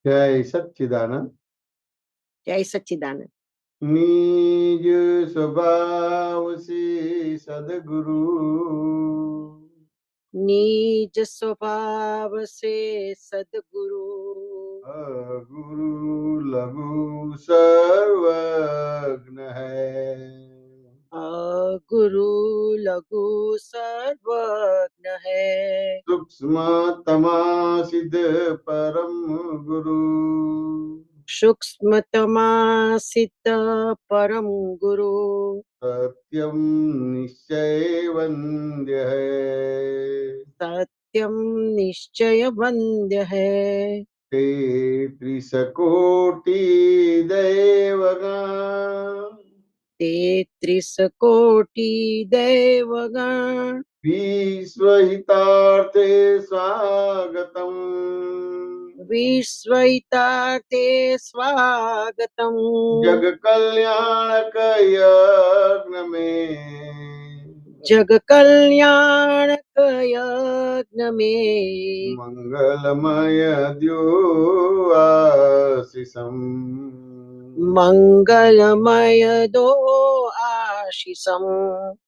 જય સચ્ચિદાનંદ. જય સચ્ચિદાનંદ. નિજ સ્વભાવ સે સદગુરુ, निज स्वभाव से सदगुरु, गुरु लघु सर्वज्ञ है, गुरु लघु सर्वज्ञ है, सूक्ष्म तमा सिद्ध परम गुरु, सूक्ष्मतमासित परम गुरु, सत्यम निश्चय वंद्य है, सत्यम निश्चय वंद्य है, त्रिशकोटि दैवगण, 33 कोटि देवगण, विश्वहितार्थे स्वागतम्, विश्वहितार्थे स्वागतम्, जग कल्याणक यज्ञ में, जग कल्याणक यज्ञ में, मंगलमय द्यो आशीषम्, मंगलमय दो आशीषम्,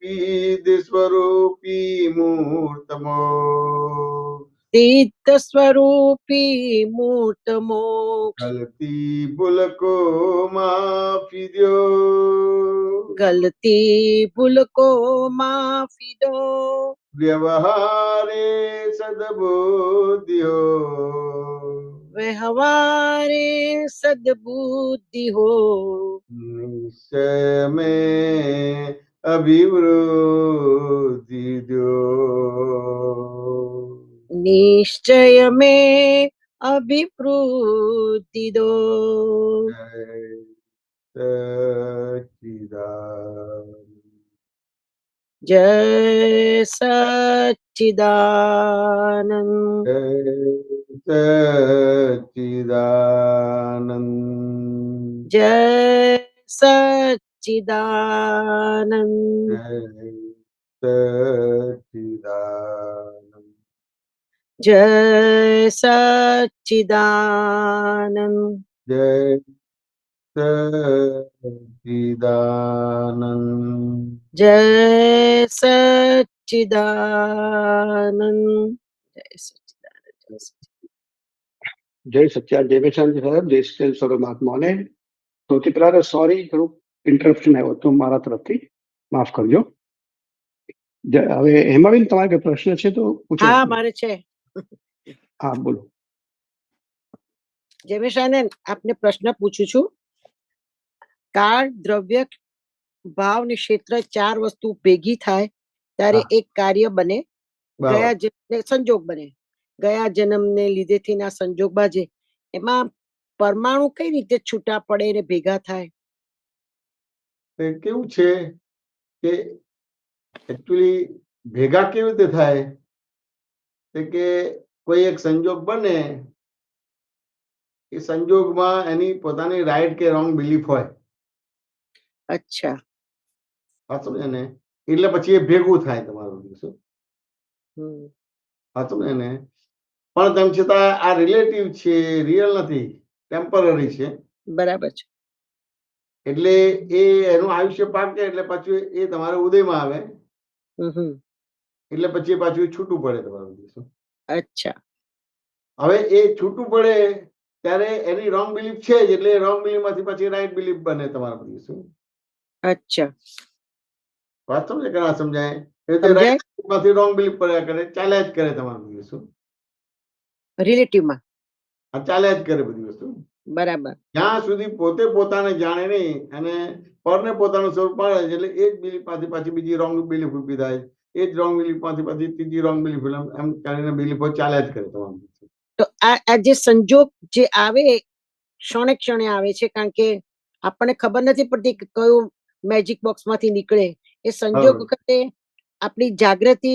सिद्ध स्वरूपी मूर्तमो, सिद्ध स्वरूपी मूर्त मोक्ष, गलती भूल को माफी दो, गलती भूल को माफी दो, व्यवहारे सद्बुद्धि हो, व्यवहारे सद्बुद्धि हो, निश्चय में अभिवृद्धि दो, निश्चय में अभिवृद्धि दो। जय सच्चिदानंद, जय सच्चिदानंद, जय सच्चिदानंद, जय सच्चिदानंद, जय सच्चिदानंद, जय सच्चिदानंद, जय सच्चिदानंद, जय सच्चिदानंद, जय सच्चिदानंद। જય સચ્ચાર જય બેસાનજી સાહેબ, જય સચ્ચાર સર્વ મહાત્માઓને. સૌથી પહેલા સોરી, થોડુંક ઇન્ટરપ્શન આવ્યો હતો મારા તરફથી, માફ કરજો. હવે હેમાબેન, તમારે કઈ પ્રશ્ન છે તો પૂછો. હા, મારે છે. હા, બોલો. જયમેશાનંદ, આપને પ્રશ્ન પૂછું છું. કાળ, દ્રવ્ય, ભાવ ને ક્ષેત્ર, ચાર વસ્તુ ભેગી થાય ત્યારે એક કાર્ય બને. ગયા જન્મ સંજોગ બને. ગયા જન્મને લીધેથી ના સંજોગ બાજે. એમાં પરમાણુ કઈ રીતે છૂટા પડે ને ભેગા થાય? કેવું છે કે એકચ્યુઅલી ભેગા કેવી રીતે થાય કે કોઈ એક સંજોગ બને, એ સંજોગમાં એની પોતાની રાઈટ કે રોંગ બિલીફ હોય. અચ્છા, હા, સમજે ને? એટલે પછી એ ભેગું થાય તમારું. શું હા, સમજે ને? પણ તેમ છતાં આ રિલેટિવ છે, રિયલ નથી, ટેમ્પરરી છે. બરાબર છે. એટલે એ એનું આયુષ્ય પાકે એટલે પાછું એ તમારે ઉદયમાં આવે, એટલે પછી પાછું છૂટું પડે તમારું. શું? અચ્છા, હવે એ છૂટું પડે ત્યારે એની રોંગ બિલીફ છે જ, એટલે રોંગ બિલીફ માંથી પછી રાઈટ બિલીફ બને તમારા બધું. શું? અચ્છા, વાત સમજે કે ના સમજાય? સમજાય. માંથી રોંગ બિલીફ પડ્યા કરે, ચાલ્યા જ કરે તમારું બધું. શું? રિલેટિવમાં ચાલ્યા જ કરે બધી વસ્તુ. બરાબર. જ્યાં સુધી પોતે પોતાને જાણે નહીં અને પરને પોતાનું સ્વરૂપ પાડે છે, એટલે એ જ બિલીફ માંથી પાછી બીજી રોંગ બિલીફ ઉભી થાય, એ જ રોંગ બિલીફ માંથી પાછી ત્રીજી રોંગ બિલીફ, એમ કરીને બિલીફો ચાલ્યા જ કરે તમારું. તો આ જે સંજોગ જે આવે ક્ષણે ક્ષણે આવે છે, કારણ કે આપણને ખબર નથી પડતી કે કયું મેજિક બોક્સ માંથી નીકળે. એ સંજોગ વખતે આપણી જાગૃતિ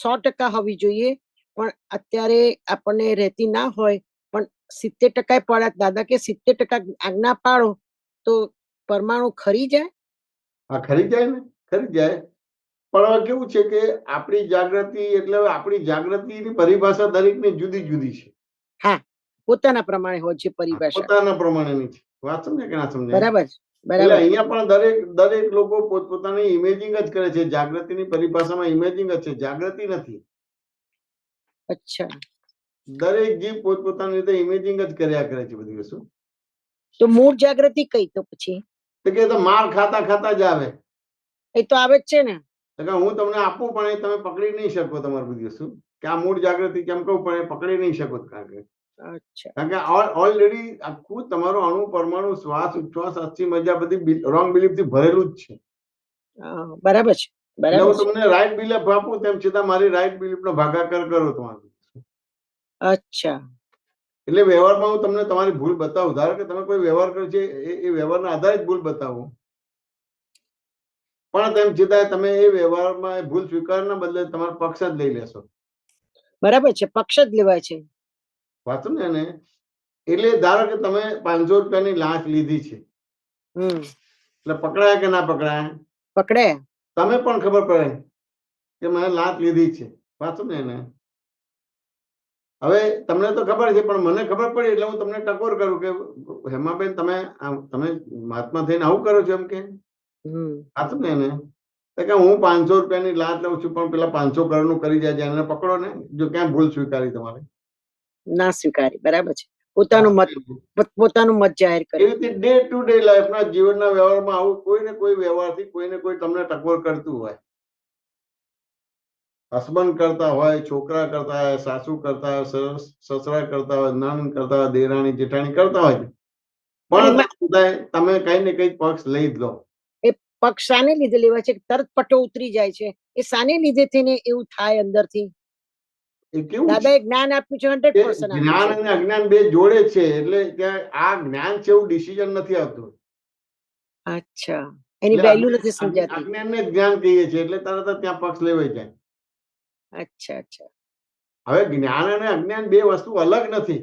100% હોવી જોઈએ, પણ અત્યારે આપણને રહેતી ના હોય. પણ 70% પડે. દાદા કે 70% આજ્ઞા પાડો તો પરમાણુ ખરી જાય. હા, ખરી જાય ને, ખરી જાય. પણ હવે કેવું છે કે આપણી જાગૃતિ એટલે આપણી જાગૃતિની પરિભાષા દરેકની જુદી જુદી છે. હા, પોતાના પ્રમાણે હોય છે પરિભાષા. પોતાના પ્રમાણેની છે. વાત સમજે કે ના સમજાય? બરાબર છે, એટલે બરાબર. અહીંયા પણ દરેક લોકો પોતપોતાની ઇમેજિંગ જ કરે છે. જાગૃતિની પરિભાષામાં ઇમેજિંગ જ છે, જાગૃતિ નથી. અચ્છા, દરેક જીવ પોતપોતાની રીતે ઇમેજિંગ જ કર્યા કરે છે બધી વસ્તુ. તો મૂળ જાગૃતિ કઈ તો પછી? તો કે તો માર ખાતા ખાતા જ આવે. એ તો આવે જ છે ને. તો કે હું તમને આપું પણ એ તમે પકડી નહીં શકો તમારી બધી વસ્તુ. કે આ મૂળ જાગૃતિ કેમ કહું પણ એ પકડી નહીં શકો. અચ્છા, કારણ કે ઓલરેડી આખું તમારું અણુ પરમાણુ શ્વાસ ઉચ્છ્વાસ અસ્થિ મજ્જા બધી રોંગ બિલીફ થી ભરેલું જ છે. બરાબર છે, એટલે બરાબર હું છે. તમને રાઈટ બિલીફ આપું તેમ છતાં મારી રાઈટ બિલીફ નો ભાગાકાર કરો તમારો. અચ્છા, એટલે વ્યવહારમાં હું તમને તમારી ભૂલ બતાવું. ધારો કે તમે કોઈ વ્યવહાર કર્યો છે એ વ્યવહારના આધારે જ ભૂલ બતાવું, પણ તેમ છતાં તમે એ વ્યવહારમાં ભૂલ સ્વીકારના બદલે તમારો પક્ષ જ લઈ લેશો. બરાબર છે, પક્ષ જ લેવાય છે. વાત સમજે ને? એટલે ધારો કે તમે 500 રૂપિયાની લાંચ લીધી છે, એટલે પકડાયા કે ના પકડાયા? પકડાયા. તમે પણ ખબર પડે કે મેં લાંચ લીધી છે. વાત સમજે ને? હવે તમને તો ખબર છે પણ મને ખબર પડી એટલે હું તમને ટકોર કરું કે હેમાબેન તમે મહાત્મા થઈને આવું કરો છો એમ કે? વાત સમજે ને? કે હું 500 રૂપિયાની લાંચ લઉં છું પણ પેલા 500 કરોડનું કરી જાય છે, એને પકડો ને. જો ક્યાં ભૂલ સ્વીકારી તમારે? ના સ્વીકારી. બરાબર છે. પોતાનું મત જાહેર કરે. એવી રીતે ડે ટુ ડે લાઈફના જીવનના વ્યવહારમાં આવું કોઈ ને કોઈ વ્યવહારથી કોઈ ને કોઈ તમને ટકોર કરતું હોય. હસબન્ડ કરતા હોય, છોકરા કરતા હોય, સાસુ કરતા હોય, સસરા કરતા હોય, નણંદ કરતા હોય, દેરાણી જેઠાણી કરતા હોય, પણ તમે કઈ ને કઈ પક્ષ લઈ જ લો. એ પક્ષ શાને લીધે લેવા છે? તરત પટો ઉતરી જાય છે. એ શાને લીધે થઈને એવું થાય અંદરથી? દાદાએ જ્ઞાન આપ્યું છે 100% જ્ઞાન અને અજ્ઞાન બે જોડે છે એટલે ત્યાં આ જ્ઞાન છે એવું ડિસિઝન નથી આવતું. અચ્છા, એની વેલ્યુ નથી સમજાતી. અજ્ઞાનને જ્ઞાન કહીએ છીએ એટલે તરત જ ત્યાં પક્ષ લેવાઈ જાય. અચ્છા, અચ્છા. હવે જ્ઞાન અને અજ્ઞાન બે વસ્તુ અલગ નથી,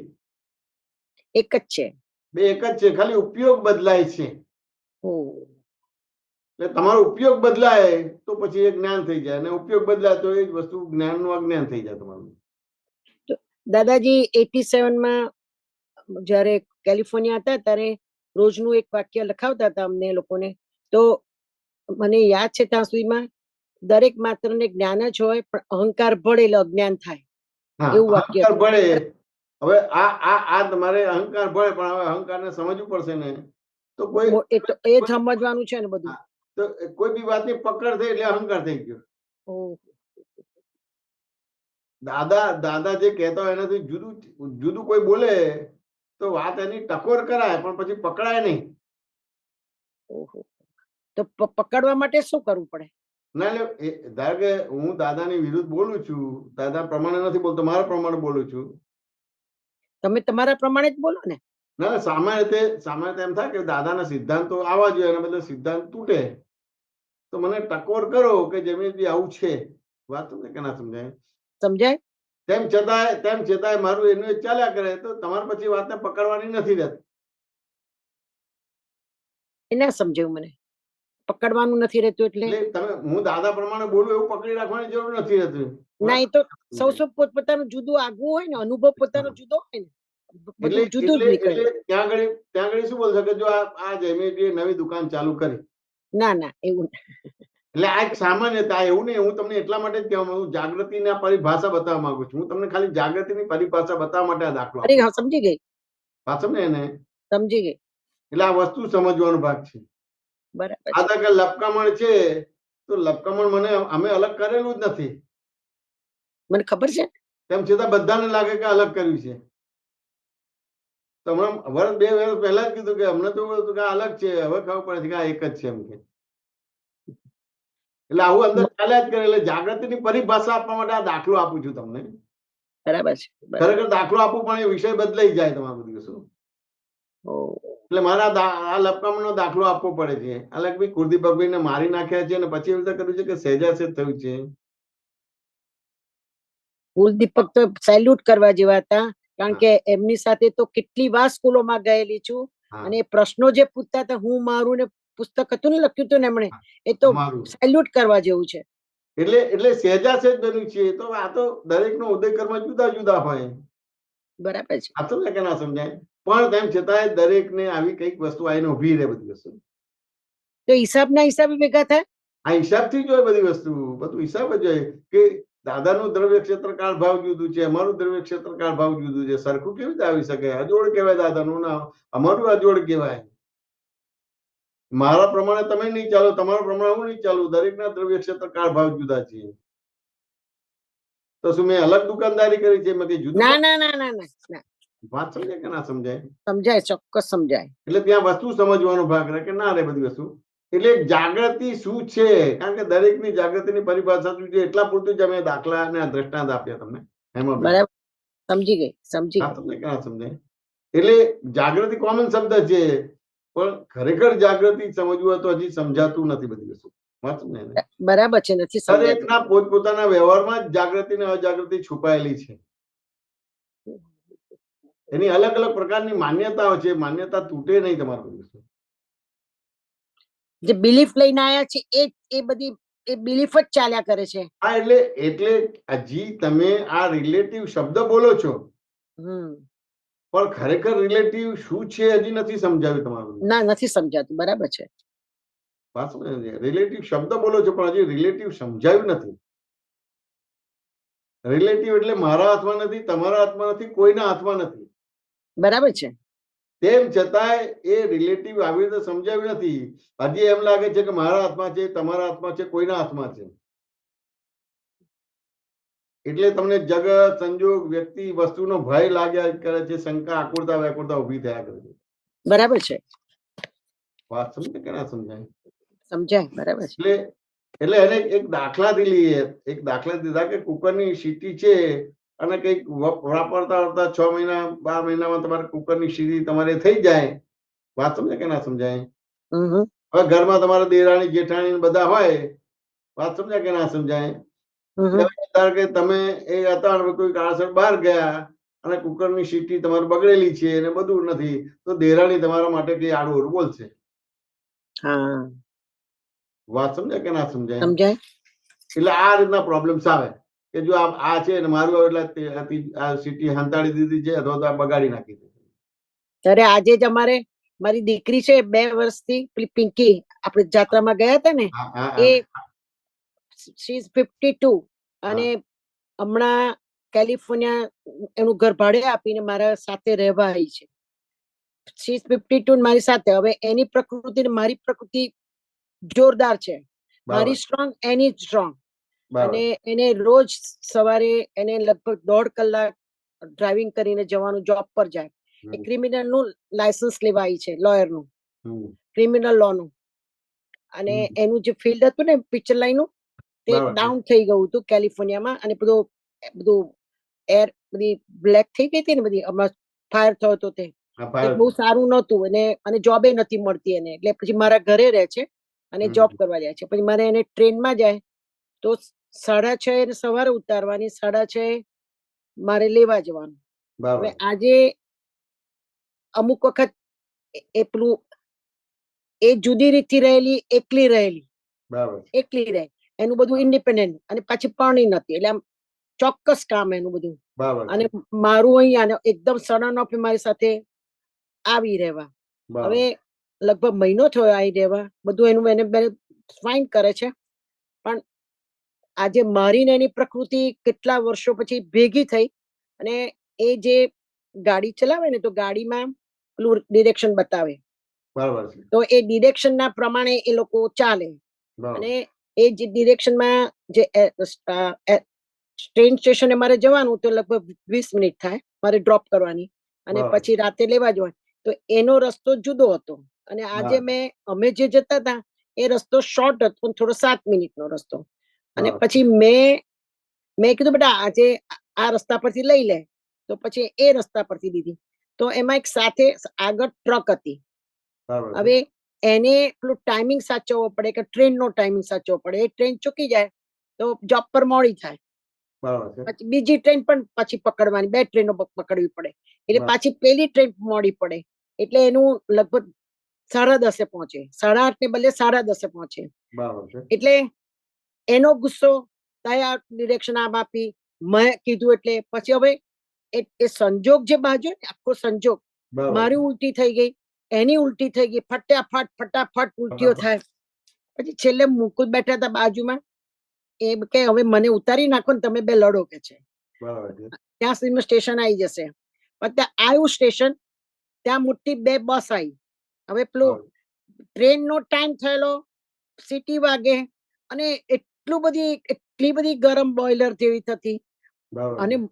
એક જ છે. બે એક જ છે, ખાલી ઉપયોગ બદલાય છે. એટલે તમારો ઉપયોગ બદલાય તો પછી એ જ્ઞાન થઈ જાય, અને ઉપયોગ બદલાય તો એ જ વસ્તુ જ્ઞાનનું અજ્ઞાન થઈ જાય તમારું. દાદાજી 87 માં જ્યારે કેલિફોર્નિયા હતા ત્યારે રોજનું એક વાક્ય લખાવતા હતા અમને લોકોને. તો મને યાદ છે ત્યાં સુધીમાં દરેક માત્રને જ્ઞાન જ હોય પણ અહંકાર ભળે એટલે અજ્ઞાન થાય, એવું વાક્ય. અહંકાર ભળે. હવે આ તમારે અહંકાર ભળે પણ હવે અહંકારને સમજવું પડશે ને. તો કોઈ એ સમજવાનું છે ને બધું. તો કોઈ બી વાતની પકડ થઈ એટલે અહંકાર થઈ ગયો. દાદા જે કહેતા હોય એનાથી જુદું કોઈ બોલે તો વાત એની ટકોર કરાય પણ પછી પકડાય નહીં. તો પકડવા માટે શું કરવું પડે? ના એટલે ધારો કે હું દાદાની વિરુદ્ધ બોલું છું, દાદા પ્રમાણે નથી બોલતો, મારા પ્રમાણે બોલું છું. તમે તમારા પ્રમાણે જ બોલો ને. ના, સામાન્ય એમ થાય કે દાદાના સિદ્ધાંતો આવવા જોઈએ, એના બદલે સિદ્ધાંત તૂટે તો મને ટકોર કરો કે જમીનજી આવું છે. વાત સમજે કે ના સમજાય? સમજાય. તેમ છતાંય મારું એનું ચાલ્યા કરે તો તમારે પછી વાતને પકડવાની નથી રહેતી. એને સમજાયું મને. પકડવાનું નથી રહેતું એટલે તમે હું દાદા પ્રમાણે બોલું એવું પકડી રાખવાની જરૂર નથી રહેતી. ના, એ તો સૌ પોતપોતાનું જુદું આગવું હોય ને, અનુભવ પોતાનો જુદો હોય ને, બધું જુદું જ નીકળે. ત્યાં આગળ શું બોલશે કે જો આ જયમેશજીએ નવી દુકાન ચાલુ કરી. ના એવું એટલે આ એક સામાન્યતા, એવું નહીં. હું તમને એટલા માટે જ કહેવા માંગુ, જાગૃતિની પરિભાષા બતાવવા માંગુ છું. હું તમને ખાલી જાગૃતિની પરિભાષા બતાવવા માટે આ દાખલો આપું. સમજી ગઈ. વાત સમજે ને? સમજી ગઈ. એટલે આ વસ્તુ સમજવાનો ભાગ છે. બરાબર. આ તકે લપકામણ છે તો લપકામણ અમે અલગ કરેલું જ નથી. મને ખબર છે. તેમ છતાં બધાને લાગે કે અલગ કર્યું છે. તો હમણાં વર્ષ 2 વર્ષ પહેલા જ કીધું કે અમને તો કે અલગ છે, હવે ખબર પડે છે કે આ એક જ છે એમ કે. એટલે આવું અંદર ચાલ્યા જ કરે. એટલે જાગૃતિની પરિભાષા આપવા માટે આ દાખલો આપું છું તમને. બરાબર છે. ખરેખર દાખલો આપું પણ એ વિષય બદલાઈ જાય તમારું બધું શું. એટલે મારા આ લપકામણનો દાખલો આપવો પડે છે. અલગ ભાઈ કુલદીપ ભાઈને મારી નાખ્યા છે અને પછી એવી રીતે કર્યું છે કે સહેજાસહેજ થયું છે. કુલદીપક તો સેલ્યુટ કરવા જેવા હતા, કારણ કે એમની સાથે તો કેટલી વાર સ્કૂલોમાં ગયેલી છું, અને પ્રશ્નો જે પૂછતા હતા, હું મારું ને પુસ્તક હતું ને લખ્યું હતું ને એમણે, એ તો સેલ્યુટ કરવા જેવું છે. એટલે સહેજાસહેજ બન્યું છે. તો આ તો દરેકનો ઉદય કર્મ જુદા જુદા હોય. બરાબર છે. આ સમજાય કે ના સમજાય? પણ તેમ છતાંય દરેકને આવી કઈક વસ્તુ આવીને ઊભી રહે બધી વસ્તુ. તો હિસાબના હિસાબે ભેગા થાય. આ હિસાબથી જ હોય બધી વસ્તુ, બધું હિસાબ જ હોય કે દાદાનું દ્રવ્ય ક્ષેત્રકાળ ભાવ જુદું છે, અમારું દ્રવ્ય ક્ષેત્રકાળ ભાવ જુદું છે. સરખું કેવી રીતે આવી શકે? અજોડ કહેવાય દાદાનું, ના અમારું અજોડ કહેવાય. મારા પ્રમાણે તમે નહીં ચાલો, તમારા પ્રમાણે હું નહીં ચાલું. દરેકના દ્રવ્ય ક્ષેત્રકાળ ભાવ જુદા છે. તો શું મેં અલગ દુકાનદારી કરી છે? મેં કઈ જુદું? ના ના ના ના ના, વાત સમજાય કે ના સમજાય? સમજાય, ચોક્કસ સમજાય. એટલે ત્યાં વસ્તુ સમજવાનો ભાગ રહે કે ના રે બધી વસ્તુ. એટલે જાગૃતિ શું છે? કારણ કે દરેકની જાગૃતિની પરિભાષા શું છે એટલા પૂરતું જ અમે દાખલા અને દ્રષ્ટાંત આપ્યા તમને. એમાં બરાબર, સમજી ગઈ, સમજી ના ગઈ. તમને ક્યાં સમજાય? એટલે જાગૃતિ કોમન શબ્દ છે, પણ ખરેખર જાગૃતિ સમજવું હોય તો હજી સમજાતું નથી બધી વસ્તુ. વાત સમજાય ને? બરાબર છે, નથી સમજાતું. દરેકના પોતપોતાના વ્યવહારમાં જ જાગૃતિ અને અજાગૃતિ છુપાયેલી છે. એની અલગ અલગ પ્રકારની માન્યતાઓ છે. માન્યતા તૂટે નહીં તમારું. જે બિલીફ લઈને આયા છે એ બધી એ બિલીફ જ ચાલ્યા કરે છે. હા, એટલે હજી તમે આ રિલેટિવ શબ્દ બોલો છો, પણ ખરેખર રિલેટિવ શું છે હજી નથી સમજાવ્યું તમારું. ના, નથી સમજાતું. બરાબર છે. રિલેટિવ શબ્દ બોલો છો પણ હજી રિલેટિવ સમજાવ્યું નથી. રિલેટિવ એટલે મારા હાથમાં નથી, તમારા હાથમાં નથી, કોઈના હાથમાં નથી. બરાબર છે. તેમ છતાંય એ રિલેટિવ આવી રીતે સમજાવ્યું નથી. હજી એમ લાગે છે કે મારા હાથમાં છે, તમારા હાથમાં છે, કોઈના હાથમાં છે. એટલે તમને જગત, સંજોગ, વ્યક્તિ, વસ્તુનો ભય લાગ્યા કરે છે. શંકા, આકુરતા વ્યાકુરતા ઉભી થયા કરે છે. બરાબર છે. વાત સમજે કે ના સમજાય? સમજાય. બરાબર છે. એટલે એને એક દાખલાથી લઈએ. એક દાખલા દીધા કે કુકરની સીટી છે અને કંઈક વાપરતા 6 મહિના 12 મહિનામાં તમારે કુકરની સીટી તમારે થઈ જાય. વાત સમજે કે ના સમજાય? હવે ઘરમાં તમારા દેરાણી જેઠાણી બધા હોય. વાત સમજાય કે ના સમજાય? ધારો કે તમે એ હતા કોઈ કારણસર બહાર ગયા અને કુકરની સીટી તમારે બગડેલી છે અને બધું નથી, તો દેરાણી તમારા માટે કઈ આડું અવળું બોલશે. વાત સમજાય કે ના સમજાય? સમજાય. એટલે આ રીતના પ્રોબ્લેમ્સ આવે કે જો આ છે ને મારું એટલે આ સીટી હંતાડી દીધી છે અથવા તો આ બગાડી નાખી છે. ત્યારે આજે જ અમારે મારી દીકરી છે 2 વર્ષથી, પેલી પિંકી, આપણે જાત્રામાં ગયા હતા ને, એ શી ઇઝ 52 અને હમણાં કેલિફોર્નિયા એનું ઘર ભાડે આપીને મારા સાથે રહેવા આવી છે. શી ઇઝ 52 મારી સાથે. હવે એની પ્રકૃતિ ને મારી પ્રકૃતિ જોરદાર છે. મારી સ્ટ્રોંગ, એની સ્ટ્રોંગ. અને એને રોજ સવારે એને લગભગ 1.5 કલાક ડ્રાઇવિંગ કરીને જવાનું, જોબ પર જાય. એ ક્રિમિનલ નું લાયસન્સ લેવા આવી છે, લોયર નું, ક્રિમિનલ લો નું. અને એનું જે ફિલ્ડ હતું ને પિક્ચર લાઈન નું, તે ડાઉન થઈ ગયું હતું કેલિફોર્નિયામાં. અને બધું એર બધી બ્લેક થઈ ગઈ હતી ને બધી, હમણાં ફાયર થયો હતો તે બહુ સારું નહોતું. અને જોબે નથી મળતી એને. એટલે પછી મારા ઘરે રહે છે અને જોબ કરવા જાય છે. પછી મારે એને ટ્રેનમાં જાય તો 6:30 સવારે ઉતારવાની, 6:30 મારે લેવા જવાનું. હવે આજે અમુક વખત એ પેલું એ જુદી રીતથી રહેલી, એકલી રહે, એનું બધું ઇન્ડિપેન્ડન્ટ. અને પાછી પરણી નથી, એટલે આમ ચોક્કસ કામ એનું બધું. અને મારું અહીંયા એકદમ સડન ઓફ મારી સાથે આવી રહેવા. હવે લગભગ મહિનો થયો આવી રહેવા. બધું એનું એને ફાઇન કરે છે. પણ આજે મારી ને એની પ્રકૃતિ કેટલા વર્ષો પછી ભેગી થઈ. અને એ જે ગાડી ચલાવે ને, તો ગાડીમાં પેલું ડિરેક્શન બતાવે, તો એ ડિરેક્શન ના પ્રમાણે એ લોકો ચાલે. અને એ જે ડિરેક્શનમાં જે ટ્રેન સ્ટેશને મારે જવાનું, તો લગભગ 20 મિનિટ થાય મારે ડ્રોપ કરવાની, અને પછી રાતે લેવા જવાની. તો એનો રસ્તો જુદો હતો. અને આજે અમે જે જતા હતા એ રસ્તો શોર્ટ હતો, પણ થોડો 7 મિનિટનો રસ્તો. અને પછી મેં કીધું બેટા આજે આ રસ્તા પરથી લઈ લે. તો પછી એ રસ્તા પરથી લીધી. તો એમાં એક સાથે આગળ ટ્રક હતી. હવે એને પેલું ટાઈમિંગ સાચવવો પડે કે ટ્રેનનો ટાઈમિંગ સાચવવો પડે. એ ટ્રેન ચૂકી જાય તો જોબ પર મોડી થાય. પછી બીજી ટ્રેન પણ પાછી પકડવાની, 2 ટ્રેનો પકડવી પડે. એટલે પાછી પેલી ટ્રેન મોડી પડે. એટલે એનું લગભગ 10:30 પહોંચે, 8:30 ને બદલે 10:30 પહોંચે. એટલે એનો ગુસ્સો, તયા ડિરેક્શન આપી, મેં કીધું એટલે પછી હવે એ સંજોગ જે બાજુ ને આખો સંજોગ બરાબર મારી ઉલટી થઈ ગઈ, એની ઉલટી થઈ ગઈ, ફટાફટ ઉલટીઓ થાય. પછી છેલ્લે મુકુદ બેઠા હતા બાજુમાં, એ કે હવે મને ઉતારી નાખો ને તમે બે લડો કે છે. બરાબર છે. ત્યાં સુધીમાં સ્ટેશન આવી જશે. પણ ત્યાં આવ્યું સ્ટેશન, ત્યાં મોટી બે બસ આવી. હવે પેલું બરાબર. ટ્રેન નો ટાઈમ થયેલો, સિટી વાગે, અને એટલી બધી ગરમ બોઇલર જેવી થતી. બરાબર અને છે.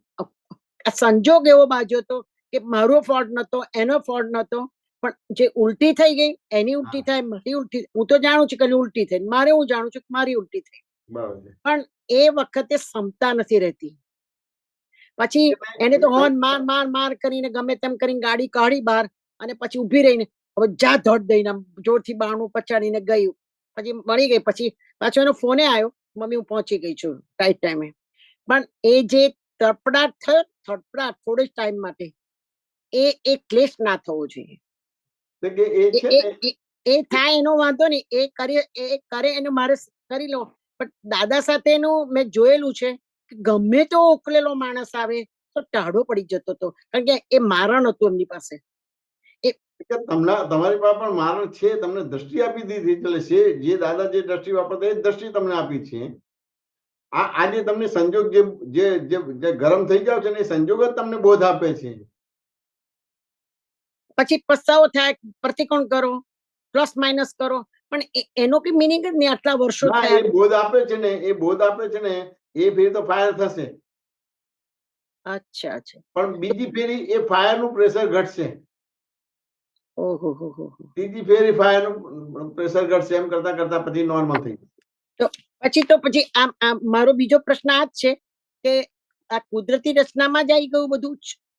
આ સંજોગ એવો બાજ્યો હતો કે મારો ફોલ્ટ નતો, એનો ફોલ્ટ નતો, પણ જે ઉલટી થઈ ગઈ એની ઉલટી હા. થાય, મારી ઉલટી, હું તો જાણું છું કે એની ઉલટી થઈ, મારે હું જાણું છું કે મારી ઉલટી થઈ. બરાબર છે. પણ એ વખતે ક્ષમતા નથી રહેતી. પછી એને તો હોર્ન માર કરીને ગમે તેમ કરીને ગાડી કાઢી બહાર, અને પછી ઊભી રહીને હવે જા ધડ દઈને આમ જોરથી બારણું પછાડીને ગયું. પછી મળી ગઈ. પછી પાછો એનો ફોને આવ્યો, મમ્મી હું પહોંચી ગઈ છું રાઈટ ટાઈમે. પણ એ જે તડપડાટ થયો, થડપડાટ થોડો જ ટાઈમ માટે, એ ક્લેશ ના થવો જોઈએ. તો કે એ છે ને, એ થાય એનો વાંધો નહીં, એ કરે એને મારે કરી લો. પણ દાદા સાથેનું મેં જોયેલું છે કે ગમે તો ઉકલેલો માણસ આવે તો ટાઢો પડી જતો હતો, કારણ કે એ મારણ હતું એમની પાસે. કે તમારી પાસે પણ મારણ છે, તમને દ્રષ્ટિ આપી દીધી, એટલે છે જે દાદા જે દ્રષ્ટિ વાપરતા એ જ દ્રષ્ટિ તમને આપી છે. આજે તમને સંજોગ જે ગરમ થઈ જાવ છે ને, એ સંજોગ જ તમને બોધ આપે છે. પછી પસ્તાવો થાય, પ્રતિકોણ કરો, પ્લસ માઇનસ કરો, પણ એનો કઈ મિનિંગ જ નહીં. આટલા વર્ષો ના, થયા. એ બોધ આપે છે ને, એ બોધ આપે છે ને, એ ફેર તો ફાયર થશે. અચ્છા અચ્છા. પણ બીજી ફેરી એ ફાયર નું પ્રેશર ઘટશે. ઓહો હો હો. ત્રીજી ફેરી ફાયર નું પ્રેશર ઘટશે, એમ કરતા કરતા પછી નોર્મલ થઈ જશે. તો પછી આમ મારો બીજો પ્રશ્ન આ જ છે કે આ કુદરતી રચનામાં જ આવી ગયું બધું,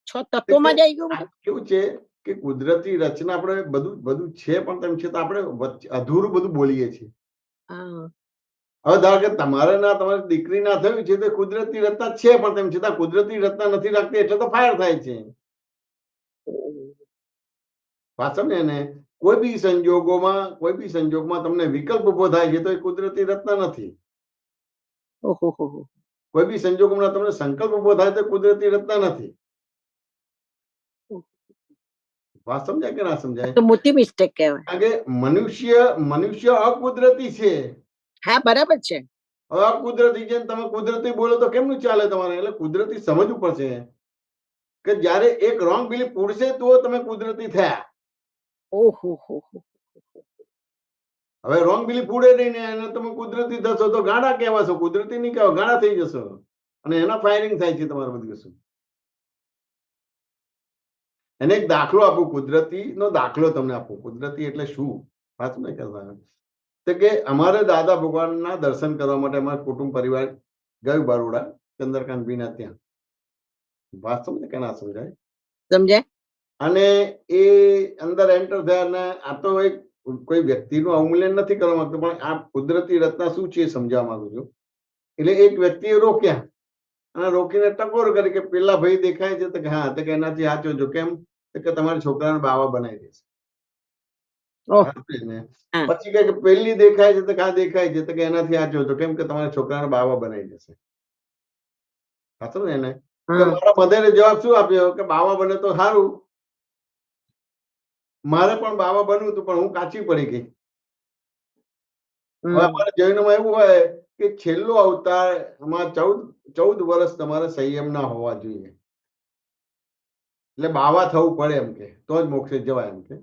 6 તત્વોમાં જ આવી ગયું બધું. કેવું છે કે કુદરતી રચના આપણે બધું છે, પણ તેમ છતાં આપણે અધૂરું બધું બોલીએ છીએ. હા. હવે ધારો કે તમારે ના, તમારી દીકરી ના થયું છે તો કુદરતી રચના છે, પણ તેમ છતાં કુદરતી રચના નથી રાખતી, એટલે તો ફાયર થાય છે. વાત સમજે ને? કોઈ બી સંજોગમાં તમને વિકલ્પ ઉભો થાય છે તો એ કુદરતી રચના નથી. ઓહો હો. કોઈ બી સંજોગોમાં તમને સંકલ્પ ઉભો થાય તો કુદરતી રચના નથી. વાત સમજાય કે ના સમજાય? તો મોટી મિસ્ટેક કહેવાય. કારણ કે મનુષ્ય અકુદરતી છે. હા, બરાબર છે. હવે અકુદરતી છે, તમે કુદરતી બોલો તો કેમનું ચાલે તમારે? એટલે કુદરતી સમજવું પડશે કે જ્યારે એક રોંગ બિલીફ ઉડશે તો તમે કુદરતી થયા. ઓહો હો. હવે રોંગ બિલીફ ઉડે નહીં ને એને તમે કુદરતી થશો તો ગાંડા કહેવાશો, કુદરતી નહીં કહેવાય, ગાંડા થઈ જશો. અને એના ફાયરિંગ થાય છે તમારે બધી વસ્તુ. એને એક દાખલો આપું, કુદરતી નો દાખલો તમને આપું. કુદરતી એટલે શું? વાત નહીં કરતા તો કે અમારે દાદા ભગવાનના દર્શન કરવા માટે અમારા કુટુંબ પરિવાર ગયું બરોડા, ચંદ્રકાંત ભીના ત્યાં. વાત સમજે કે ના સમજાય? સમજાય. અને એ અંદર એન્ટર થયા, અને આ તો એક કોઈ વ્યક્તિનું અવમૂલ્યન નથી કરવા માંગતો, પણ આ કુદરતી રચના શું છે એ સમજાવવા માંગુ છું. એટલે એક વ્યક્તિએ રોક્યા અને રોકીને ટકોર કરી કે પેલા ભાઈ દેખાય છે? તો કે હા. તો કે એનાથી સાચો છો. કેમ? તો કે તમારા છોકરાને બાવા બનાવી દેશે. પછી કે પેલી દેખાય છે? તો કે હા દેખાય છે. તો કે એનાથી સાચો છો. કેમ? કે તમારા છોકરાને બાવા બનાવી દેશે. સાચું ને? એને મારા મધરે જવાબ શું આપ્યો કે બાવા બને તો સારું, મારે પણ બાવા બનવું હતું, પણ હું કાચી પડી ગઈ. હવે અમારે જૈનમાં એવું હોય કે છેલ્લો અવતાર એમાં 14 વર્ષ તમારે સંયમના હોવા જોઈએ, એટલે બાવા થવું પડે એમ કે તો જ મોક્ષે જવાય એમ કે.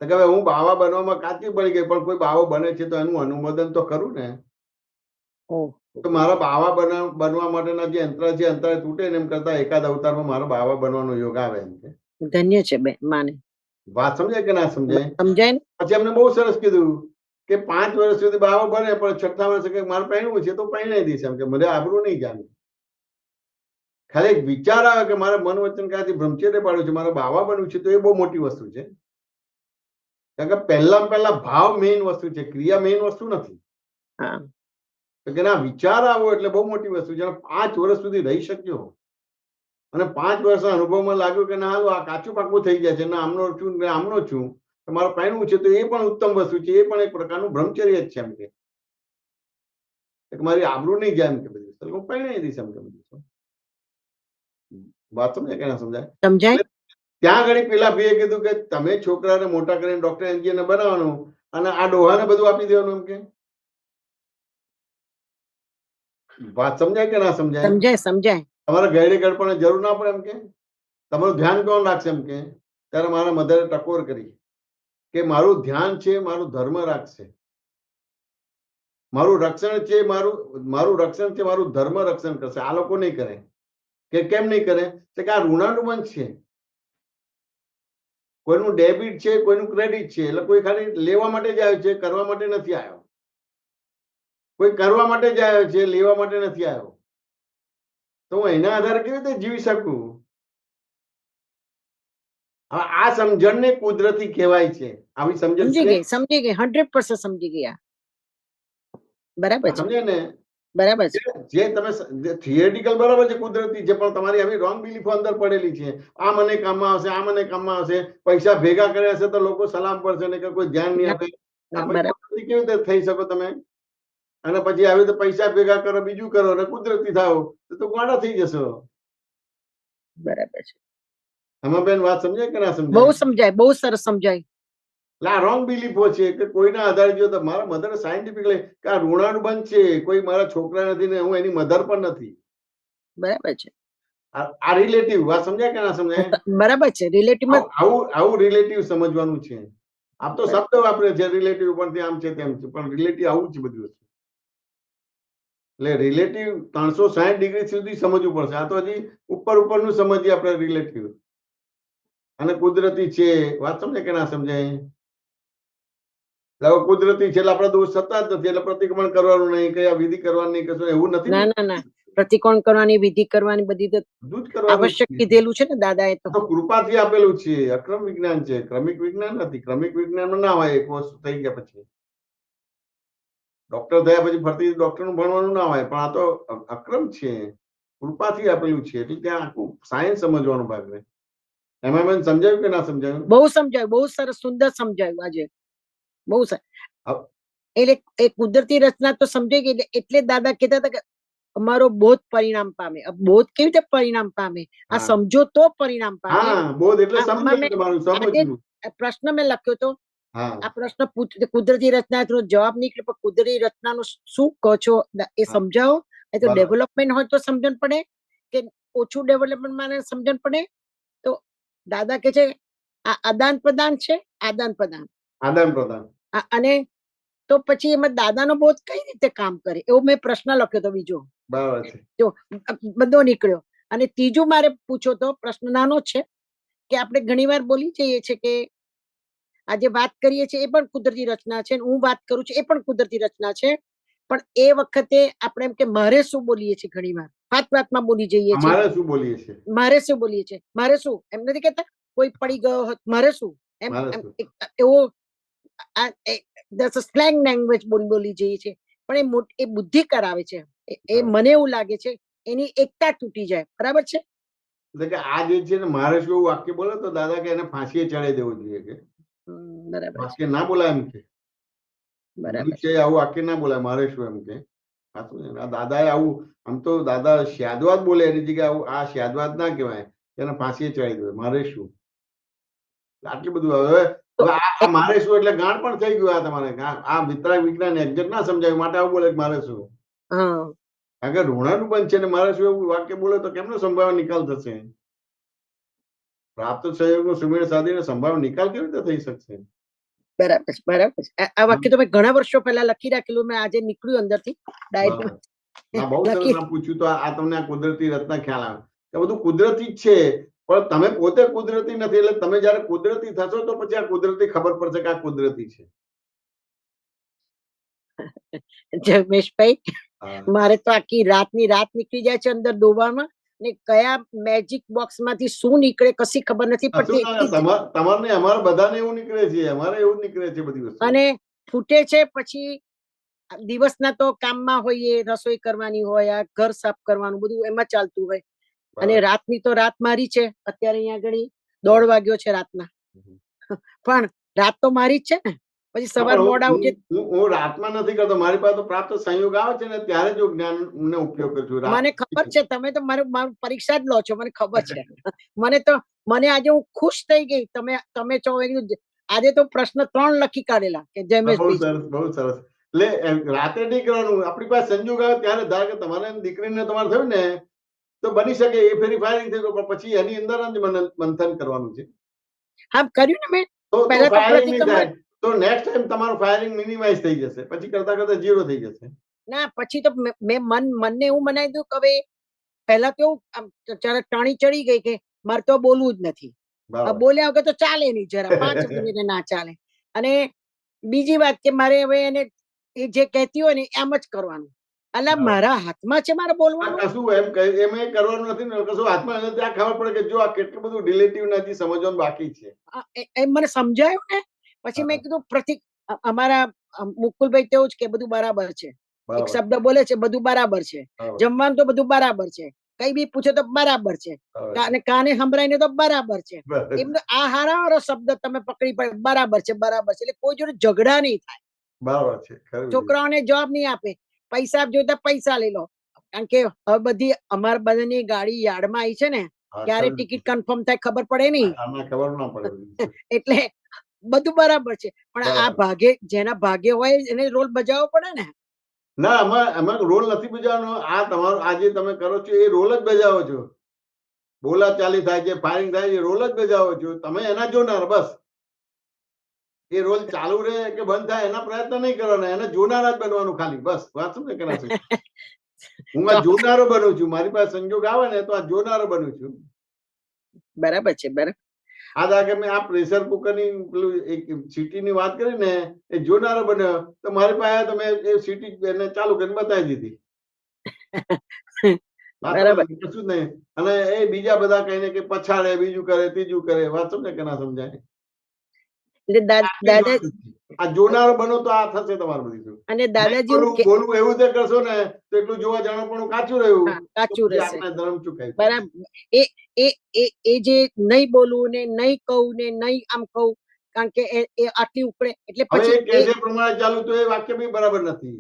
હવે હું બાવા બનવામાં કાચી પડી ગઈ, પણ કોઈ બાવો બને છે તો એનું અનુમોદન તો કરું ને. તો મારા બાવા બનવા માટેના જે યંત્ર છે, અંતરે તૂટે ને એમ કરતા એકાદ અવતારમાં મારો બાવા બનવાનો યોગ આવે એમ કે. ધન્ય છે બે માને. વાત સમજાય કે ના સમજાય? સમજાય. પછી એમને બહુ સરસ કીધું કે 5 વર્ષ સુધી બાવો બને, પણ 6થા વર્ષે કે મારે પહેરવું છે તો પહેરાઈ દઈશ એમ કે, મને આબરૂ નહીં જામે. ખાલી એક વિચાર આવે કે મારે મન વચન ક્યાંથી બ્રહ્મચર્ય પાડ્યું છે, મારે બાવા બનવું છે, તો એ બહુ મોટી વસ્તુ છે. કારણ કે પહેલા ભાવ મેઇન વસ્તુ છે, ક્રિયા મેઇન વસ્તુ નથી. કે ના વિચાર આવો એટલે બહુ મોટી વસ્તુ છે. 5 વર્ષ સુધી રહી શક્યો, અને 5 વર્ષના અનુભવમાં લાગ્યું કે ના આ કાચું પાકું થઈ જાય છે, ના આમનો છું ને આમનો છું, મારે પહેરવું છે, તો એ પણ ઉત્તમ વસ્તુ છે, એ પણ એક પ્રકારનું બ્રહ્મચર્ય જ છે એમ કે. મારી આબરૂ નહીં જાય એમ કે, બધી હું પહેરાઈ દઈશ એમ કે બધું. વાત સમજાય કે ના સમજાય? સમજાય? ત્યાં આગળ પેલા ભાઈએ કીધું કે તમે છોકરાને મોટા કરીને ડોક્ટર એન્જિનિયર બનાવવાનું અને આ ડોહાને બધું આપી દેવાનું એમ કે. વાત સમજાય કે ના સમજાય? સમજાય સમજાય. તમારે ગયડી ગડપણની જરૂર ના પડે એમ કે. તમારું ધ્યાન કોણ રાખશે એમ કે. ત્યારે મારા મધરે ટકોર કરી કે મારું ધ્યાન છે મારું ધર્મ રાખશે, મારું રક્ષણ છે મારું રક્ષણ છે મારું ધર્મ રક્ષણ કરશે. આ લોકો નહીં કરે. કે કેમ નહીં કરે? કે આ ઋણાનુબંધ છે, કોઈનું ડેબિટ છે કોઈનું ક્રેડિટ છે. એટલે કોઈ ખાલી લેવા માટે જ આવ્યો છે, કરવા માટે નથી આવ્યો. કોઈ કરવા માટે જ આવ્યો છે, લેવા માટે નથી આવ્યો. તો હું એના આધારે કેવી રીતે જીવી શકું? હવે આ સમજણને કુદરતી કહેવાય છે. આવી સમજણ સમજી ગઈ 100% સમજી ગયા. બરાબર છે, સમજે ને? બરાબર છે. જે તમે થિયરિટિકલ બરાબર છે કુદરતી છે, પણ તમારી આવી રોંગ બિલીફો અંદર પડેલી છે. આ મને કામમાં આવશે, આ મને કામમાં આવશે, પૈસા ભેગા કર્યા હશે તો લોકો સલામ કરશે ને કે કોઈ ધ્યાન નહીં આપે. કુદરતી કેવી રીતે થઈ શકો તમે? અને પછી આવી રીતે પૈસા ભેગા કરો, બીજું કરો અને કુદરતી થાવ તો ગાડા થઈ જશો. બરાબર છે. આમાં બેન વાત સમજાય કે ના સમજાય? બહુ સમજાય, બહુ સરસ સમજાય. આ રોંગ બિલીફો છે કે કોઈના આધારે જો તો મારા મધર સાયન્ટિફિકલી કે આ ઋણાનુબંધ છે, કોઈ મારા છોકરા નથી ને હું એની મધર પણ નથી. બરાબર છે. આ રિલેટિવ વાત સમજાય કે ના સમજાય? બરાબર છે. રિલેટિવ આવું રિલેટિવ સમજવાનું છે. આમ તો શબ્દ વાપરે છે રિલેટિવ પણ આમ છે તેમ છે, પણ રિલેટિવ આવું છે બધું વસ્તુ. એટલે રિલેટિવ 360 ડિગ્રી સુધી સમજવું પડશે. આ તો હજી ઉપરનું સમજીએ આપણે રિલેટિવ. અને કુદરતી છે વાત સમજાય કે ના સમજાય? કુદરતી છે એટલે આપણે દોષ થતા જ નથી, એટલે પ્રતિક્રમણ કરવાનું નહીં, કયા વિધિ કરવાની નહીં, કશું એવું નથી. ના ના ના, પ્રતિકોણ કરવાની, વિધિ કરવાની, બધી તો આવશ્યક કીધેલું છે ને દાદાએ. તો કૃપાથી આપેલું છે. અક્રમ વિજ્ઞાન છે, ક્રમિક વિજ્ઞાન નથી. ક્રમિક વિજ્ઞાનમાં ના હોય એક વસ્તુ થઈ ગયા પછી. ડોક્ટર થયા પછી ફરતી ડોક્ટર નું ભણવાનું ના હોય, પણ આ તો અક્રમ છે, કૃપાથી આપેલું છે. એટલે ત્યાં આખું સાયન્સ સમજવાનો ભાગ રહે. એમાં મને સમજાયું કે ના સમજાયું? બહુ સમજાયું, બહુ સરસ, સુંદર સમજાયું આજે. બહુ સરસ. એટલે એ કુદરતી રચના તો સમજાઈ ગઈ. એટલે દાદા કહેતા હતા કે અમારો બોધ પરિણામ પામે. બોધ કેવી રીતે પરિણામ પામે? આ સમજો તો પરિણામ પામે. બોધ એટલે સમજવું. પ્રશ્ન મેં લખ્યો તો આ પ્રશ્ન કુદરતી રચના જવાબ નીકળ્યો, પણ કુદરતી રચનાનું શું કહો છો એ સમજાવો. એ તો ડેવલપમેન્ટ હોય તો સમજણ પડે કે ઓછું ડેવલપમેન્ટ માં સમજણ પડે. તો દાદા કે છે આ આદાન પ્રદાન છે, આદાન પ્રદાન. અને તો પછી એમાં દાદાનો બોધ કઈ રીતે કામ કરે એવો મેં પ્રશ્ન લખ્યો હતો. બીજો જો બધો નીકળ્યો. અને ત્રીજું મારે પૂછો તો પ્રશ્ન નાનો છે કે આપણે ઘણી વાર બોલી જઈએ છીએ કે આજે વાત કરીએ છીએ એ પણ કુદરતી રચના છે, હું વાત કરું છું એ પણ કુદરતી રચના છે. પણ એ વખતે આપણે એમ કે મારે શું બોલીએ છીએ, ઘણી વાર વાતમાં બોલી જઈએ છીએ. મારે શું બોલીએ છીએ, મારે શું એમ નથી કેતા. કોઈ પડી ગયો હોત મારે શું એમ એવો સ્લેંગ લેંગ્વેજ બોલી જઈએ છીએ. પણ એ બુદ્ધિ કરાવે છે. એ મને એવું લાગે છે એની એકતા તૂટી જાય. બરાબર છે? એટલે કે આ જે છે ને મારે શું વાક્ય બોલે તો દાદા કે એને ફાંસીએ ચડાવી દેવું જોઈએ કે વાક્ય ના બોલાય એમ કે. આવું વાક્ય ના બોલાય મારે શું એમ કે. દાદા એ આવું આમ તો દાદા શાદવાદ બોલે એની જગ્યાએ આવું આ શાદવાદ ના કહેવાય, એને ફાંસીએ ચડાવી દે. મારે શું આટલું બધું. હવે આ મારે શું એટલે ગાંઠ પણ થઈ ગયું. આ તમારે આ વિતરાગ વિજ્ઞાન એક્ઝેક્ટ ના સમજાય માટે આવું બોલે મારે શું. કારણ કે ઋણાનુબંધ છે ને મારે શું એવું વાક્ય બોલે તો કેમનો સંભાવના નિકાલ થશે? પ્રાપ્ત સહયોગનો સુમેળ સાધીને સંભાવના નિકાલ કેવી રીતે થઈ શકશે? બરાબર બરાબર. આ વાક્ય તો મેં ઘણા વર્ષો પહેલા લખી રાખેલું. મેં આજે નીકળ્યું અંદરથી ડાયરીમાં. બહુ સરસ પૂછ્યું તો આ તમને આ કુદરતી રચના ખ્યાલ આવે કે બધું કુદરતી જ છે, પણ તમે પોતે કુદરતી નથી. એટલે તમે જયારે કુદરતી થશો તો પછી આ કુદરતી ખબર પડશે કે આ કુદરતી છે. જગમેશભાઈ, મારે તો આખી રાતની રાત નીકળી જાય છે અંદર ડોબામાં. ને કયા મેજિક બોક્સ માંથી શું નીકળે કશી ખબર નથી પડતી. તમારે અમારે બધાને એવું નીકળે છે, અમારે એવું નીકળે છે બધી વસ્તુ. અને ફૂટે છે પછી દિવસના તો કામમાં હોઈએ, રસોઈ કરવાની હોય, આ ઘર સાફ કરવાનું બધું એમાં ચાલતું હોય. અને રાતની તો રાત મારી છે. અત્યારે અહીંયા આગળ 1:30 વાગ્યો છે રાતના. પણ રાત તો મારી જ છે ને. પછી સવાર મોડા ઉઠે. હું રાતમાં નથી કરતો, મારી પાસે તો પ્રાપ્ત સંયોગ આવે છે ને ત્યારે જ હું જ્ઞાનને ઉપયોગ કરું છું. મને ખબર છે તમે તો મારું પરીક્ષા જ લો છો, મને ખબર છે. મને આજે હું ખુશ થઈ ગઈ તમે છો એની. આજે તો પ્રશ્ન 3 લખી કાઢેલા કે જયમેશભાઈ. બહુ સરસ, બહુ સરસ. એટલે રાતે નહીં કરવાનું, આપણી પાસે સંજોગ આવે ત્યારે. ધારો કે તમારે દીકરીને તમારે થયું ને તો બની શકે એ ફેરી ફાયરિંગ થઈ ગયું, પણ પછી એની અંદર જ મંથન કરવાનું છે. હા કર્યું ને મેં. તો પહેલા તો ફાયરિંગ નહીં પ્રતિક્રમણ. થાય તો નેક્સ્ટ ટાઈમ તમારું ફાયરિંગ મિનિમાઇઝ થઈ જશે, પછી કરતા કરતા 0 થઈ જશે. ના પછી તો મેં મનને એવું બનાવી દઉં કે હવે પહેલા તો ટાણી ચડી ગઈ કે મારે તો બોલવું જ નથી. બોલ્યા વગર તો ચાલે નહીં, જરા 5 મિનિટ ના ચાલે. અને બીજી વાત કે મારે હવે એને એ જે કહેતી હોય ને એમ જ કરવાનું. એટલે મારા હાથમાં છે મારે બોલવાનું. કશું એમ કરવાનું નથી ને, કશું હાથમાં ત્યાં ખબર પડે કે જો આ કેટલું બધું રિલેટિવ નથી, સમજવાનું બાકી છે. એ મને સમજાયું ને. પછી મેં કીધું અમારા મુકુલભાઈ તેવું જ કે બધું બરાબર છે. એક શબ્દ બોલે છે બધું બરાબર છે, જમવાનું તો બધું બરાબર છે, કઈ બી પૂછે તો બરાબર છે, અને કાને સંભળાઈને તો બરાબર છે. એમ આ હારાવાળો શબ્દ તમે પકડી પડે, બરાબર છે બરાબર છે. એટલે કોઈ જોડે ઝઘડા નહીં થાય. બરાબર છે. છોકરાઓને જવાબ નહીં આપે, પૈસા જોઈતા પૈસા લઈ લો. કારણ કે હવે બધી અમારા બધાની ગાડી યાર્ડમાં આવી છે ને, ક્યારે ટિકિટ કન્ફર્મ થાય ખબર પડે નહીં. ખબર ના પડે. એટલે બધું બરાબર છે, પણ આ ભાગે જેના ભાગે હોય એને રોલ બજાવવો પડે ને. ના, આમાં રોલ નથી બજાવવાનો. આ તમારો આજે તમે કરો છો એ રોલ જ બજાવો છો. બોલા ચાલી થાય છે, ફાયરિંગ થાય છે, રોલ જ બજાવો છો તમે. એના જોનાર, બસ. એ રોલ ચાલુ રહે કે બંધ થાય એના પ્રયત્ન નહીં કરવાના, એને જોનારા જ બનવાનું ખાલી, બસ. વાત સમજે કે ના સમજે? હું આ જોનારો બનું છું. મારી પાસે સંજોગ આવે ને તો આ જોનારો બનું છું. બરાબર છે, બરાબર. આ દાખલે મેં આ પ્રેશર કુકરની પેલું એક સીટીની વાત કરી ને, એ જોનારો બન્યો. તો મારી પાસે તો મેં એ સીટી એને ચાલુ કરીને બતાવી દીધી. બરાબર. કશું જ નહીં. અને એ બીજા બધા કઈ ને કઈ પછાડે, બીજું કરે, ત્રીજું કરે. વાત સમજે કે ના સમજાય? એટલે દાદા આ જોનારો બનો તો આ થશે તમારું બધું. અને દાદાજી બોલવું એવું તે કરશો ને તો એટલું જોવા જાણો પણ કાચું રહ્યું, કાચું રહેશે. આપણે ધર્મ ચૂકાય. બરાબર. એ જે નહીં બોલવું ને નહીં કહું ને નહીં આમ કહું, કારણ કે એ આટલી ઉપડે એટલે પછી એ પ્રમાણે ચાલુ તો એ વાક્ય બી બરાબર નથી.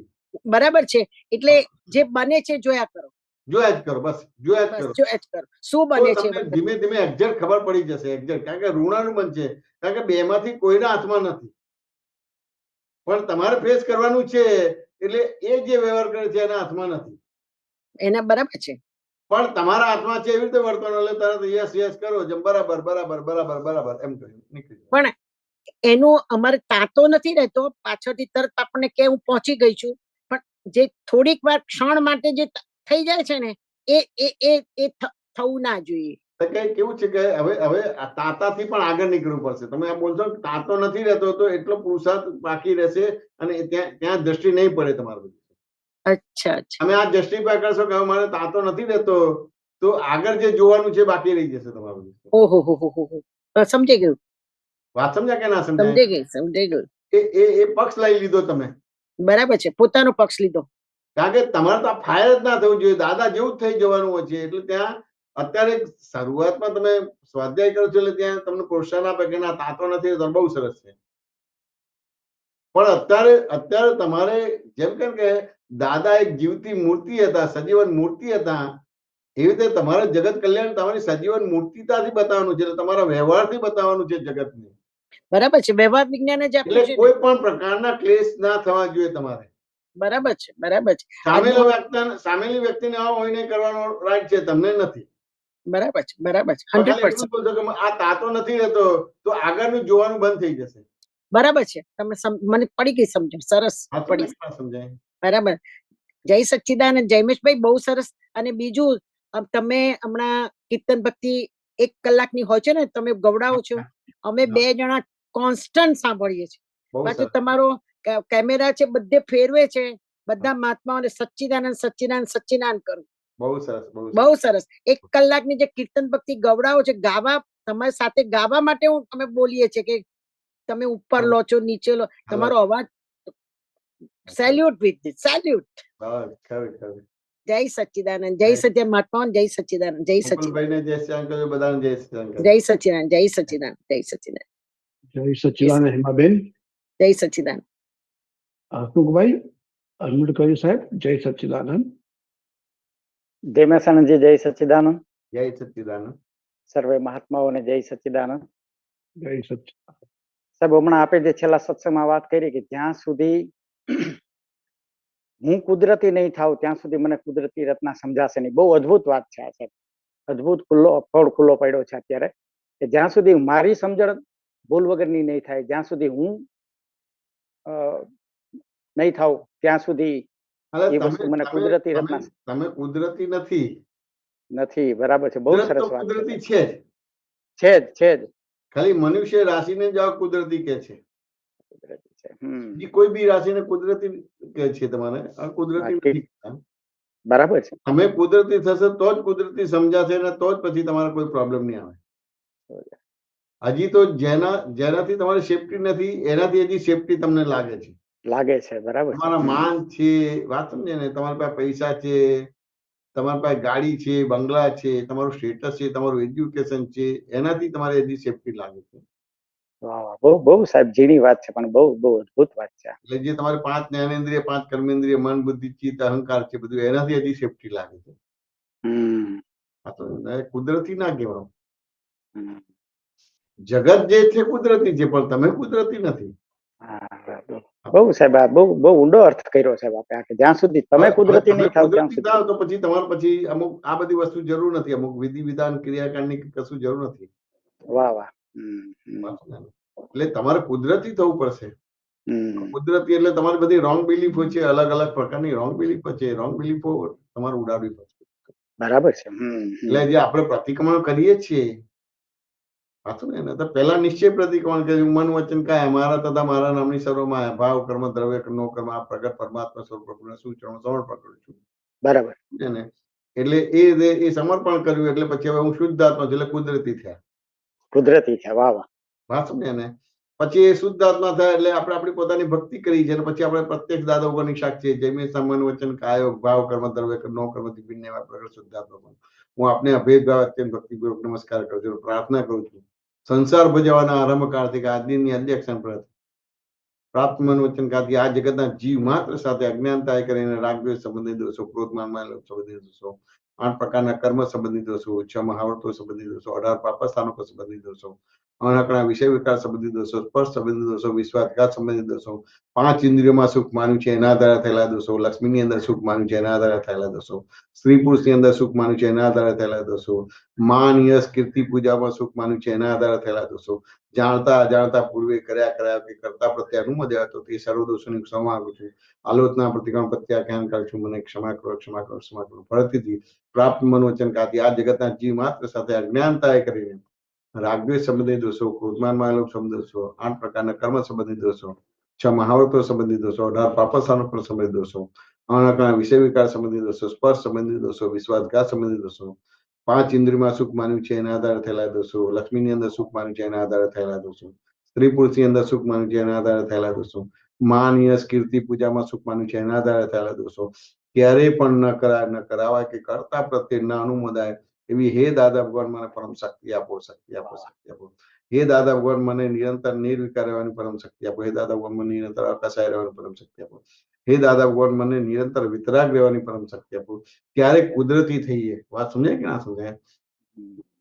બરાબર છે. એટલે જે બને છે જોયા કરો. જોયા જ કરો, બસ. જોયા જ કરો. જોયા જ કરો શું બને છે. ધીમે ધીમે એક્ઝેક્ટ ખબર પડી જશે. એક્ઝેક્ટ, કારણ કે ઋણાનું મન છે. કારણ કે બેમાંથી કોઈના હાથમાં નથી, પણ તમારે ફેસ કરવાનું છે. એટલે એ જે વ્યવહાર કરે છે એના હાથમાં નથી. એના બરાબર છે, પણ તમારા હાથમાં છે. એવી રીતે વર્તવાનું. એટલે તરત યસ યસ કરો, જેમ બરાબર બરાબર બરાબર બરાબર એમ કરી નીકળી. પણ એનું અમારે તાતો નથી રહેતો. પાછળથી તરત આપણને કે હું પહોંચી ગઈ છું, પણ જે થોડીક વાર ક્ષણ માટે જે થઈ જાય છે ને એ થવું ના જોઈએ. કેવું છે કે હવે તાતાથી પણ આગળ નીકળવું પડશે. તમે આ બોલશો તાતો નથી રહેતો તો એટલો પુરુષાર્થ બાકી રહેશે અને ત્યાં દ્રષ્ટિ નહીં પડે તમારું. અચ્છા અચ્છા. તમે આ જસ્ટિફાય કરશો કે મારે તાતો નથી રહેતો તો આગળ જે જોવાનું છે બાકી રહી જશે તમારું. ઓહો હો હો હો. સમજી ગયું. વાત સમજ્યા કે ના સમજાય? સમજાઈ ગયું. એ પક્ષ લઈ લીધો તમે. બરાબર છે, પોતાનો પક્ષ લીધો. કારણ કે તમારે તો આ ફાયર જ ના થવું જોઈએ. દાદા જેવું જ થઈ જવાનું હોય છે. એટલે ત્યાં અત્યારે શરૂઆતમાં તમે સ્વાધ્યાય કરો છો એટલે ત્યાં તમને પ્રોત્સાહન આપે કે ના તાતો નથી, બહુ સરસ છે. પણ અત્યારે તમારે જેમ કે દાદા એક જીવતી મૂર્તિ હતા, સજીવન મૂર્તિ હતા. એવી રીતે તમારે જગત કલ્યાણ તમારી સજીવન મૂર્તિતાથી બતાવવાનું છે. તમારા વ્યવહારથી બતાવવાનું છે જગતને. બરાબર છે, વ્યવહાર વિજ્ઞાન જ આપ્યું છે. કોઈ પણ પ્રકારના ક્લેશ ના થવા જોઈએ તમારે. બરાબર છે, બરાબર છે. સામેલી વ્યક્તિને આવો હોય કરવાનો રાઈટ છે, તમને નથી. બરાબર છે, બરાબર છે. 100%. આ તાતો નથી રહેતો તો આગળનું જોવાનું બંધ થઈ જશે. બરાબર છે, તમે મને પડી ગઈ સમજ. સરસ પડી સમજાય. બરાબર. જય સચ્ચિદાનંદ. જયમેશભાઈ બહુ સરસ. અને બીજું તમે હમણાં કીર્તન ભક્તિ 1 કલાકની હોય છે ને, તમે ગવડાવો છો. અમે 2 જણા કોન્સ્ટન્ટ સાંભળીએ છીએ. બાકી તમારો કેમેરા છે બધે ફેરવે છે. બધા મહાત્માઓને સચ્ચિદાનંદ સચ્ચિદાનંદ સચ્ચિદાનંદ કરું. બહુ સરસ, બહુ સરસ. 1 કલાકની જે કીર્તન ભક્તિ ગવડાવો છે, ગાવા તમારી સાથે ગાવા માટે અમે બોલીએ છીએ કે તમે ઉપર લો છો, નીચે લો, તમારો અવાજ. Salute with this, salute. જય સચ્ચિદાનંદ. જય સત્ય મહાત્મા. જય સચ્ચિદાનંદ. જય સચ્ચિદાનંદ. જય સચ્ચિદાનંદ. જય સચ્ચિદાનંદ. જય સચ્ચિદાનંદ. જય સચ્ચિદાનંદ. જય સચ્ચિદાનંદ હેમાબેન. જય સચ્ચિદાનંદ. હસમુખભાઈ અનમ્યુટ કર્યું સાહેબ. જય સચ્ચિદાનંદ. જયમેશાનંદજી જય સચ્ચિદાનંદ. જય સચ્ચિદાનંદ. સર્વે મહાત્માઓને જય સચ્ચિદાનંદ. જય સચ્ચિદાનંદ. સાહેબ હમણાં આપે જે છેલ્લા સત્સંગમાં વાત કરી કે જ્યાં સુધી હું કુદરતી નહીં થાવ ત્યાં સુધી મને કુદરતી રચના સમજાશે નહીં. બહુ અદ્ભુત વાત છે આ સાહેબ. અદ્ભુત ફળ ખુલ્લો પડ્યો છે અત્યારે કે જ્યાં સુધી મારી સમજણ ભૂલ વગરની નહીં થાય, જ્યાં સુધી હું નહીં થાવ ત્યાં સુધી એ વસ્તુ મને કુદરતી રચના તમે કુદરતી નથી. નથી. બરાબર છે. બહુ સરસ વાત કુદરતી છે. છે છે જ. ખાલી મનુષ્ય રાશિને જ કુદરતી કે છે. કુદરતી છે. કોઈ બી રાશિને કુદરતી કે છે. તમારે કુદરતી નથી. બરાબર છે. તમે કુદરતી થશે તો જ કુદરતી સમજાશે ને તો જ પછી તમારે કોઈ પ્રોબ્લેમ નહીં આવે. હજી તો જેનાથી તમારી સેફટી નથી એનાથી હજી સેફટી તમને લાગે છે. બરાબર. તમારા માન છે, વાત સમજે ને, તમારી પાસે પૈસા છે, તમારી પાસે ગાડી છે, બંગલા છે, તમારું સ્ટેટસ છે, તમારું એજ્યુકેશન છે, એનાથી તમારે હજી સેફટી લાગે છે. બહુ સાહેબ ઝીણી વાત છે પણ બહુ અદ્ભુત વાત છે. એટલે જે તમારે 5 જ્ઞાનેન્દ્રિય, 5 કર્મેન્દ્રિય, મન, બુદ્ધિ, ચિત્ત, અહંકાર છે, બધું એનાથી હજી સેફટી લાગે છે. આ તો કુદરતી ના કહેવાય. જગત જે છે કુદરતી છે પણ તમે કુદરતી નથી. બહુ સાહેબ બહુ ઊંડો અર્થ કર્યો સાહેબ આપે. જ્યાં સુધી તમે કુદરતી નહીં થાવ ત્યાં સુધી તો પછી તમારે પછી અમુક આ બધી વસ્તુ જરૂર નથી. અમુક વિધિ વિધાન ક્રિયાકાંડની કશું જરૂર નથી. વાહ. એટલે તમારે કુદરતી થવું પડશે. કુદરતી એટલે તમારી બધી રોંગ બિલીફો છે, અલગ અલગ પ્રકારની રોંગ બિલીફો છે. રોંગ બિલીફો તમારે ઉડાડવી પડશે. બરાબર છે. એટલે જે આપણે પ્રતિક્રમણ કરીએ છીએ સાચું ને, તો પેલા નિશ્ચય પ્રતિક્રમણ કર્યું, મન વચન કાયા મારા તથા મારા નામની સર્વમાં ભાવ કર્મ દ્રવ્ય નો કર્મ આ પ્રગટ પરમાત્મા સ્વરૂપ શું ચરણ સમર્પણ કરું છું. બરાબર છે ને. એટલે એ સમર્પણ કર્યું એટલે પછી હવે હું શુદ્ધ આત્મા છું એટલે કુદરતી થયા. વાહ. વાત સમજે ને. પછી એ શુદ્ધ આત્મા થાય એટલે આપણે આપણી પોતાની ભક્તિ કરી છે. પછી આપણે પ્રત્યક્ષ દાદા ઉપરની સાક્ષી જૈમે મન વચન કાયો ભાવ કર્મ દ્રવ્ય નો કર્મથી ભિન્ન એવા પ્રગટ શુદ્ધ આત્મા. હું આપને અભેદભાવ અત્યંત ભક્તિપૂર્વક નમસ્કાર કરું છું, પ્રાર્થના કરું છું. સંસાર ભજવાના આરંભ કાળથી આજની અધ્યક્ષણ પ્રાપ્ત મન વચન કાળથી આ જગતના જીવ માત્ર સાથે અજ્ઞાનતા કરીને રાગદ્વેષ સંબંધી દોષો, ક્રોધમાનમાં સંબંધી દોષો, 8 પ્રકારના કર્મ સંબંધી દોષો, 6 મહાવર્તો સંબંધી દોષો, 18 પાપસ્થાનો સંબંધી દોષો, અનકણા વિષય વિકાર સંબંધી દોષો, સ્પર્શ સંબંધી દોષો, વિશ્વાસઘાત સંબંધી દોષો, 5 ઇન્દ્રિયોમાં સુખ માન્યું છે એના આધારે થયેલા દોષો, લક્ષ્મીની અંદર સુખ માન્યું છે એના આધારે થયેલા દોષો, સ્ત્રી પુરુષની અંદર સુખ માન્યું છે એના આધારે થયેલા દોષો, માન યશ કીર્તિ પૂજામાં સુખ માન્યું છે એના આધારે થયેલા દોષો, જાણતા અજાણતા પૂર્વે કર્યા કે કરતા પ્રત્યે અનુમોદય હતો તે સર્વ દોષોની ક્ષમા માંગુ છું. આલોચના પ્રતિક્રમણ પ્રત્યાખ્યાન કરું છું. મને ક્ષમા કરો, ક્ષમા કરો, ક્ષમા કરો. ફળથી પ્રાપ્ત મન વચન કાથી આ જગતના જીવ માત્ર સાથે અજ્ઞાનતા કરીને રાગદ્વેષ સંબંધી દોષો, ક્રોધમાનમાં સંબંધી દોષો, 8 પ્રકારના કર્મ સંબંધી દોષો, 6 મહાવર્તો સંબંધી દોષો, 18 પાપસ્થાનો સંબંધી દોષો, અનકણા વિષય વિકાર સંબંધી દોષો, સ્પર્શ સંબંધી દોષો, વિશ્વાસઘાત સંબંધી દોષો, 5 ઇન્દ્રિયમાં સુખ માન્યું છે એના આધારે થયેલા દોષો, લક્ષ્મીની અંદર સુખ માન્યું છે એના આધારે થયેલા દોષો, સ્ત્રી પુરુષની અંદર સુખ માન્યું છે એના આધારે થયેલા દોષો, માન યશ કીર્તિ પૂજામાં સુખ માન્યું છે એના આધારે થયેલા દોષો, ક્યારેય પણ ન કરાવાય કે કરતા પ્રત્યે ન અનુમોદાય એવી હે દાદા ભગવાન મને પરમ શક્તિ આપો, શક્તિ આપો, શક્તિ આપો. હે દાદા ભગવાન મને નિરંતર નિર્વિકાર રહેવાની પરમ શક્તિ આપો. હે દાદા ભગવાન મને નિરંતર અકસાય રહેવાની પરમ શક્તિ આપો. હે દાદા ભગવાન મને નિરંતર વિતરાગ રહેવાની પરમ શક્તિ આપો. ત્યારે કુદરતી થઈએ. વાત સમજાય કે ના સમજાય?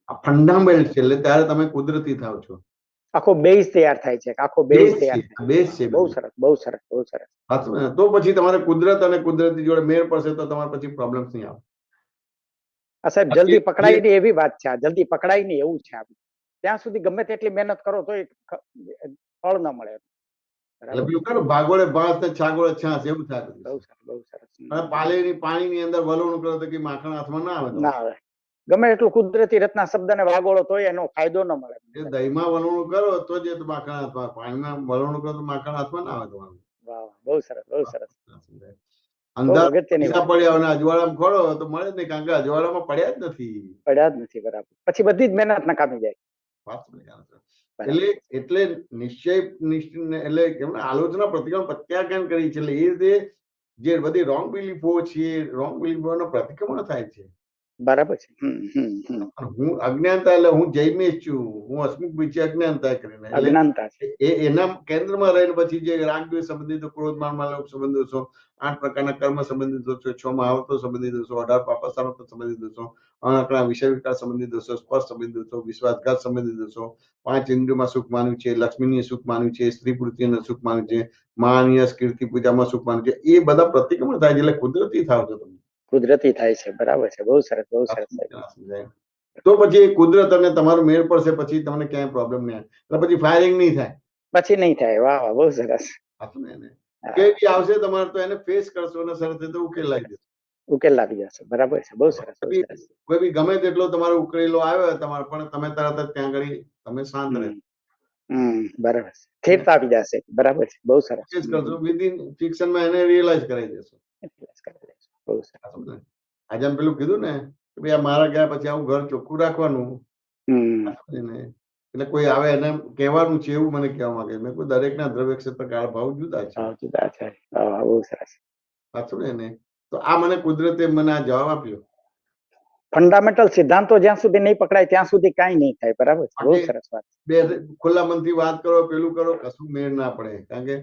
આ ફંડામેન્ટ છે એટલે ત્યારે તમે કુદરતી થાવ છો. આખો બેઝ તૈયાર થાય છે. આખો બેઝ તૈયાર થાય. બેઝ છે. બહુ સરસ, બહુ સરસ, બહુ સરસ. તો પછી તમારે કુદરત અને કુદરતી જોડે મેળ પડશે તો તમારે પછી પ્રોબ્લેમ્સ નહીં આવે. આ સાહેબ જલ્દી પકડાય નહીં એવી વાત છે. જલ્દી પકડાય નહીં એવું છે. ત્યાં સુધી ગમે તેટલી મહેનત કરો તો ફળ ન મળે. એટલે પેલું કરો ભાગોળે ભાસ ને છાગોળે છાસ એવું થાય. બહુ સરસ, બહુ સરસ. પાણીની અંદર વલોણું કરો તો કે માખણ હાથમાં ના આવે. ના આવે. ગમે એટલું કુદરતી રત્ના શબ્દને વાગોળો તોય એનો ફાયદો ન મળે. દહીંમાં વલોણું કરો તો જ માખણ હાથમાં, પાણીમાં વલોણું કરો તો માખણ હાથમાં ના આવે તમારું. વાહ, બહુ સરસ, બહુ સરસ. અંધારા પડ્યા અને અજવાળામાં ખોળો તો મળે જ નહીં કારણ કે અજવાળામાં પડ્યા જ નથી. બરાબર. પછી બધી જ મહેનત નકામી જાય. એટલે નિશ્ચય એટલે આલોચના પ્રતિક્રમણ પ્રત્યાખ્યાન કરી છે એટલે એ રીતે જે બધી રોંગ બિલીફો છે રોંગ બિલીફોનો પ્રતિક્રમણ થાય છે. બરાબર છે. અને હું અજ્ઞાનતા એટલે હું જૈમિશ છું, હું હસમુખ વિશે અજ્ઞાનતા કરીને એટલે અજ્ઞાનતા છે. એના કેન્દ્રમાં રહીને પછી જે રાગ દ્વેષ સંબંધિત, ક્રોધ માન માલોભ સંબંધિત દોષો, 8 પ્રકારના કર્મ સંબંધિત દોષો, 6 મહાવતો સંબંધિત દોષો, 18 પાપસારોપણ સંબંધિત દોષો, અણકણા વિષય વિકાર સંબંધિત દોષો, સ્પર્શ સંબંધિત દોષો, વિશ્વાસઘાત સંબંધિત દોષો, 5 ઇન્દ્રિયોમાં સુખ માન્યું છે, લક્ષ્મીની સુખ માન્યું છે, સ્ત્રી પુરુષને સુખ માન્યું છે, માનીય કીર્તિ પૂજામાં સુખ માન્યું છે, એ બધા પ્રતિક્રમણ થાય છે એટલે કુદરતી થાવ છો તમે. કુદરતી થાય છે. બરાબર છે. બહુ સરસ, બહુ સરસ. સમજાય. તો પછી કુદરત અને તમારો મેળ પડશે, પછી તમને ક્યાંય પ્રોબ્લેમ નહીં આવે, એટલે પછી ફાયરિંગ નહીં થાય. પછી નહીં થાય. વાહ વાહ, બહુ સરસ. કેવી આવશે તમારે તો એને ફેસ કરશો અને સરસ રીતે ઉકેલ લાવી દેશો. ઉકેલ લાવી જશે. બરાબર છે. બહુ સરસ, બહુ સરસ. કોઈ બી ગમે તેટલો તમારો ઉકેલો આવ્યો તમારે, પણ તમે તરત જ ત્યાં આગળ તમે શાંત રહે. બરાબર છે. સ્થિરતા આવી જશે. બરાબર છે. બહુ સરસ. ફેસ કરશો, વિધિન ફિક્શનમાં એને રિયલાઇઝ કરાવી દેશો. બહુ સરસ. આજે આમ પેલું કીધું ને કે ભાઈ આ મારા ગયા પછી આવું ઘર ચોખ્ખું રાખવાનું, એટલે કોઈ આવે એને કહેવાનું છે એવું મને કહેવા માંગે. મેં કોઈ દરેકના દ્રવ્ય ક્ષેત્ર કાળ ભાવ જુદા છે. જુદા છે. બહુ સરસ. સાચું ને? તો આ મને કુદરતે મને આ જવાબ આપ્યો. ફંડામેન્ટલ સિદ્ધાંતો જ્યાં સુધી નહીં પકડાય ત્યાં સુધી કાંઈ નહીં થાય. બરાબર છે. બહુ સરસ વાત. બે ખુલ્લા મનથી વાત કરો, પેલું કરો, કશું મેળ ના પડે. કારણ કે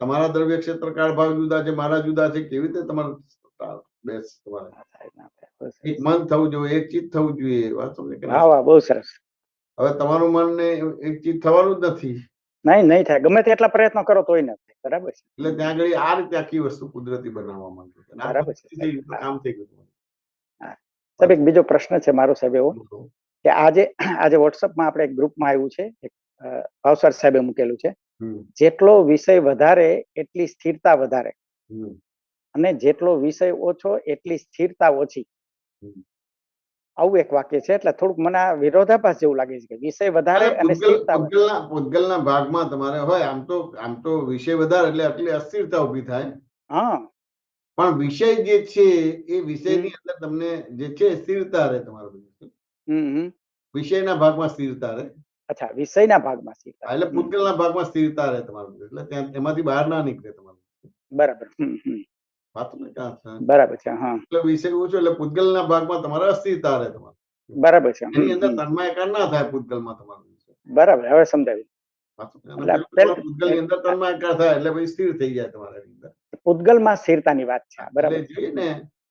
તમારા દ્રવ્ય ક્ષેત્ર કાળ ભાવ જુદા છે, મારા જુદા છે. કેવી રીતે તમારે એક મન થવું જોઈએ, એક ચિત્ત થવું જોઈએ. વાત સમજે કે બહુ સરસ. હવે તમારું મન ને એક ચિત્ત થવાનું જ નથી. નહીં થાય. ગમે તેટલા પ્રયત્નો કરો તોય ન થાય. બરાબર છે. એટલે ત્યાં આગળ આ રીતે આખી વસ્તુ કુદરતી બનાવવા માંગે છે. બરાબર છે. કામ થઈ ગયું. સાહેબ એક બીજો પ્રશ્ન છે મારો સાહેબ એવો કે આજે વોટ્સઅપમાં આપણે એક ગ્રુપમાં આવ્યું છે, ભાવસર સાહેબે મૂકેલું છે, જેટલો વિષય વધારે એટલી સ્થિરતા વધારે, અને જેટલો વિષય ઓછો એટલી સ્થિરતા ઓછી. આવું એક વાક્ય છે. એટલે થોડુંક મને આ વિરોધાભાસ જેવું લાગે છે કે વિષય વધારે અને સ્થિરતા. પૂતગલના ભાગમાં તમારે હોય આમ તો વિષય વધારે એટલે આટલી અસ્થિરતા ઉભી થાય. પણ વિષય જે છે એ વિષયની અંદર તમને જે છે સ્થિરતા રહે. તમારો વિષયના ભાગમાં સ્થિરતા રહે. અચ્છા, વિષયના ભાગમાં સ્થિરતા. એટલે પૂતગલના ભાગમાં સ્થિરતા રહે તમારું. એટલે ત્યાં એમાંથી બહાર ના નીકળે તમારું. બરાબર. બરાબર છે. એટલે વિષય ઓછો એટલે પૂતગલના ભાગમાં તમારે અસ્થિરતા રહે તમારું. બરાબર છે. એની અંદર તન્માયકાર ના થાય પૂતગલમાં તમારું. બરાબર, હવે સમજાવ્યું. પૂતગલની અંદર તન્માયકાર થાય એટલે પછી સ્થિર થઈ જાય તમારા અંદર. પૂતગલમાં સ્થિરતાની વાત છે. બરાબર.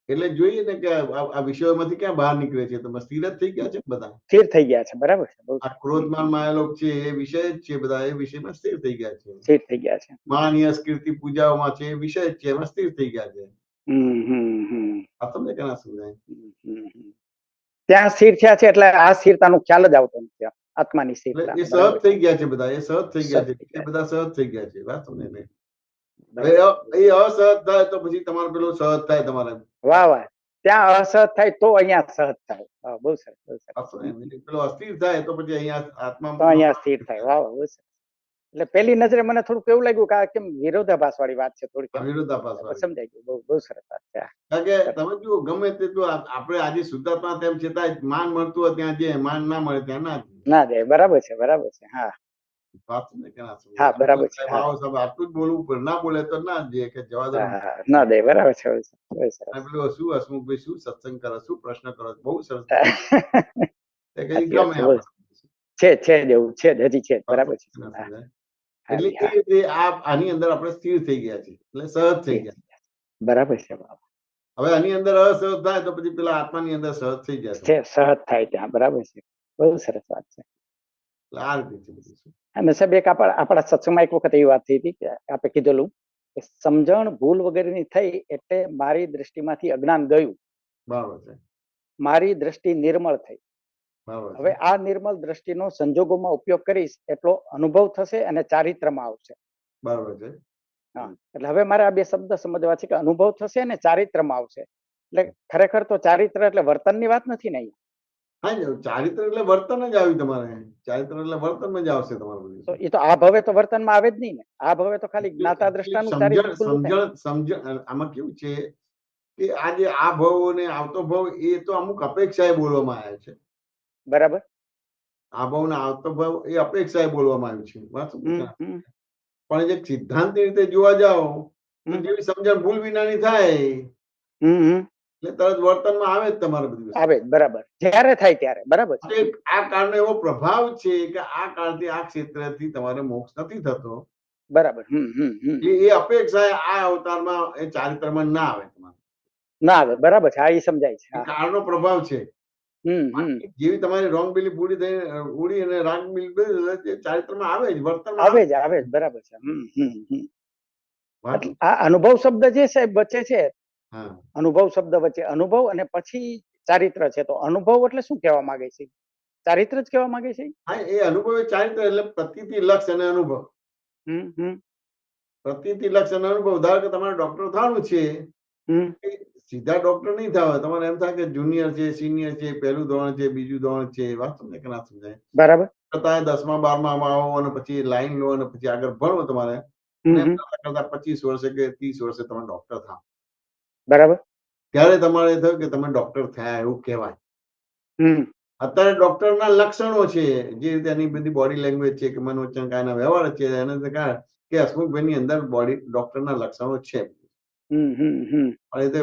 એટલે જોઈએ ને કે આ વિષયોમાંથી ક્યાં બહાર નીકળે છે, તમે સ્થિર જ થઈ ગયા છે બધા. સ્થિર થઈ ગયા છે. બરાબર છે. આ ક્રોધમાન માયાલોભ છે એ વિષય જ છે, બધા એ વિષયમાં સ્થિર થઈ ગયા છે. સ્થિર થઈ ગયા છે. માનીય કીર્તિ પૂજાઓમાં છે એ વિષય જ છે, એમાં સ્થિર થઈ ગયા છે. આ તમને કેના સમજાય? ત્યાં સ્થિર થયા છે એટલે આ સ્થિરતાનો ખ્યાલ જ આવતો નથી. આત્માની સ્થિરતા. એ સહજ થઈ ગયા છે બધા. એ સહજ થઈ ગયા છે. એ બધા સહજ થઈ ગયા છે. વાત સમજે ને? એ અસહજ થાય તો પછી તમારે પેલું સહજ થાય તમારે. વાહ વાહ. ત્યાં અસહજ થાય તો અહીંયા સહજ થાય. બહુ સરસ. પેલો અસ્થિર થાય તો પછી અહીંયા આત્મા અહીંયા સ્થિર થાય. વાહ વાહ, બહુ સરસ. એટલે પહેલી નજરે મને થોડુંક એવું લાગ્યું કે આ કેમ વિરોધાભાસ વાળી વાત છે. થોડીક વિરોધાભાસ સમજાઈ ગયું. બહુ સરસ વાત છે. કારણ કે તમે જુઓ ગમે તેટલું આપણે આજે શુદ્ધાત્મા તેમ છતાં માન મળતું હોય ત્યાં જે માન ના મળે ત્યાં ના જાય. બરાબર છે. બરાબર છે. બરાબર છે. આટલું જ બોલવું પડે. ના બોલે તો ના દે કે જવા દે ના દે. બરાબર છે. પેલું શું હસમુખભાઈ શું સત્સંગ કરો, શું પ્રશ્ન કરો, બહુ સરસ છે. જેવું છે હજી છે. બરાબર છે. એટલે એ રીતે આની અંદર આપણે સ્થિર થઈ ગયા છે એટલે સહજ થઈ ગયા. બરાબર છે. હવે આની અંદર અસહજ થાય તો પછી પેલા આત્માની અંદર સહજ થઈ જાય છે. સહજ થાય ત્યાં. બરાબર છે. બહુ સરસ વાત છે. અને સાહેબ એક આપણા સત્સંગમાં એક વખત એવી વાત થઈ હતી કે આપણે કીધેલું કે સમજણ ભૂલ વગેરેની થઈ એટલે મારી દ્રષ્ટિમાંથી અજ્ઞાન ગયું. બરાબર છે. મારી દ્રષ્ટિ નિર્મળ થઈ. હવે આ નિર્મળ દ્રષ્ટિનો સંજોગોમાં ઉપયોગ કરીશ એટલો અનુભવ થશે અને ચારિત્રમાં આવશે. બરાબર છે. એટલે હવે મારે આ બે શબ્દ સમજવા છે કે અનુભવ થશે અને ચારિત્રમાં આવશે. એટલે ખરેખર તો ચારિત્ર એટલે વર્તનની વાત નથી ને અહીંયા. ચારિત્ર એટલે વર્તન જ આવ્યું તમારે. ચારિત્ર એટલે વર્તન જ આવશે તમારું. એ તો આ ભવે તો વર્તનમાં આવે જ નહીં ને. આ ભવે તો ખાલી જ્ઞાતા દ્રષ્ટાનું ચારિત્ર. સમજણ આમાં કેવું છે કે આ જે આ ભાવ ને આવતો ભાવ એ તો અમુક અપેક્ષાએ બોલવામાં આવ્યા છે. બરાબર. આ ભાવ ને આવતો ભાવ એ અપેક્ષાએ બોલવામાં આવ્યું છે. પણ જે સિદ્ધાંત રીતે જોવા જાઓ તો જેવી સમજણ ભૂલ વિનાની થાય એટલે તરત વર્તનમાં આવે જ તમારે બધી વસ્તુ. આવે જ, બરાબર, જ્યારે થાય ત્યારે, બરાબર છે. એટલે આ કાળનો એવો પ્રભાવ છે કે આ કાળથી આ ક્ષેત્રથી તમારે મોક્ષ નથી થતો. બરાબર. એ અપેક્ષા આ અવતારમાં એ ચારિત્રમાં ના આવે તમારે. ના આવે, બરાબર છે. હા, એ સમજાય છે. એ હા. કાળનો પ્રભાવ છે. હમ. જેવી તમારી રોંગ બિલીફ ઉડી અને રાંગ બિલીફ ચારિત્રમાં આવે જ, વર્તનમાં આવે જ, આવે જ, બરાબર છે. વાત. એટલે આ અનુભવ શબ્દ જે સાહેબ વચ્ચે છે, હા, અનુભવ શબ્દ વચ્ચે અનુભવ અને પછી ચારિત્ર છે, તો અનુભવ એટલે શું કહેવા માંગે છે? ચારિત્ર જ કહેવા માંગે છે? હા, એ અનુભવ એ ચારિત્ર એટલે પ્રતીતિ, લક્ષ અને અનુભવ. પ્રતીતિ, લક્ષ અને અનુભવ. ધારો કે તમારે ડોક્ટર થવાનું છે, એ સીધા ડોક્ટર નહીં થવા. તમારે એમ થાય કે જુનિયર છે, સિનિયર છે, પહેલું ધોરણ છે, બીજું ધોરણ છે, વાત સમજાય કે ના સમજાય? બરાબર. તમે 10મા 12મામાં આવો અને પછી લાઈન લો અને પછી આગળ ભણો તમારે, અને એમ કરતા કરતા 25 વર્ષે કે 30 વર્ષે તમે ડોક્ટર થાવ. બરાબર. ત્યારે તમારે થયું કે તમે ડોક્ટર થયા એવું કહેવાય. અત્યારે ડોક્ટરના લક્ષણો છે, જે રીતે એની બધી બોડી લેંગ્વેજ છે કે મનોવચન કાયના વ્યવહાર છે, એને કારણ કે હસમુખભાઈની અંદર બોડી ડોક્ટરના લક્ષણો છે. પણ એ રીતે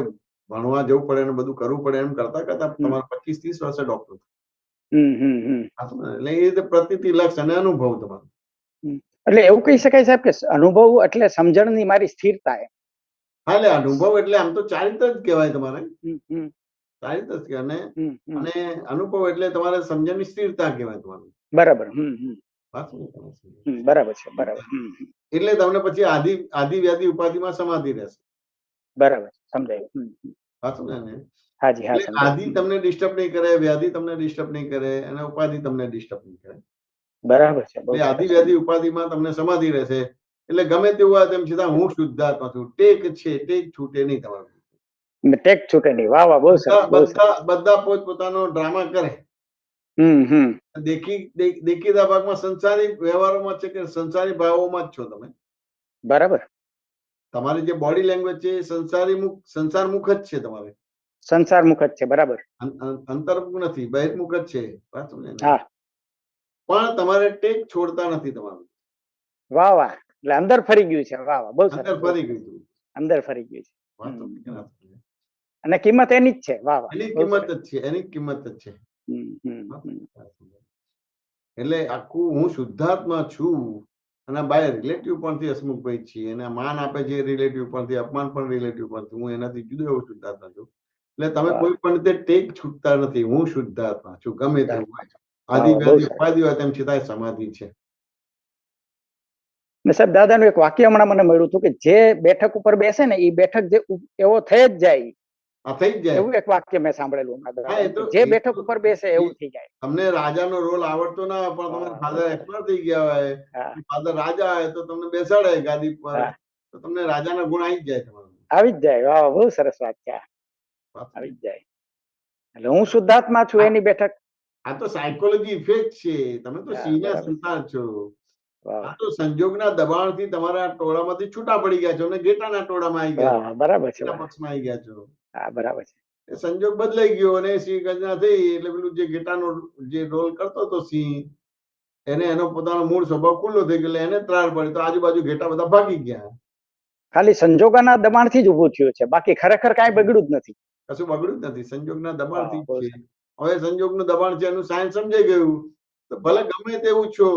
ભણવા જવું પડે અને બધું કરવું પડે, એમ કરતા કરતા તમારે 25-30 વર્ષે ડોક્ટર. એટલે એ રીતે પ્રતીતિ, લક્ષ અને અનુભવ તમારો. એટલે એવું કહી શકાય સાહેબ કે અનુભવ એટલે સમજણની મારી સ્થિરતા. હા, એટલે અનુભવ એટલે આમ તો ચારિત્ર જ કહેવાય તમારે. ચારિત્ર જ કહેવાય. અને અનુભવ એટલે તમારે સમજણની સ્થિરતા કહેવાય તમારું. બરાબર. બરાબર છે. બરાબર. એટલે તમને પછી આદિ વ્યાધિ ઉપાધિમાં સમાધિ રહેશે. બરાબર, સમજાયું. સાચું ને? હાજી, હા, એટલે આદિ તમને ડિસ્ટર્બ નહીં કરે, વ્યાધિ તમને ડિસ્ટર્બ નહીં કરે, અને ઉપાધિ તમને ડિસ્ટર્બ નહીં કરે. બરાબર છે. એટલે આદિ વ્યાધિ ઉપાધિમાં તમને સમાધિ રહેશે. એટલે ગમે તેવું હોય તેમ છતાં હું શુદ્ધાત્મા છું. ટેક છે, ટેક છૂટે નહીં તમારું. ટેક છૂટે નહીં. વાહ વાહ, બહુ સરસ. બધા પોતપોતાનો ડ્રામા કરે. દેખીતા ભાગમાં સંસારી વ્યવહારોમાં છે કે સંસારી ભાવોમાં જ છો તમે. બરાબર. તમારી જે બોડી લેંગ્વેજ છે એ સંસાર મુખ જ છે. તમારે સંસાર મુખ જ છે. બરાબર. અંતર્મુખ નથી, બહિર્મુખ જ છે. હા. પણ તમારે ટેક છોડતા નથી તમારું. વાહ વાહ, એટલે અંદર ફરી ગયું છે. વાહ વાહ, બહુ સરસ. અંદર ફરી ગયું. અંદર ફરી ગયું છે. છે. અને કિંમત એની જ છે. વાહ વાહ, એની કિંમત જ છે. એની કિંમત જ છે. એટલે આખું હું શુદ્ધાત્મા છું. અને બાય રિલેટિવ પરથી હસમુખભાઈ છીએ, અને માન આપે છે રિલેટિવ પરથી, અપમાન પણ રિલેટિવ પરથી. હું એનાથી જુદો એવો શુદ્ધાત્મા છું. એટલે તમે કોઈ પણ રીતે ટેક છૂટતા નથી. હું શુદ્ધાત્મા છું, ગમે તેવું હોય. આદિ વ્યાધિ ઉપાધિ હોય તેમ છતાંય સમાધિ છે. સાહેબ, દાદાનું એક વાક્ય હમણાં મને મળ્યું હતું કે જે બેઠક ઉપર બેસે ને એ બેઠક જે એવો થઈ જ જાય. થઈ જ જાય એવું એક વાક્ય મેં સાંભળેલું. જે બેઠક ઉપર બેસે એવું થઈ જાય. તમને રાજાનો રોલ આવડતો ના હોય, પણ તમારા ફાધર એક્સપર્ટ થઈ ગયા હોય, ફાધર રાજા હોય તો તમને બેસાડે ગાદી પર, તો તમને રાજાના ગુણ આવી જ જાય. તમારું આવી જ જાય. વાહ, બહુ સરસ વાત છે. આવી જ જાય. એટલે હું શુદ્ધાત્મા છું એની બેઠક. આ તો સાયકોલોજી ઇફેક્ટ છે. તમે તો સિંહના સંતાન છો. આ તો સંજોગના દબાણથી તમારા ટોળામાંથી છૂટા પડી ગયા છો અને ગેટાના ટોળામાં આવી ગયા. બરાબર છે. પક્ષમાં આવી ગયા છો. હા, બરાબર છે. એ સંજોગ બદલાઈ ગયો અને સિંહ ગર્જના થઈ. એટલે પેલું જે ગેટાનો જે રોલ કરતો હતો સિંહ, એને એનો પોતાનો મૂળ સ્વભાવ ખુલ્લો થઈ ગયો. એને ત્રાળ પડી તો આજુબાજુ ઘેટા બધા ભાગી ગયા. ખાલી સંજોગોના દબાણથી જ ઉભું થયું છે. બાકી ખરેખર કાંઈ બગડ્યું જ નથી. કશું બગડ્યું જ નથી. સંજોગના દબાણથી જ છે. હવે સંજોગનું દબાણ છે એનું સાયન્સ સમજાઈ ગયું. તો ભલે ગમે તેવું છો,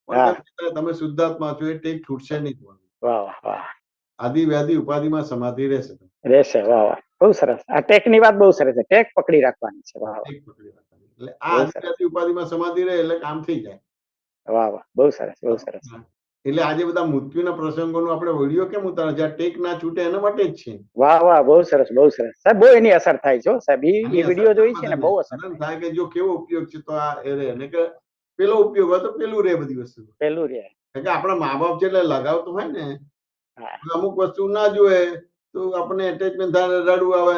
પણ તમે શુદ્ધાત્મા છો. એ ટેક છૂટશે નહીં. આદિ વ્યાધિ ઉપાધિમાં સમાધિ રહેશે. વાહ વાહ, બહુ સરસ. આ ટેકની વાત બહુ સરસ છે. ટેક પકડી રાખવાની છે. વાહ વાહ. એટલે આ આદિ વ્યાધિ ઉપાધિમાં સમાધિ રહે એટલે કામ થઈ જાય. વાહ વાહ, બહુ સરસ, બહુ સરસ. એટલે આજે બધા મૃત્યુના પ્રસંગોનો આપણે વિડીયો કેમ ઉતારે છે? આ ટેક ના છૂટે એના માટે જ છે. વાહ વાહ, બહુ સરસ, બહુ સરસ. સાહેબ, બહુ એની અસર થાય છે સાહેબ. એ વિડીયો જોઈ છે ને, બહુ અસર થાય કે જો કેવો ઉપયોગ છે તો આ એ રહે, ને કે પેલો ઉપયોગ હોય તો પેલું રહે. બધી વસ્તુ પેલું રહે. કે આપણા મા બાપ એટલે લગાવતું હોય ને, અમુક વસ્તુ ના જોયે તો આપણને એટેચમેન્ટ થાય, રડવું આવે.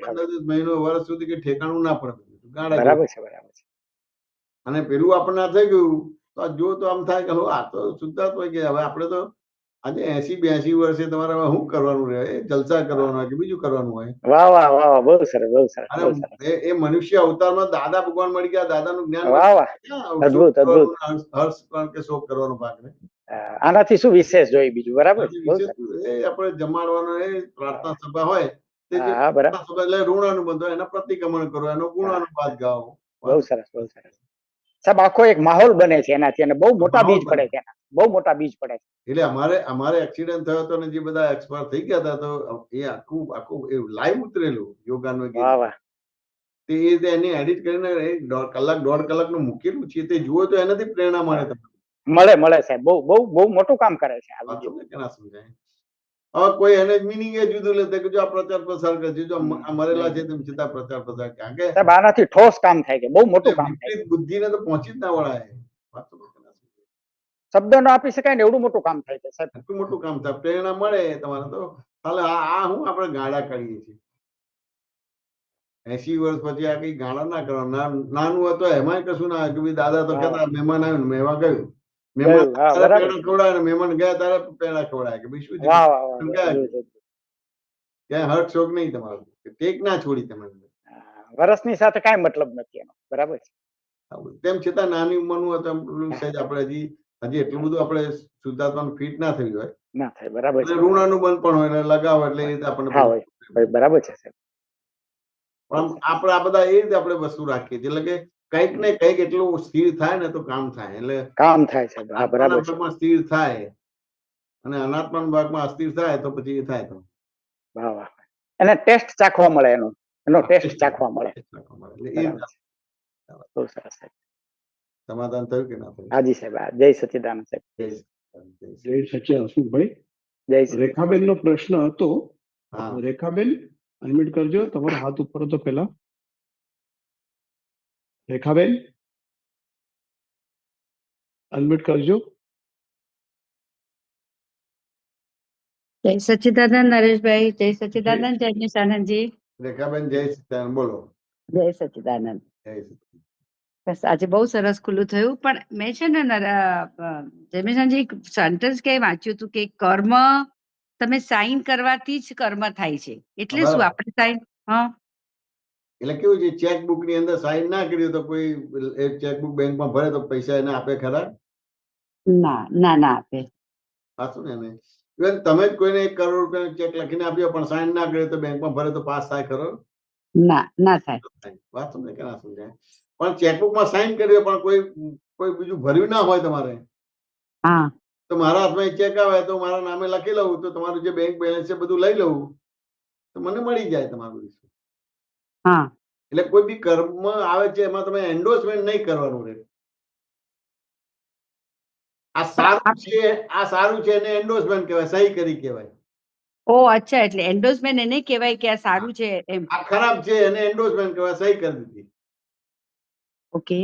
15 મહિનો, વર્ષ સુધી કે ઠેકાણું ના પડે. બરાબર છે. બરાબર છે. અને પેલું આપણને થઈ ગયું તો જો તો આમ થાય કે આ તો શુદ્ધાત્મા કે હવે આપણે તો આજે 80-82 વર્ષે તમારે શું કરવાનું રહે? જલસા કરવાનું હોય કે બીજું કરવાનું હોય? વાહ વાહ, વાહ, બહુ સરસ, બહુ સરસ. એ મનુષ્ય અવતારમાં દાદા ભગવાન મળી ગયા, દાદાનું જ્ઞાન વાહ વાહ, અદ્ભુત, અદ્ભુત. હર્ષ કે શોક કરવાનો ભાગ ને આનાથી શું વિશેષ જોઈ બીજું? બરાબર. એ આપણે જમાડવાનો, એ પ્રાર્થના સભા હોય તે જે હા બરાબર, એટલે ઋણાનુબંધ હોય એના પ્રતિક્રમણ કરો, એનો ગુણાનુવાદ ગાઓ. બહુ સરસ, બહુ સરસ. સાહેબ આખો એક માહોલ બને છે એનાથી, અને બહુ મોટા માહોલ બીજ પડે છે એના, બહુ મોટા બીજ પડે છે. એટલે અમારે એક્સિડન્ટ થયો હતો ને જે બધા એક્સપાયર થઈ ગયા હતા, તો એ આખું એ લાઈવ ઉતરેલું યોગાનું ગીત. વાહ વાહ, તે એને એડિટ કરીને કલાક 1.5 કલાકનું મૂકેલું છે, તે જુઓ તો એનાથી પ્રેરણા મળે તમને. મળે સાહેબ, બહુ બહુ બહુ મોટું કામ કરે છે આ વાત વિડીયો. તમને કે ના સમજાય. હવે કોઈ એને મિનિંગ એ જુદું લેતે કે જો આ પ્રચાર પ્રસાર કરે છે, જો આ મરેલા છે તેમ છતાં પ્રચાર પ્રસાર, કારણ કે સાહેબ આનાથી ઠોસ કામ થાય છે, બહુ મોટું કામ થાય છે. વિપરીત બુદ્ધિને તો પહોંચી જ ના વળાય. વાત તમને કે ના સમજાય. શબ્દ ન આપી શકાય ને એટલું મોટું કામ થાય છે સાહેબ. આટલું મોટું કામ થાય, પ્રેરણા મળે તમારે તો. હાલે આ હું આપણે ગાડા કરીએ છીએ. 80 વર્ષ પછી આ કઈ ગાડા ના કરો. નાનું હતો એમાં કશું ના કે ભાઈ દાદા તો કહેતા મહેમાન આવ્યું ને મેવા ગયું. મહેમાન હા તારે બરાબર, પેડા ખવડાવે ને મહેમાન ગયા તારે પેડા ખવડાવે, કે ભાઈ શું છે વાહ વાહ વાહ, ક્યાંય હર્ક શોખ નહીં તમારું, ટેક ના છોડી તમે. વરસની સાથે કાંઈ મતલબ નથી એનો, બરાબર છે. તેમ છતાં નાની ઉંમરનું હતું સહેજ આપણે હજી એટલું બધું આપણે શુદ્ધાત્માનું ફિટ ના થયું હોય, ના થાય, બરાબર અને છે. ઋણાનુબંધ પણ હોય, એટલે લગાવો એટલે એ રીતે આપણને હા હોય, બરાબર છે સાહેબ. પણ આપણે આ બધા એ રીતે આપણે વસ્તુ રાખીએ છીએ, એટલે કે કંઈક ને કંઈક એટલું સ્થિર થાય ને તો કામ થાય. એટલે કામ થાય સાહેબ, હા બરાબર આત્માના છે. ભાગમાં સ્થિર થાય અને અનાત્માના ભાગમાં અસ્થિર થાય તો પછી એ થાય. તો વાહ વાહ, એને ટેસ્ટ ચાખવા મળે, એનો ટેસ્ટ ચાખવા મળે. એટલે એ બરાબર રીતે છે, બહુ સરસ સાહેબ. સમાધાન થયું કે ના થયું? હાજી સાહેબ, જય સચ્ચિદાનંદ સાહેબ. જય સચ્ચિદાનંદ, જય સચ્ચિદાનંદ. જય સચ્ચિદાનંદ હસમુખભાઈ. જય સચ્ચિદાનંદ. રેખાબેન નો પ્રશ્ન હતો. હા, રેખાબેન અનમ્યુટ કરજો, તમારો હાથ ઉપર હતો પેલા. રેખાબેન અનમ્યુટ કરજો. જય સચ્ચિદાનંદ નરેશભાઈ, જય સચ્ચિદાનંદ જયમિશાનંદજી. રેખાબેન જય સચ્ચિદાનંદ, બોલો. જય સચ્ચિદાનંદ. જય સચ્ચિદાનંદ. બસ આજે બહુ સરસ ખુલ્લું થયું, પણ મેં છે ને જયમિશાનજી એક સેન્ટેન્સ કે વાંચ્યું હતું કે કર્મ તમે સાઈન કરવાથી જ કર્મ થાય છે, એટલે શું બરાબર. આપણે સાઈન? હા, એટલે કેવું છે, ચેકબુક ની અંદર સાઈન ના કરી તો કોઈ એક ચેકબુક બેંકમાં ભરે તો પૈસા એને આપે ખરા? ના ના ના આપે. સાચું ને? એને ઇવન તમે જ કોઈને 1 કરોડ રૂપિયાનો ચેક લખીને આપ્યો પણ સાઈન ના કરે તો બેંકમાં ભરે તો પાસ થાય ખરો? ના ના થાય. વાત સમજે કે ના સમજાય? પણ ચેકબુકમાં સાઈન કરી પણ કોઈ બીજું ભર્યું ના હોય તમારે, હા, તો મારા હાથમાં ચેક આવે તો મારા નામે લખી લઉં તો તમારું જે બેંક બેલેન્સ છે બધું લઈ લઉં તો મને મળી જાય તમારું. હા, એટલે કોઈ બી કર્મ આવે છે એમાં તમે એન્ડોર્સમેન્ટ નહીં કરવાનું રહે. આ સારું છે એને એન્ડોર્સમેન્ટ કહેવાય, સહી કરી કહેવાય. ઓ અચ્છા, એટલે એન્ડોર્સમેન્ટ એને કહેવાય કે આ સારું છે એમ. આ ખરાબ છે એને એન્ડોર્સમેન્ટ કહેવાય, સહી કરી દીધી. ઓકે.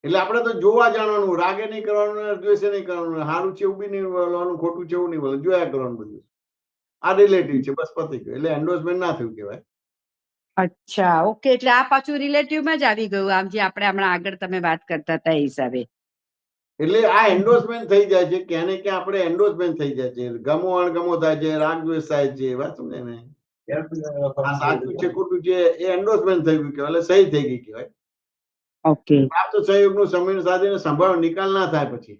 એટલે આપણે તો જોવા જાણવાનું, રાગે નહીં કરવાનું, દ્વેષે નહીં કરવાનું, સારું છે એવું બી નહીં બોલવાનું, ખોટું છે એવું નહીં બોલવાનું, જોયા કરવાનું બધું. આ રિલેટિવ છે, બસ પતી ગયું. એટલે એન્ડોર્સમેન્ટ ના થયું કહેવાય. અચ્છા, ઓકે. એટલે આ પાછું રિલેટિવમાં જ આવી ગયું, આમ જે આપણે હમણાં આગળ તમે વાત કરતા હતા એ હિસાબે. એટલે આ એન્ડોર્સમેન્ટ થઈ જાય છે, ક્યાં ને ક્યાં આપણે એન્ડોર્સમેન્ટ થઈ જાય છે, ગમો અણગમો થાય છે, રાગ દ્વેષ થાય છે. વાત સમજે ને? આ સાચું છે ખોટું છે એ એન્ડોર્સમેન્ટ થઈ ગયું કહેવાય, એટલે સહી થઈ ગઈ કહેવાય. ઓકે. પ્રાપ્ત સહયોગનું સમય સાધીને સંભાળ નિકાલ ના થાય પછી.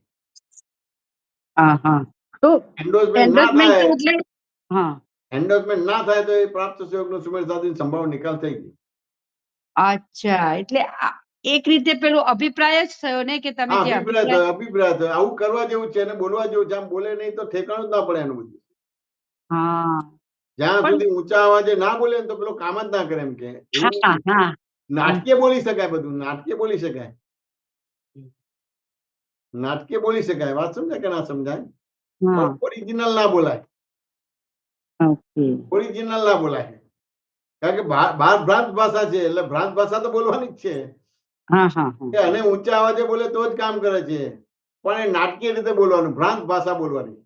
હા હા, તો એન્ડોર્સમેન્ટ ના એન્ડોર્સમેન્ટ થાય, એટલે હા, એન્ડોર્સમેન્ટ ના થાય તો એ પ્રાપ્ત સહયોગનું સમય સાધીને સંભાળ નિકાલ થઈ ગઈ. અચ્છા, એટલે એક રીતે પેલો અભિપ્રાય જ થયો ને કે તમે હા, જે અભિપ્રાય થયો. આવું કરવા જેવું છે અને બોલવા જેવું છે. આમ બોલે નહીં તો ઠેકાણું જ ના પડે એનું બધું. હા, જ્યાં પણ સુધી ઊંચા અવાજે ના બોલે ને તો પેલો કામ જ ના કરે એમ કે. એવું હા હા, નાટકીય બોલી શકાય, બધું નાટકીય બોલી શકાય, નાટકીય બોલી શકાય. વાત સમજાય કે ના સમજાય? હા, પણ ઓરિજિનલ ના બોલાય, ઓકે. ઓરિજિનલ ના બોલાય. કારણ કે બહાર ભ્રાંત ભાષા છે, એટલે ભ્રાંત ભાષા તો બોલવાની જ છે. હા હા હા, કે અને ઊંચા અવાજે બોલે તો જ કામ કરે છે, પણ એ નાટકીય રીતે બોલવાનું, ભ્રાંત ભાષા બોલવાની.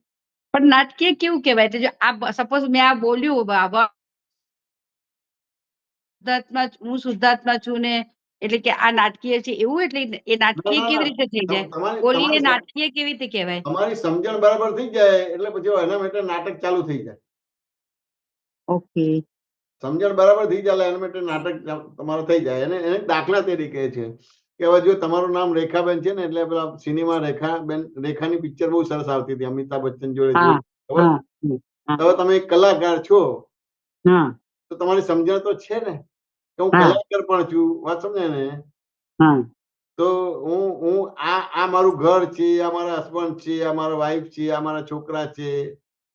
પણ નાટકીય કેવું કહેવાય? તો જો આ સપોઝ મેં આ બોલ્યું હું શુદ્ધાત્મા છું ને, એટલે કે આ નાટકીય છે એવું, એટલે એ નાટકીય કેવી રીતે થઈ જાય? બોલીને નાટકીય કેવી રીતે કહેવાય? તમારી સમજણ બરાબર થઈ જાય એટલે પછી એના માટે નાટક ચાલુ થઈ જાય. ઓકે. સમજણ બરાબર થઈ જાય એના માટે નાટક તમારો થઈ જાય. એને દાખલા તરીકે છે કે હવે જો તમારું નામ રેખાબેન છે ને, એટલે પેલા સિનેમા રેખાની પિક્ચર બહુ સરસ આવતી હતી અમિતાભ બચ્ચન જોડે. હા ખબર? હા હવે તમે એક કલાકાર છો, હા, તો તમારી સમજણ તો છે ને કે હું હા. કલાકાર પણ છું, વાત સમજ્યા ને? હા. તો હું આ મારું ઘર છે, આ મારા હસબન્ડ છે, આ મારા વાઈફ છે, આ મારા છોકરા છે,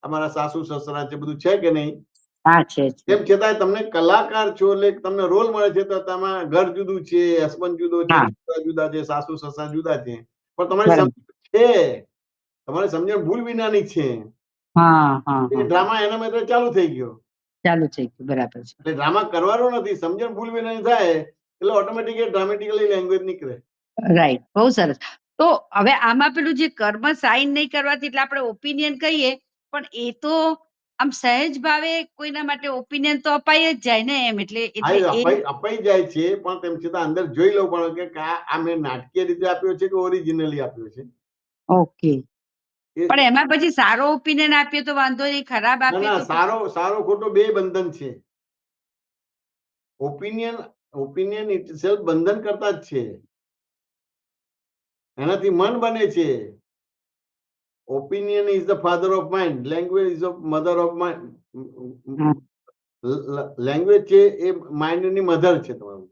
આ મારા સાસુ સસરા છે, બધું છે કે નહીં? હા, છે. તેમ છતાંય તમને કલાકાર છો એટલે તમને રોલ મળે છે, તો તમારા ઘર જુદું છે, હસબન્ડ જુદો છે, હા. છોકરા જુદા છે, સાસુ સસરા જુદા છે, પણ તમારી બરાબર. સમજણ છે, તમારી સમજણ ભૂલ વિનાની છે. હા, હા, એ હા. ડ્રામા એના માટે ચાલુ થઈ ગયો. ચાલુ થઈ ગયું. બરાબર છે. એટલે ડ્રામા કરવાનો નથી, સમજણ ભૂલ વિનાની થાય એટલે ઓટોમેટિક ડ્રામેટિકલી લેંગ્વેજ નીકળે. રાઈટ, બહુ સરસ. તો હવે આમાં પેલું જે કર્મ સાઈન નહીં કરવાથી એટલે આપણે ઓપિનિયન કહીએ, પણ એ તો આમ સહેજ ભાવે કોઈના માટે ઓપિનિયન તો અપાઈ જ જાય ને એમ, એટલે હા, એ એ અપાઈ જાય છે, પણ તેમ છતાં અંદર જોઈ લઉં પણ કે આ મેં નાટકીય રીતે આપ્યો છે કે ઓરિજિનલી આપ્યો છે. ઓકે. એ પણ એમાં પછી સારો ઓપિનિયન આપીએ તો વાંધો નહીં, ખરાબ ના આપીએ ના, તો સારો ખોટો બે બંધન છે. ઓપિનિયન ઇટસેલ્ફ બંધન કરતા જ છે. એનાથી મન બને છે. Opinion is the father of mind, language is the mother of mind. હા. લેંગ્વેજ છે એ માઇન્ડની મધર છે તમારું.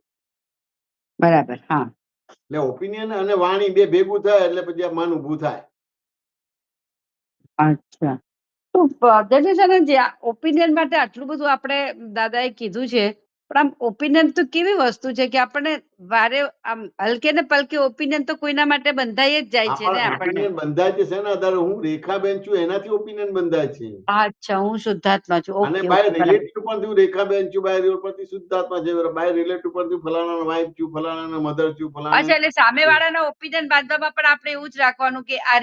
બરાબર. હા. એટલે ઓપિનિયન અને વાણી બે ભેગું થાય એટલે પછી આ મન ઊભું થાય. અચ્છા. તો દર્શનાનંદ જી, આ ઓપિનિયન માટે આટલું બધું આપણે દાદાએ કીધું છે, પણ આમ ઓપિનિયન તો કેવી વસ્તુ છે કે આપણને વારે આમ હલકે ને પલકે ઓપિનિયન તો કોઈના માટે બંધાઈ જ જાય છે ને આપણા આપણને. ઓપિનિયન બંધાય છે શેના આધારે? હું રેખાબેન છું એનાથી ઓપિનિયન બંધાય છે. અચ્છા, હું શુદ્ધાત્મા છું. અને ઓકે, બાય ઓકે, બરાબર. રિલેટિવ પણ હું રેખાબેન છું, બાય રિલેટિવ પરથી શુદ્ધાત્મા છે, બાય રિલેટિવ પરથી ફલાણાનો વાઇફ છું, ફલાણાનો મધર છું, અચ્છા, ફલાણા. એટલે સામેવાળાના ઓપિનિયન બાંધવામાં પણ આપણે એવું જ રાખવાનું કે આ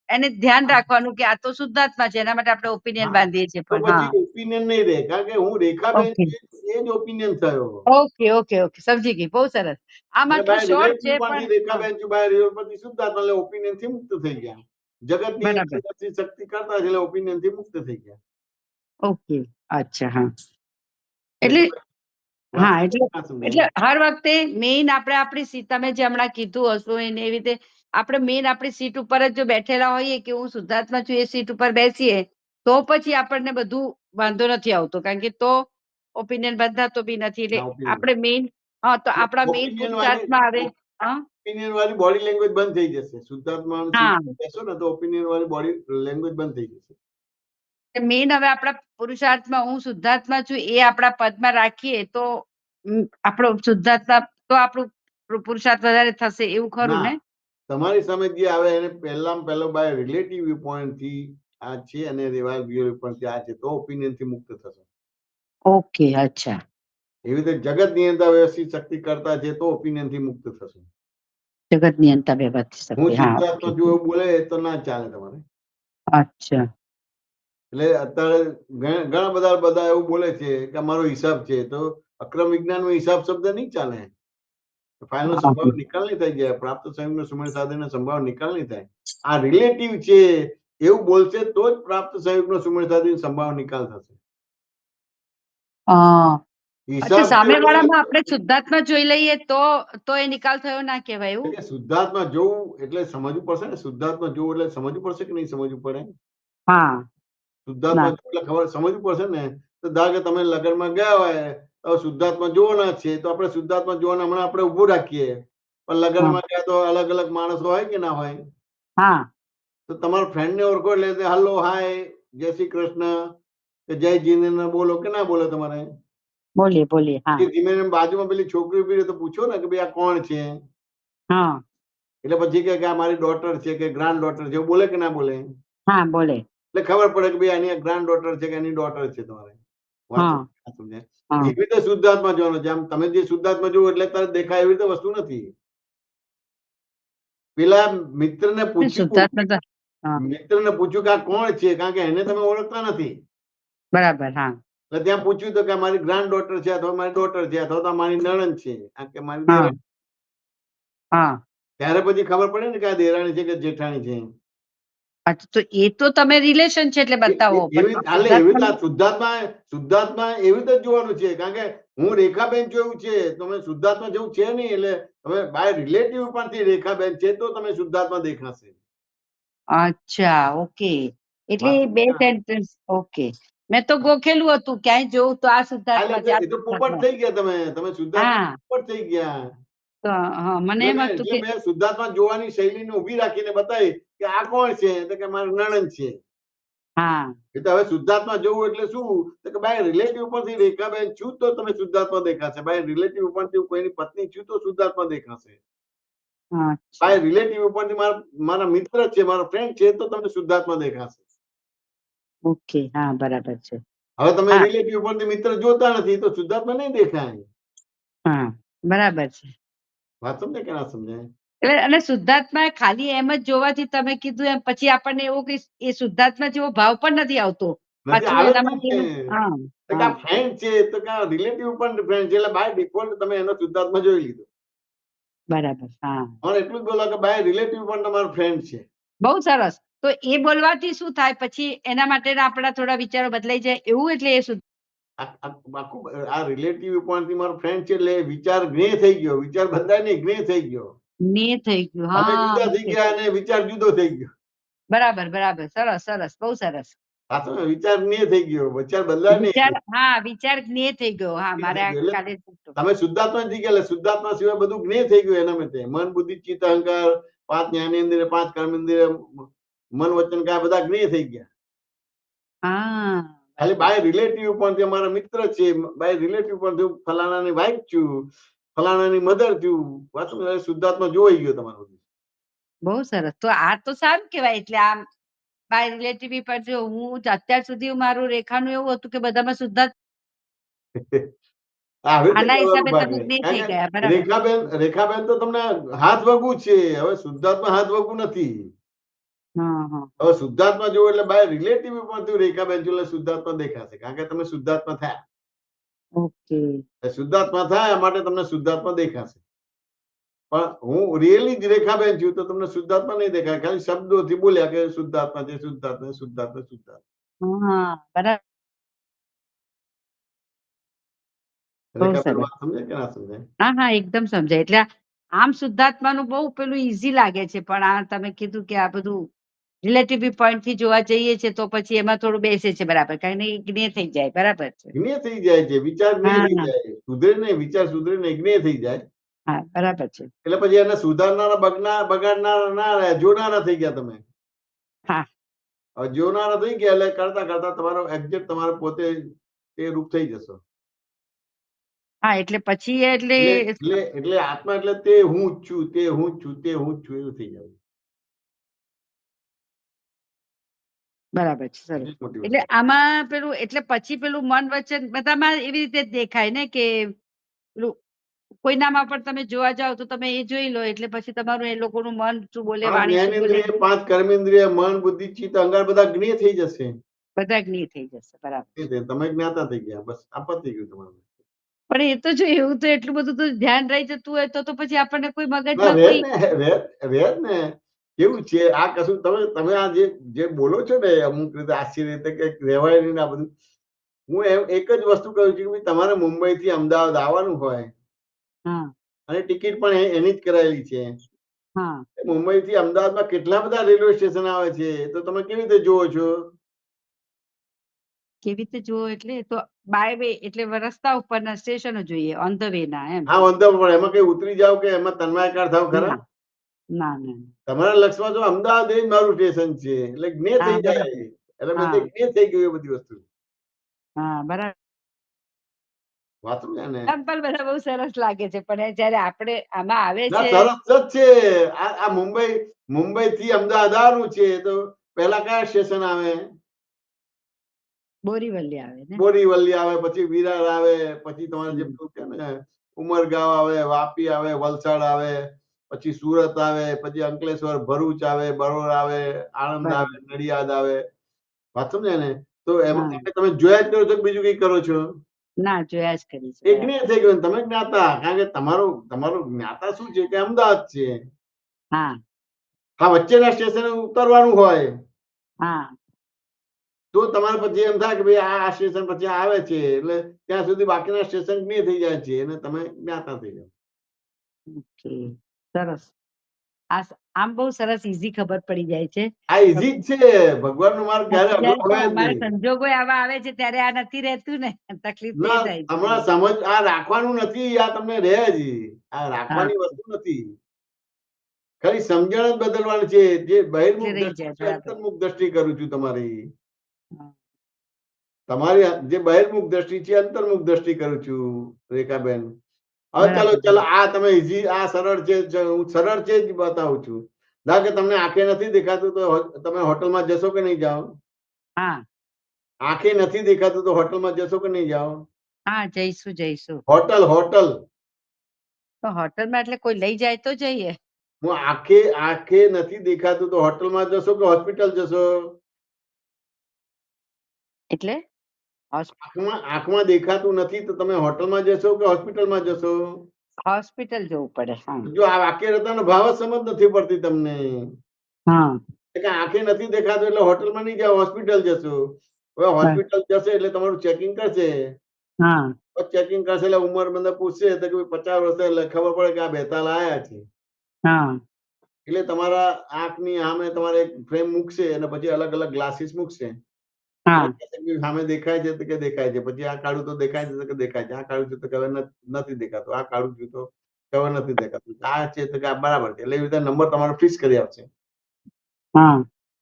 એને ધ્યાન રાખવાનું કે આ તો શુદ્ધાત્મા છે, એના માટે આપણે ઓપિનિયન હા, બાંધીએ છીએ. તો પણ પછી હા, ઓપિનિયન નહીં રહે, કારણ કે હું રેખાબેન ઓકે, છું એ જ ઓપિનિયન થયો. ઓકે, ઓકે, ઓકે, સમજી ગઈ. બહુ સરસ. આમ અને આટલું બાય શોર્ટ રિલેટિવ છે પરથી પણ હા, રેખાબેન છું, બાય રિલેટિવ પરથી શુદ્ધાત્મા એટલે ઓપિનિયન થી મુક્ત થઈ ગયા. જગતની બરાબર. શક્તિ કરતા છે એટલે ઓપિનિયન થી મુક્ત થઈ ગયા. ઓકે. અચ્છા. હા. એટલે એટલે વાત હા, એટલે ના સમજાય. એટલે હર વખતે મેઈન આપણે આપણી સીટ, તમે જે હમણાં કીધું હશું એને એવી રીતે આપણે મેઈન આપણી સીટ ઉપર જ જો બેઠેલા હોઈએ કે હું શુદ્ધાત્મા છું, એ સીટ ઉપર બેસીએ તો પછી આપણને બધું વાંધો નથી આવતો, કારણ કે તો ઓપિનિયન બંધાતો બી નથી. એટલે ના, opinion. આપણે મેઈન તો આપણા મેઈન ઓપિનિયન પુરુષાર્થમાં આવે. હા. ઓપિનિયન વાળી બોડી લેંગ્વેજ બંધ થઈ જશે. શુદ્ધાત્મા હા, બેસો ને તો ઓપિનિયન વાળી બોડી લેંગ્વેજ બંધ થઈ જશે. મેઈન હવે આપણા પુરુષાર્થમાં હું શુદ્ધાત્મા છું એ આપણા પદમાં રાખીએ તો આપણો શુદ્ધાત્મા તો આપણું પુરુષાર્થ વધારે થશે, એવું ખરું ના, ને? તમારી સામે જે આવે એને પહેલામાં પહેલો બાય રિલેટિવ વ્યૂ પોઈન્ટ થી આ છે અને રિવાઇવ વ્યૂ પોઈન્ટ થી આ છે તો ઓપિનિયન થી મુક્ત થશે. ઓકે. અચ્છા. એવી રીતે જગત નિયંતા વ્યવસ્થિત શક્તિ કરતા છે તો ઓપિનિયન થી મુક્ત થશે. જગત નિયંતા વ્યવસ્થિત હું શક્તિ. હા, ઓકે. શુદ્ધાત્મા છું એવું બોલે તો ના ચાલે તમારે. અચ્છા. એટલે અત્યારે ઘણા બધા એવું બોલે છે કે અમારો હિસાબ છે, તો અક્રમ વિજ્ઞાનમાં હિસાબ શબ્દ નહીં ચાલે. ફાઇલનો હા, સંભાવ નિકાલ નહીં થઈ જાય, પ્રાપ્ત સંયોગનો સુમેળ સાધનનો સંભાવ નિકાલ નહીં થાય. આ રિલેટિવ છે એવું બોલશે તો જ પ્રાપ્ત સંયોગનો સુમેળ સાધન સંભાવ નિકાલ થશે. અચ્છા, હિસાબ છે સામેવાળામાં આપણે શુદ્ધાત્મા જોઈ લઈએ તો એ નિકાલ થયો ના કહેવાય એવું? એટલે શુદ્ધાત્મા જોવું એટલે સમજવું પડશે ને, શુદ્ધાત્મા જોવું એટલે સમજવું પડશે કે નહીં સમજવું પડે? હા. શુદ્ધાત્મા ના. જોવું એટલે ખબર સમજવું પડશે ને. તો ધારો કે તમે લગ્નમાં ગયા હોય તો શુદ્ધાત્મા જોવાના છે, તો આપણે શુદ્ધાત્મા જોવાના હમણાં આપણે ઊભું રાખીએ, પણ હા. લગ્નમાં ગયા તો અલગ અલગ માણસો હોય કે ના હોય? હા. તો તમારા ફ્રેન્ડને ઓળખો એટલે હલો, હાય, જય શ્રી કૃષ્ણ કે જય જીનેન્દ્ર બોલો કે ના બોલો? તમારે બોલીએ. હા. એ ધીમે ધીમે બાજુમાં પેલી છોકરી ઉભી રહે તો પૂછો ને કે ભાઈ આ કોણ છે? હા. એટલે પછી કે આ મારી ડોટર છે કે ગ્રાન્ડ ડોટર છે, એવું બોલે કે ના બોલે? હા, બોલે. એટલે ખબર પડે કે ભાઈ આની ગ્રાન્ડ ડોટર છે કે એની ડોટર છે. તમારે વાત હા. સમજાય? હા. એવી રીતે શુદ્ધાત્મા જોવાનો છે. આમ તમે જે શુદ્ધાત્મા જોવો એટલે તારે દેખાય એવી રીતે વસ્તુ નથી. પેલા મિત્રને પૂછ્યું શુદ્ધાત્મા તો હા, કે આ કોણ છે, કારણ કે એને તમે ઓળખતા નથી. બરાબર. હા. એટલે ત્યાં પૂછ્યું તો કે મારી ગ્રાન્ડ ડોટર છે અથવા મારી ડોટર છે અથવા તો મારી નણંદ છે, આ કે મારી હા. દેરાણી. હા. ત્યારે પછી ખબર પડે ને કે આ દેરાણી છે કે જેઠાણી છે. અચ્છા, તો એ તો તમે રિલેશન છે એટલે બતાવો, એવી પણ હાલે એવી રીતે શુદ્ધાત્મા શુદ્ધાત્મા એવી રીતે જ જોવાનું છે, કારણ કે હું રેખાબેન છું એવું છે, તમે શુદ્ધાત્મા જેવું છે નહીં. એટલે તમે બાય રિલેટિવ પરથી રેખાબેન છે તો તમે શુદ્ધાત્મા દેખાશે. અચ્છા, ઓકે. એટલે વાત બે સમજ્યા? સેન્ટેન્સ. ઓકે. મેં તો ગોખેલું હતું ક્યાંય જોઉં તો આ શુદ્ધાત્મા છે, આ એ તો પોપટ શુદ્ધાત્મા. થઈ ગયા તમે શુદ્ધાત્મા હા પોપટ થઈ ગયા. તો હા, મને એમ હતું એટલે કે મેં શુદ્ધાત્મા જોવાની શૈલીને ઊભી રાખીને બતાવી કે આ કોણ છે, તો કે મારું નણંદ છે. હા એ તો હવે શુદ્ધાત્મા જોવું એટલે શું, તો કે ભાઈ રિલેટિવ ઉપરથી રેખાબેન છું તો તમે શુદ્ધાત્મા દેખાશે, ભાઈ રિલેટિવ ઉપરથી કોઈની પત્ની છું તો શુદ્ધાત્મા દેખાશે, હા ભાઈ રિલેટિવ ઉપરથી મારા મિત્ર છે, મારો ફ્રેન્ડ છે તો તમને શુદ્ધાત્મા દેખાશે. ઓકે, હા બરાબર છે. હવે તમે હા રિલેટિવ ઉપરથી મિત્ર જોતા નથી તો શુદ્ધાત્મા નહીં દેખાય. હા બરાબર છે. વાત સમજે કે ના સમજાય? એટલે અને શુદ્ધાત્મા ખાલી એમ જ જોવાથી તમે કીધું એમ પછી આપણને એવું કે એ શુદ્ધાત્મા જેવો ભાવ પણ નથી આવતો નથી, પાછું આવે જ એનામાંથી નહીં. હા તો કે હા આ ફ્રેન્ડ છે તો કે રિલેટિવ ઉપર ફ્રેન્ડ છે એટલે બાય ડિફોલ્ટ તમે એનો શુદ્ધાત્મા જોઈ લીધો. બરાબર. હા મને એટલું જ બોલો કે બાય રિલેટિવ પણ તમારો ફ્રેન્ડ છે. બહુ સરસ. તો એ બોલવાથી શું થાય પછી એના માટેના આપણા થોડા વિચારો બદલાઈ જાય એવું, એટલે એ શુદ્ધ આ રિલેટિવ ઉપરથી મારો ફ્રેન્ડ છે એટલે વિચાર જ્ઞેય થઈ ગયો, વિચાર બદલાય નહીં, જ્ઞેય થઈ ગયો. ને થઈ ગયું. તમે હા જુદા થઈ ઓકે. ગયા અને વિચાર જુદો થઈ ગયો. બરાબર બરાબર, સરસ સરસ, બહુ સરસ. સાચો ને? વિચાર જ્ઞેય થઈ ગયો, વિચાર બદલાય વિચાર, નહીં. હા વિચાર જ્ઞેય થઈ ગયો. હા જ્ઞેય મારે થઈ આ ગયો. એટલે કાલે તમે શુદ્ધાત્મા થઈ ગયા એટલે શુદ્ધાત્મા સિવાય બધું જ્ઞેય થઈ ગયું એના માટે. મન બુદ્ધિ ચિત્ત અહંકાર 5 જ્ઞાનેન્દ્રિય 5 કર્મેન્દ્રિય મન વચન કાયા બધા જ્ઞેય થઈ ગયા. હા ખાલી બરાબર. બાય રિલેટિવ પણ અમારા મિત્ર છે, બાય રિલેટિવ પણ હું ફલાણાની વાઈફ છું, ફલાણાની મધર છું, પાછું શુદ્ધાત્મા જોઈ ગયો તમારો. બહુ સરસ. તો આ તો સારું કહેવાય. એટલે આમ બાય રિલેટિવ પર જો હું અત્યાર સુધી મારું રેખાનું એવું હતું કે બધામાં શુદ્ધાત્મા આવી રીતે આના કરવાનું હિસાબે ભાગે. તમે જ્ઞેય કારણ થઈ કે ગયા. બરાબર. રેખાબેન તો તમને હાથ વગું છે, હવે શુદ્ધાત્મા હાથ વગું નથી. હા હા હવે શુદ્ધાત્મા જોવો એટલે બાય રિલેટિવ પણ રેખાબેન જો એટલે શુદ્ધાત્મા દેખાશે, કારણ કે તમે શુદ્ધાત્મા થયા. ઓકે. શુદ્ધાત્મા થયા માટે તમને શુદ્ધાત્મા દેખાશે. પણ હું રિયલી જ રેખાબેન છું તો તમને શુદ્ધાત્મા નહીં દેખાય, ખાલી શબ્દોથી બોલ્યા કે શુદ્ધાત્મા છે, શુદ્ધાત્મા, શુદ્ધાત્મા, શુદ્ધાત્મા. હા બરાબર. બહુ રેખાબેન સરસ. વાત સમજે કે ના સમજાય? હા હા એકદમ સમજાય. એટલે આમ શુદ્ધાત્માનું બહુ પેલું ઈઝી લાગે છે, પણ આ તમે કીધું કે આ બધું રિલેટિવ પોઈન્ટ થી જોવા જઈએ છે તો પછી એમાં થોડું બેસે છે. બરાબર, કારણ કે જ્ઞેય થઈ જાય. બરાબર છે. જ્ઞેય થઈ જાય છે, વિચાર જ્ઞેય થઈ હા જાય, સુધરે નહીં, વિચાર સુધરે નહીં, જ્ઞેય થઈ જાય. હા બરાબર છે. એટલે પછી એને સુધારનારા બગાડનારા ના રહ્યા, જોનારા થઈ ગયા તમે. હા હવે જોનારા થઈ ગયા એટલે કરતા કરતા તમારો એક્ઝેક્ટ તમારે પોતે એ રૂપ થઈ જશો. હા એટલે પછી એટલે આત્મા એટલે તે હું જ છું, તે હું જ છું, તે હું જ છું, એવું થઈ જાય. બરાબર છે. સરસ. એટલી જ મોટી એટલે વસ્તુ. આમાં પેલું એટલે પછી પેલું મન વચન બધામાં એવી રીતે જ દેખાય ને કે પેલું કોઈનામાં પણ તમે જોવા જાવ તો તમે એ જોઈ લો એટલે પછી તમારું એ લોકોનું મન શું બોલે, 5 વાણી શું બોલે, જ્ઞાનેન્દ્રિય 5 કર્મેન્દ્રિય મન બુદ્ધિ ચિત્ત અહંકાર બધા જ્ઞેય થઈ જશે. બધા જ્ઞેય થઈ જશે. બરાબર છે. તમે જ્ઞાતા થઈ ગયા, બસ આપત થઈ ગયું તમારું. પણ એ તો જો એવું તો એટલું બધું તો ધ્યાન રહી જતું હોય તો પછી આપણને કોઈ ના મગજમાં રે કોઈ ને, રે ને. કેવું છે આ કશું તમે આ જે બોલો છો ને અમુક રીતે આશ્ચર્ય રીતે કે રહેવાય નહીં ને આ બધું, હું એક જ વસ્તુ કહું છું કે ભાઈ તમારે મુંબઈ થી અમદાવાદ આવવાનું હોય હા અને ટિકિટ પણ એની જ કરાયેલી છે. હા મુંબઈ થી અમદાવાદમાં કેટલા બધા રેલવે સ્ટેશન આવે છે, તો તમે કેવી રીતે જોવો છો? કેવી રીતે જુઓ એટલે તો બાય વે એટલે રસ્તા ઉપરના સ્ટેશનો જોઈએ, ઓન ધ વે ના એમ. હા, વાંધો પણ એમાં કઈ ઉતરી જાવ કે એમાં તન્માયકાર થાવ ખરા? ના ના ના. તમારા લક્ષમાં જો અમદાવાદ એ જ મારું સ્ટેશન છે એટલે જ્ઞેય હા થઈ જાય, બરાબર. એટલે હા બધી જ્ઞેય થઈ ગયું એ બધી વસ્તુ. હા બરાબર. વાત સમજ્યા ને? એક્ઝામ્પલ બધા બહુ સરસ લાગે છે પણ જયારે આપણે આમાં આવે ના છે સરસ જ છે. આ મુંબઈ થી અમદાવાદ આવવાનું છે તો પહેલા કયા સ્ટેશન આવે? બોરીવલી આવે ને. બોરીવલી આવે, પછી વિરાર આવે, પછી તમારે જે પેલું કે ને ઉમરગાંવ આવે, વાપી આવે, વલસાડ આવે, પછી સુરત આવે, પછી અંકલેશ્વર, ભરૂચ આવે, બરોડા આવે, આણંદ આવે, બરાબર. નડિયાદ આવે. વાત સમજ્યા ને? તો એમાં હા તમે જોયા જ કરો છો કે બીજું કઈ કરો છો? ના જોયા જ કરી છે. એ બરાબર. જ્ઞેય થઈ ગયું. તમે જ્ઞાતા, કારણ કે તમારું જ્ઞાતા શું છે કે અમદાવાદ છે. હા હા, વચ્ચેના સ્ટેશને ઉતરવાનું હોય હા તો તમારે પછી એમ થાય કે ભાઈ આ સ્ટેશન પછી આવે છે એટલે ત્યાં સુધી બાકીના સ્ટેશન જ્ઞેય થઈ જાય છે અને તમે જ્ઞાતા થઈ જાઓ. ઓકે સરસ. આમ બહુ સરસ ઈઝી ખબર પડી જાય છે. આ ઈઝી જ છે. ભગવાનનો માર્ગ ક્યારે અઘરો હોય જ અમારે નહીં. સંજોગો આવા આવે છે ત્યારે આ નથી રહેતું ને, તકલીફ તે ના, થાય છે. હમણાં સમજ આ રાખવાનું નથી. આ તમને રહે જ. આ રાખવાની વસ્તુ નથી. ખાલી સમજણ જ બદલવાની છે. જે બહિર્મુખ રહી દ્રષ્ટિ જાય, છે, બરાબર. અંતર્મુખ દ્રષ્ટિ કરું છું તમારી. હા. તમારી જે બહિર્મુખ દ્રષ્ટિ છે, અંતર્મુખ દ્રષ્ટિ કરું છું, રેખાબેન. હવે ચાલો બરાબર. ચાલો આ તમે ઈઝી, આ સરળ છે. હું સરળ છે જ બતાવું છું. ધારો કે તમને આંખે નથી દેખાતું તો તમે હોટલમાં જશો કે નહીં જાઓ? હા આંખે નથી દેખાતું તો હોટલમાં જશો કે નહીં જાઓ? હા, જઈશું. હોટલ હોટલ તો હોટલમાં એટલે કોઈ લઈ જાય તો જઈએ. હું આંખે નથી દેખાતું તો હોટલમાં જશો કે હોસ્પિટલ જશો? એટલે આંખમાં દેખાતું નથી તો તમે હોટલમાં જશો કે હોસ્પિટલમાં જશો? હોસ્પિટલ જવું પડે. હા જો આ વાક્ય રચનાનો ભાવ જ સમજ નથી પડતી તમને. હા કે આંખે નથી દેખાતું એટલે હોટલમાં નહીં જાઓ, હોસ્પિટલ જશો. હવે હોસ્પિટલ જશે એટલે તમારું ચેકિંગ કરશે. હા ચેકિંગ કરશે એટલે ઉંમર મને પૂછશે તો કે 50 વર્ષે, એટલે ખબર પડે કે આ બેતાલ આયા છે. હા એટલે તમારા આંખની સામે તમારે એક ફ્રેમ મૂકશે અને પછી અલગ અલગ ગ્લાસીસ મૂકશે. હા અને કહેશે કે સામે દેખાય છે તો કે દેખાય છે. પછી આ કાળું તો દેખાય છે તો કે દેખાય છે. આ કાળું છે તો કે હવે નથી દેખાતું. આ કાળું છે તો કે હવે નથી દેખાતું. આ છે તો કે આ બરાબર છે. એટલે એવી રીતે નંબર તમારો ફિક્સ કરી આપશે. હા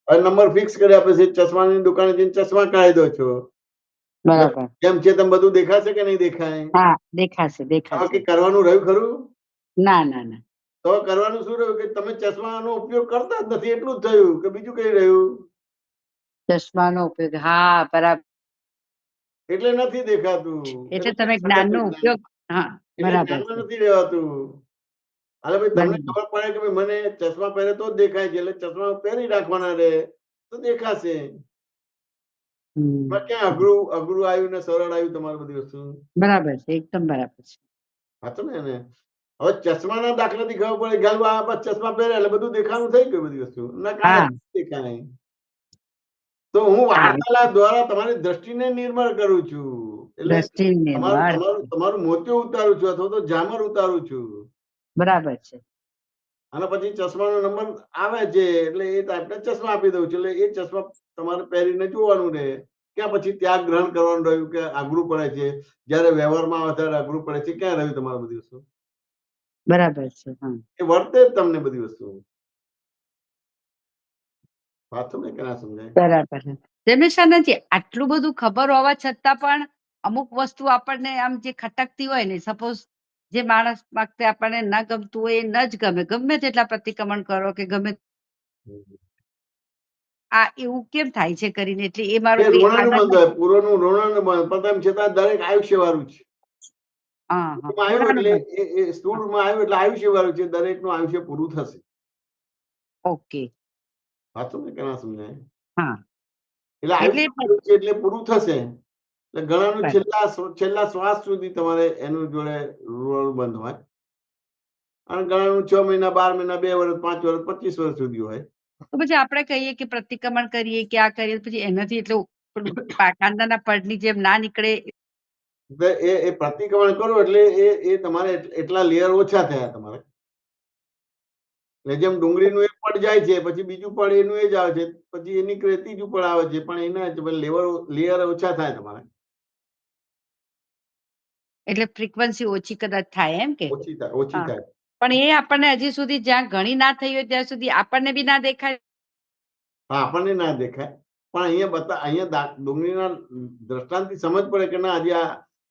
હવે નંબર ફિક્સ કરી આપે છે. ચશ્માની દુકાને જઈને ચશ્મા કાઢી દો છો. બરાબર. જેમ છે તેમ બધું દેખાશે કે નહીં દેખાય? હા, દેખાશે. હવે કે કરવાનું રહ્યું ખરું? ના. તો કરવાનું શું રહ્યું કે તમે ચશ્માનો ઉપયોગ કરતા જ નથી, એટલું જ થયું. કે બીજું કઈ રહ્યું? ચશ્માનો ઉપયોગ, હા બરાબર. એટલે નથી દેખાતું. એટલે એટલે તમે નથી જ્ઞાનનો દેખાતું જ્ઞાન. ઉપયોગ, હા એટલે બરાબર જ્ઞાનમાં છે. નથી રહેવાતું. હાલે ભાઈ તમને બરાબર. ખબર પડે કે ભાઈ મને ચશ્મા પહેરે તો જ દેખાય છે, એટલે ચશ્મા પહેરી રાખવાના રે તો દેખાશે. ક્યાં અઘરું આવ્યું ને સરળ આવ્યું તમારી બધી વસ્તુ? બરાબર છે, એકદમ બરાબર છે. સાચું ને એને? હવે ચશ્માના દાખલાથી ખબર પડે કે હાલ આ બસ ચશ્મા પહેરે એટલે બધું દેખાવાનું થઈ ગયું બધી વસ્તુ. ના હા કાંઈ દેખાય. તો હું હા, વાર્તાલાપ દ્વારા તમારી દ્રષ્ટિને નિર્મળ કરું છું. એટલે દ્રષ્ટિને તમારું મોતિયો ઉતારું છું અથવા તો ઝામર ઉતારું છું. બરાબર છે. અને પછી ચશ્માનો નંબર આવે છે એટલે એ ટાઈપના ચશ્મા આપી દઉં છું. એટલે એ ચશ્મા તમારે પહેરીને જોવાનું રહે. ક્યાં પછી ત્યાગ ગ્રહણ કરવાનું રહ્યું કે અઘરું પડે છે? જ્યારે વ્યવહારમાં આવે ત્યારે અઘરું પડે છે. ક્યાં રહ્યું તમારું બધી વસ્તુ? બરાબર છે. હા એ વર્તે જ તમને બધી વસ્તુ. વાત સમજે કે ના સમજાય? બરાબર. રમેશા નથી, આટલું બધું ખબર હોવા છતાં પણ અમુક વસ્તુ આપણને આમ જે ખટકતી હોય ને, સપોઝ જે માણસ માટે આપણને ન ગમતું હોય એ ન જ ગમે તેટલા પ્રતિક્રમણ કરો કે ગમે આ એવું કેમ થાય છે કરીને, એટલે એ એ મારું કઈ ઋણાનું આનંદ બંધ હોય, પૂર્વનું ઋણાનું બંધ. પણ તેમ છતાં દરેક આયુષ્ય વાળું છે. આવ્યું એટલે એ સ્થૂળમાં આવ્યું એટલે આયુષ્ય વાળું છે. દરેકનું આયુષ્ય પૂરું થશે. ઓકે. સાચું ને કે ના સમજાય? હા એટલે આયુષ્ય વાળું છે એટલે પૂરું થશે. એટલે ઘણાનું છેલ્લા શ્વાસ સુધી તમારે એનું જોડે ઋણ બંધ હોય. અને ઘણાનું 6 મહિના, 12 મહિના, 2 વર્ષ, 5 વર્ષ, 25 વર્ષ સુધી હોય. તો પછી આપણે કહીએ કે પ્રતિક્રમણ કરીએ કે આ કરીએ, પછી એનાથી એટલે પેલું કાંદાના પડની જેમ ના નીકળે? એ પ્રતિક્રમણ કરો એટલે એ તમારે એટલા લેયર ઓછા થયા તમારે. એટલે જેમ ડુંગળીનું એક પડ જાય છે પછી બીજું પડ એનું એ જ આવે છે, પછી એ નીકળે ત્રીજું પડ આવે છે, પણ એના લેયર ઓછા થાય તમારે. એટલે ફ્રીક્વન્સી ઓછી કદાચ થાય એમ કે? ઓછી થાય. પણ એ આપણને હજી સુધી જ્યાં ઘણી ના થઈ હોય ત્યાં સુધી આપણને બી ના દેખાય. હા, આપણને ના દેખાય. પણ અહીંયા ડુંગળીના દ્રષ્ટાંતથી સમજ પડે કે ના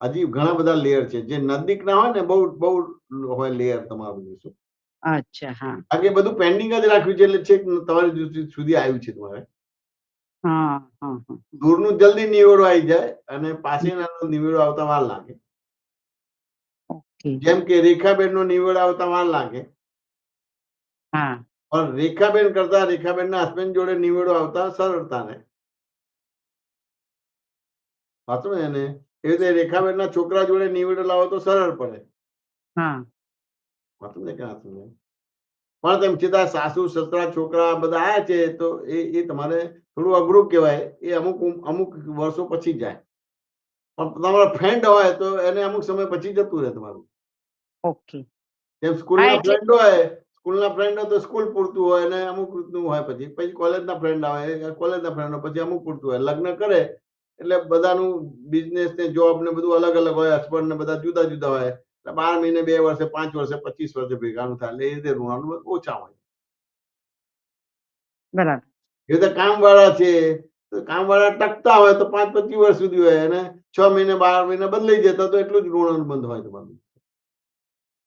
હજી ઘણા બધા લેયર છે. જે નજીક ના હોય ને બહુ હોય લેયર તમારું શું. અચ્છા. હા બાકી બધું પેન્ડિંગ જ રાખ્યું છે એટલે છેક તમારી સુધી આવ્યું છે તમારે. હા દૂરનું જલ્દી નિવેડો આવી જાય અને પાસેના નિવેડો આવતા વાર લાગે. ઓકે. જેમ કે રેખાબેન નો નિવેડો આવતા વાર લાગે. હા પણ રેખાબેન કરતા રેખાબેનના હસબન્ડ જોડે નિવેડો આવતા સરળતા રહે. સાચું ને? એને એ રીતે રેખાબેનના છોકરા જોડે નિવેડો લાવો તો સરળ પડે. હા સાચું ને કે ના સમજાય? પણ તેમ છતાં સાસુ સસરા છોકરા બધા આયા છે તો એ તમારે થોડું અઘરું કહેવાય. એ અમુક વર્ષો પછી જાય. પણ તમારો ફ્રેન્ડ હોય તો એને અમુક સમય પછી જતું રહે તમારું. ઓકે. જેમ હા સ્કૂલના એટલે ફ્રેન્ડ હોય, સ્કૂલના ફ્રેન્ડ હોય તો સ્કૂલ પૂરતું હોય અને અમુક રીતનું હોય, પછી કોલેજના ફ્રેન્ડ આવે કોલેજના ફ્રેન્ડ પછી અમુક પૂરતું હોય. લગ્ન કરે એટલે બધાનું બિઝનેસ ને જોબ ને બધું અલગ અલગ હોય, હસબન્ડ ને બધા જુદા જુદા હોય. 12 મહિને 2 વર્ષે 5 વર્ષે 25 વર્ષે ભેગાનું થાય એટલે એ રીતે ઋણાનું ઓછા હોય. બરાબર. એ રીતે કામવાળા છે તો કામવાળા ટકતા હોય તો 5-25 વર્ષ સુધી હોય અને 6 મહિને 12 મહિને બદલાઈ જતા તો એટલું જ ઋણાનુબંધ હોય તમારું.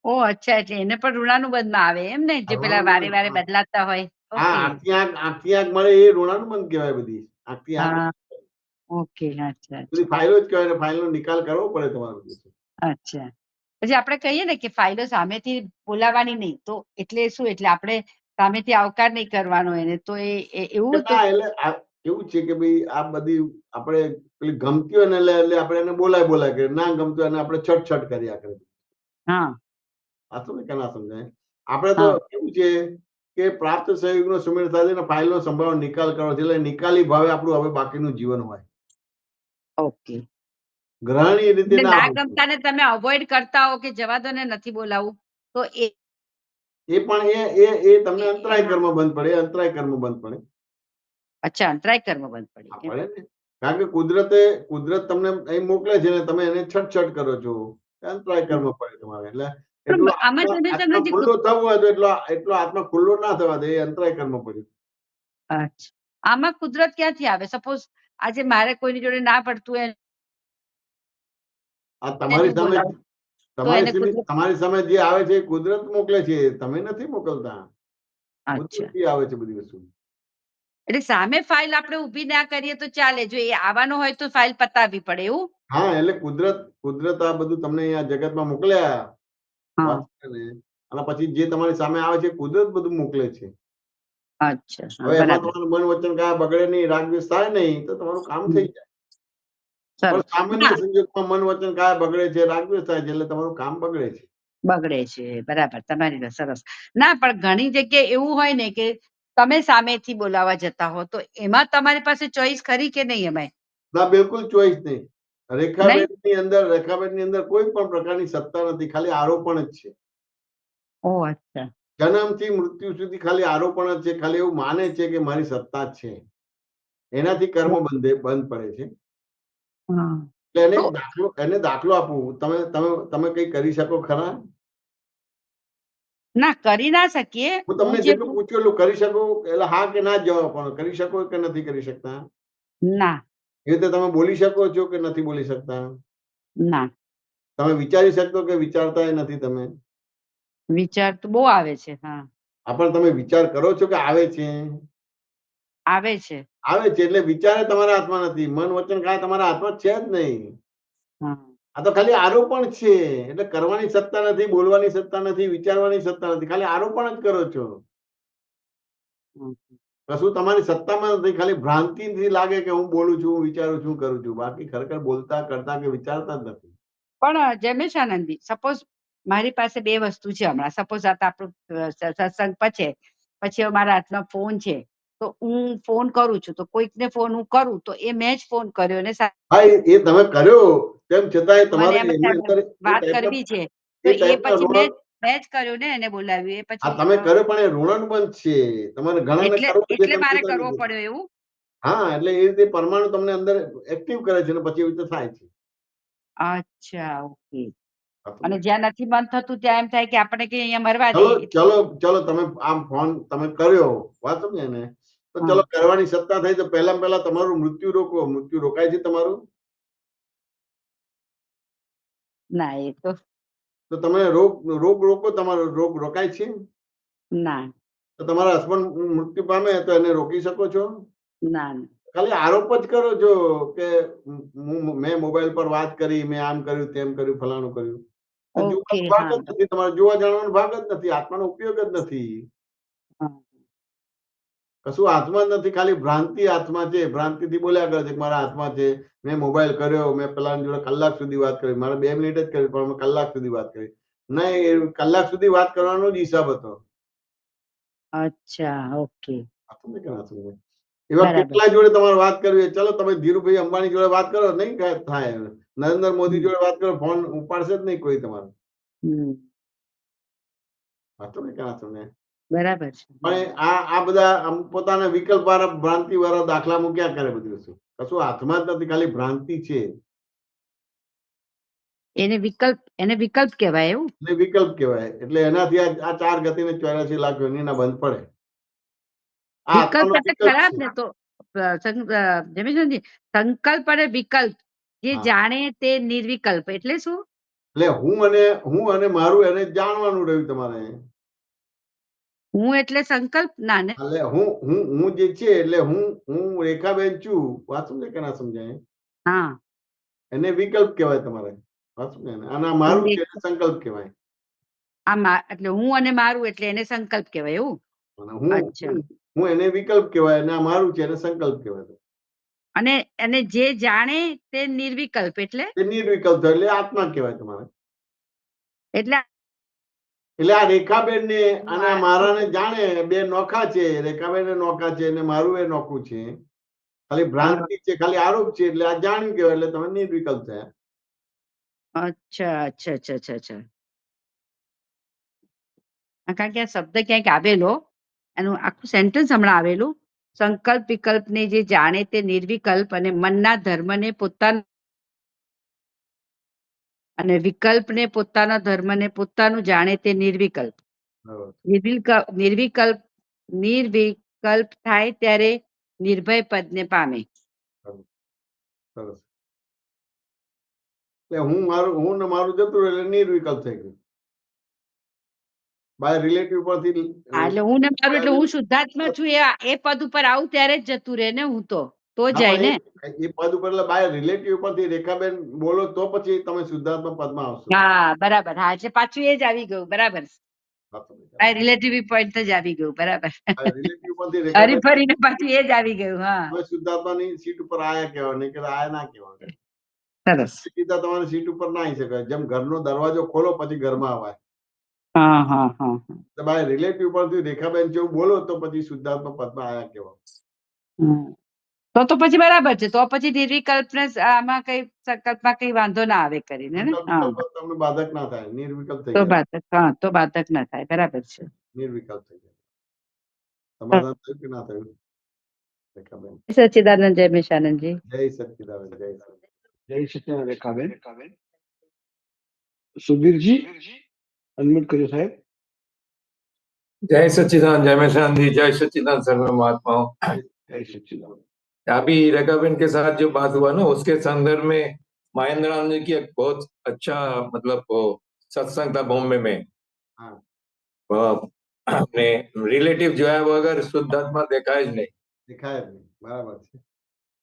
ઓ અચ્છા, એટલે એને પણ ઋણાનુબંધમાં આવે એમ ને, જે પેલા વારે વારે બદલાતા હોય. હા, ઓકે. આખી આંખ મળે એ ઋણાનુબંધ કહેવાય. બધી આખી આંખ હા. ઓકે. અચ્છા બધી અચ્છા ફાઇલો જ કહેવાય ને, ફાઇલનો નિકાલ કરવો પડે તમારે. અચ્છા. પછી આપણે કહીએ ને કે ફાઇલો સામેથી બોલાવવાની નહીં, તો એટલે શું, એટલે આપણે સામેથી આવકાર નહીં કરવાનો એને, તો એવું તો ના, એટલે કેવું છે કે ભાઈ આ બધી આપણે પેલી ગમતી હોય ને એટલે આપણે એને બોલાય કે ના ગમતું હોય એને આપણે છટ કર્યા કરે. હા આ તો કે ના સમજાય. આપણે તો હા કેવું છે કે પ્રાપ્ત સહયોગનો સુમેળ થાય છે ને ફાઇલનો સંભાળો નિકાલ કરવો છે એટલે નિકાલી ભાવે આપણું હવે બાકીનું જીવન હોય. ઓકે. ગ્રહણીય રીતે એટલે ના ના આપણું. ગમતા ને તમે અવોઇડ કરતા હો કે જવા દો ને નથી બોલાવું, તો એ પણ એ તમને અંતરાય કર્મ બંધ પડે, અંતરાય કર્મ બંધ પડે. અચ્છા, અંતરાય કર્મ બંધ પડે. પડે ને, કારણ કે કુદરત તમને અહીં મોકલે છે ને તમે એને છટ કરો છો, અંતરાય કર્મ પડે તમારે. એટલે એટલો આમાં તમે આત્મા જે ખુલ્લો થવો હોય તો એટલો આત્મા ખુલ્લો ના થવા દે, એ અંતરાય કર્મ પડ્યું. અચ્છા, આમાં કુદરત ક્યાંથી આવે? સપોઝ આજે મારે કોઈની જોડે ના પડતું હોય આ અને હું બોલાવું તો એને કુદરત. તમારી સામે જે આવે છે એ કુદરત મોકલે છે, તમે નથી મોકલતા. અચ્છા, કુદરતી આવે છે બધી વસ્તુ. એટલે સામે ફાઇલ આપણે ઊભી ના કરીએ તો ચાલે, જો એ આવવાનો હોય તો ફાઇલ પતાવવી પડે એવું? હા, એટલે કુદરત આ બધું તમને અહીંયા જગતમાં મોકલ્યા હા. વાંચીને, અને પછી જે તમારી સામે આવે છે કુદરત બધું મોકલે છે. અચ્છા, હા, હવે એમાં બરાબર. તમારું મન વચન કાયા બગડે નહીં, રાગ દ્વેષ થાય નહીં તો તમારું કામ થઈ જાય. પણ સરસ. સામાન્ય ના, સંજોગમાં મન વચન કાયા બગડે છે, રાગ દ્વેષ થાય છે એટલે તમારું કામ બગડે છે. બગડે છે. બરાબર, તમારી વાત સરસ. ના, પણ ઘણી જગ્યાએ એવું હોય ને કે તમે સામેથી બોલાવવા જતા હો, તો એમાં તમારી પાસે ચોઈસ ખરી કે નહીં એમાંય? ના, બિલકુલ ચોઈસ નહીં. નહીં? રેખાબેનની અંદર કોઈ પણ પ્રકારની સત્તા નથી, ખાલી આરોપણ જ છે. ઓહ! અચ્છા. જન્મથી મૃત્યુ સુધી ખાલી આરોપણ જ છે. ખાલી એવું માને છે કે મારી સત્તા જ છે. એનાથી કર્મ બંધ પડે છે. હા. એટલે તો એને દાખલો આપું. તમે કઈ કરી શકો ખરા? ના, કરી ના શકીએ. હું હું તમને જે જેટલું પૂછ્યું એટલું કરી શકું? એટલે હા કે ના જ જવાબ આપવાનો. કરી શકો કે નથી કરી શકતા? ના, એ રીતે તમે બોલી શકો છો કે નથી બોલી શકતા? ના. તમે વિચારી શકતો કે વિચારતાય નથી તમે? વિચાર તો બહુ આવે છે. હા, આ પણ તમે વિચાર કરો છો કે આવે છે? આવે છે. આવે છે એટલે વિચારે તમારા હાથમાં નથી. મન વચન કાયા તમારા હાથમાં છે જ નહીં. હા. આ તો ખાલી આરોપણ છે. એટલે કરવાની સત્તા નથી, બોલવાની સત્તા નથી, વિચારવાની સત્તા નથી. ખાલી આરોપણ જ કરો છો. હમ. કશું તમારી સત્તામાં નથી. ખાલી ભ્રાંતિથી લાગે કે હું બોલું છું, વિચારું છું, કરું છું. બાકી ખરેખર બોલતા, કરતા કે વિચારતા જ નથી. પણ જમેશ આનંદજી, સપોઝ મારી પાસે 2 વસ્તુ છે હમણાં. સપોઝ આ તો આપણું સત્સંગ પછી હવે મારા હાથમાં ફોન છે. તો હું ફોન કરું છું, તો કોઈકને ફોન હું કરું તો એ મેં જ ફોન કર્યો અને હા, એ તમે કર્યો, તેમ છતાંય મને તમારે એમ એની અંદર વાત કરવી છે, તો એ એ ટાઈપના પછી ઋણ. મેં જ કર્યો ને એને બોલાવ્યું. એ હા, પછી તમે કર્યો પણ એ ઋણાનુબંધ છે. તમારે ઘણાને એટલે કરવું છે એટલે તેમ મારે છતાં કરવો નથી. પડ્યો એવું? હા, એટલે એ રીતે પરમાણુ તમને અંદર એક્ટિવ કરે છે અને પછી એવી રીતે થાય છે. અચ્છા, ઓકે. હા, અને તમે જ્યાં નથી મન થતું ત્યાં એમ થાય કે આપણે કે અહીંયા મરવા દે. ચલો તમે આમ ફોન તમે કર્યો, વાત સમજ્યા ને? તો હા. ચલો કરવાની સત્તા થઈ તો પહેલા તમારું મૃત્યુ રોકો. મૃત્યુ રોકાય છે તમારું? ના, એ તો તો તમે રોગ રોકો, તમારો રોગ રોકાય છે? ના, તો તમારા હસબન્ડ મૃત્યુ પામે તો એને રોકી શકો છો? ના, ના. ખાલી આરોપ જ કરો છો કે મેં મોબાઈલ પર વાત કરી, મેં આમ કર્યું, તેમ કર્યું, ફલાણું કર્યું. ઓકે. જોવાનો ભાગ હા, જ નથી. તમારે જોવા જાણવાનો ભાગ જ નથી. આત્માનો ઉપયોગ જ નથી. હા. કશું હાથમાં જ નથી. ખાલી ભ્રાંતિ હાથમાં છે. ભ્રાંતિથી બોલ્યા કરે છે કે મારા હાથમાં છે. મેં મોબાઈલ કર્યો, મેં પેલાની જોડે કલાક સુધી વાત કરી. મારે 2 મિનિટ જ કરી પણ અમે કલાક સુધી વાત કરી. નહીં, એ કલાક સુધી વાત કરવાનો જ હિસાબ હતો. અચ્છા, ઓકે. એવા બરાબર. કેટલા જોડે તમારે વાત કરવી? ચલો તમે ધીરુભાઈ અંબાણી જોડે વાત કરો, નહીં થાય. નરેન્દ્ર મોદી હમ. જોડે વાત કરો, ફોન ઉપાડશે જ નહીં કોઈ તમારો. હમ. વાતો નહીં કરા તમે. બરાબર છે. પણ આ બધા પોતાના વિકલ્પ વાળા ભ્રાંતિ વાળા દાખલા મૂક્યા કરે બધી વસ્તુ. કશું હાથમાં જ નથી, ખાલી ભ્રાંતિ છે. એને વિકલ્પ કહેવાય એવું. એટલે વિકલ્પ કહેવાય. એટલે એનાથી આ 4 ગતિને 84 લાખ યોનિના બંધ પડે. આ વિકલ્પ આત્માનો એટલે વિકલ્પ ખરાબ છે. ને તો જમીનજી, સંકલ્પ અને વિકલ્પ જે હા. જાણે તે નિર્વિકલ્પ એટલે શું? એટલે હું અને મારું એને જાણવાનું રહ્યું તમારે. હું એટલે સંકલ્પ ના ને? એટલે હું જે છે એટલે હું રેખાબેન છું. વાત સમજે કે ના સમજાય? હા, એને વિકલ્પ કહેવાય તમારે. વાત સમજે ને? અને આ મારું છે એટલે સંકલ્પ કહેવાય. એટલે હું અને મારું એટલે એને સંકલ્પ કહેવાય એવું. અને અચ્છા. હું એને વિકલ્પ કહેવાય અને આ મારું છે એને સંકલ્પ કહેવાય. અને જે જાણે તે નિર્વિકલ્પ એટલે એ નિર્વિકલ્પ થાય એટલે આત્મા કહેવાય તમારે. એટલે એટલે આ રેખાબેન ને અને આ મારાને જાણે બે નોખા છે. રેખાબેન એ નોખા છે અને મારું એ નોખું છે. ખાલી ભ્રાંતિ છે, ખાલી આરોપ છે. એટલે આ જાણી ગયો એટલે તમે નિર્વિકલ્પ થયા. અચ્છા. કારણ કે આ શબ્દ ક્યાંક આવેલો, એનું આખું સેન્ટેન્સ હમણાં આવેલું. સંકલ્પ વિકલ્પને જે જાણે તે નિર્વિકલ્પ અને મનના ધર્મને પોતાના અને વિકલ્પને પોતાના ધર્મને પોતાનું જાણે તે નિર્વિકલ્પ. નિર્વિકલ્પ થાય ત્યારે નિર્ભય પદને પામે. સરસ. એટલે હું ને મારું જતું રહ્યું એટલે નિર્વિકલ્પ થઈ ગયું. બાય રિલેટિવ પરથી એટલે હું ને મારું એટલે હું શુદ્ધાત્મા છું એ પદ ઉપર આવું ત્યારે જ જતું રહે ને હું તો જાય ને. એ પદ ઉપર એટલે બાય રિલેટિવ પરથી રેખાબેન બોલો તો પછી તમે શુદ્ધાત્મા પદમાં આવશો. હા, બરાબર. હા, એટલે પાછું એ જ આવી ગયું. બરાબર. રિલેટિવ પોઈન્ટ જ આવી ગયું. બરાબર. રિલેટિવ પરથી રેખાબેન હરીફરીને પાછું એ જ આવી ગયું. હા, તમે શુદ્ધાત્માની સીટ ઉપર આયા કહેવાય, નહીં કે આયા ના કહેવાય. સરસ. સીધા તમારી સીટ ઉપર ના આવી શકાય. જેમ ઘરનો દરવાજો ખોલો પછી ઘરમાં આવાય. હા. બાય રિલેટિવ પરથી રેખાબેન જેવું બોલો તો પછી શુદ્ધાત્મા પદમાં આયા કહેવાય. તો પછી બરાબર છે. તો પછી નિર્વિકલ્પ ને આમાં કઈ સંકલ્પમાં કઈ વાંધો ના આવે કરીને ને. તમને બાધક ના થાય. નિર્વિકલ્પ થઈ તો ગયા. બાધક ના થાય. બરાબર છે. નિર્વિકલ્પ થઈ ગયા. સમાધાન થયું કે ના થયું રેખાબેન? સચ્ચિદાનંદ, જય મેશાનંદજી. જય સચ્ચિદાનંદ. જય સચ્ચિદાનંદ રેખાબેન. સુબીરજી અનમ્યુટ કર્યો સાહેબ. जय सच्चिदानंद, जय मेशानंद जी, जय सच्चिदानंद सर्व महात्माओं। जय सच्चिदानंद। अभी रेखाबेन के साथ जो बात हुआ ना, उसके संदर्भ में महेंद्रानंद जी की एक बहुत अच्छा मतलब वो सत्संग था बॉम्बे में। अपने रिलेटिव जो है वो अगर शुद्धात्मा देखा ही नहीं, दिखाया नहीं, बराबर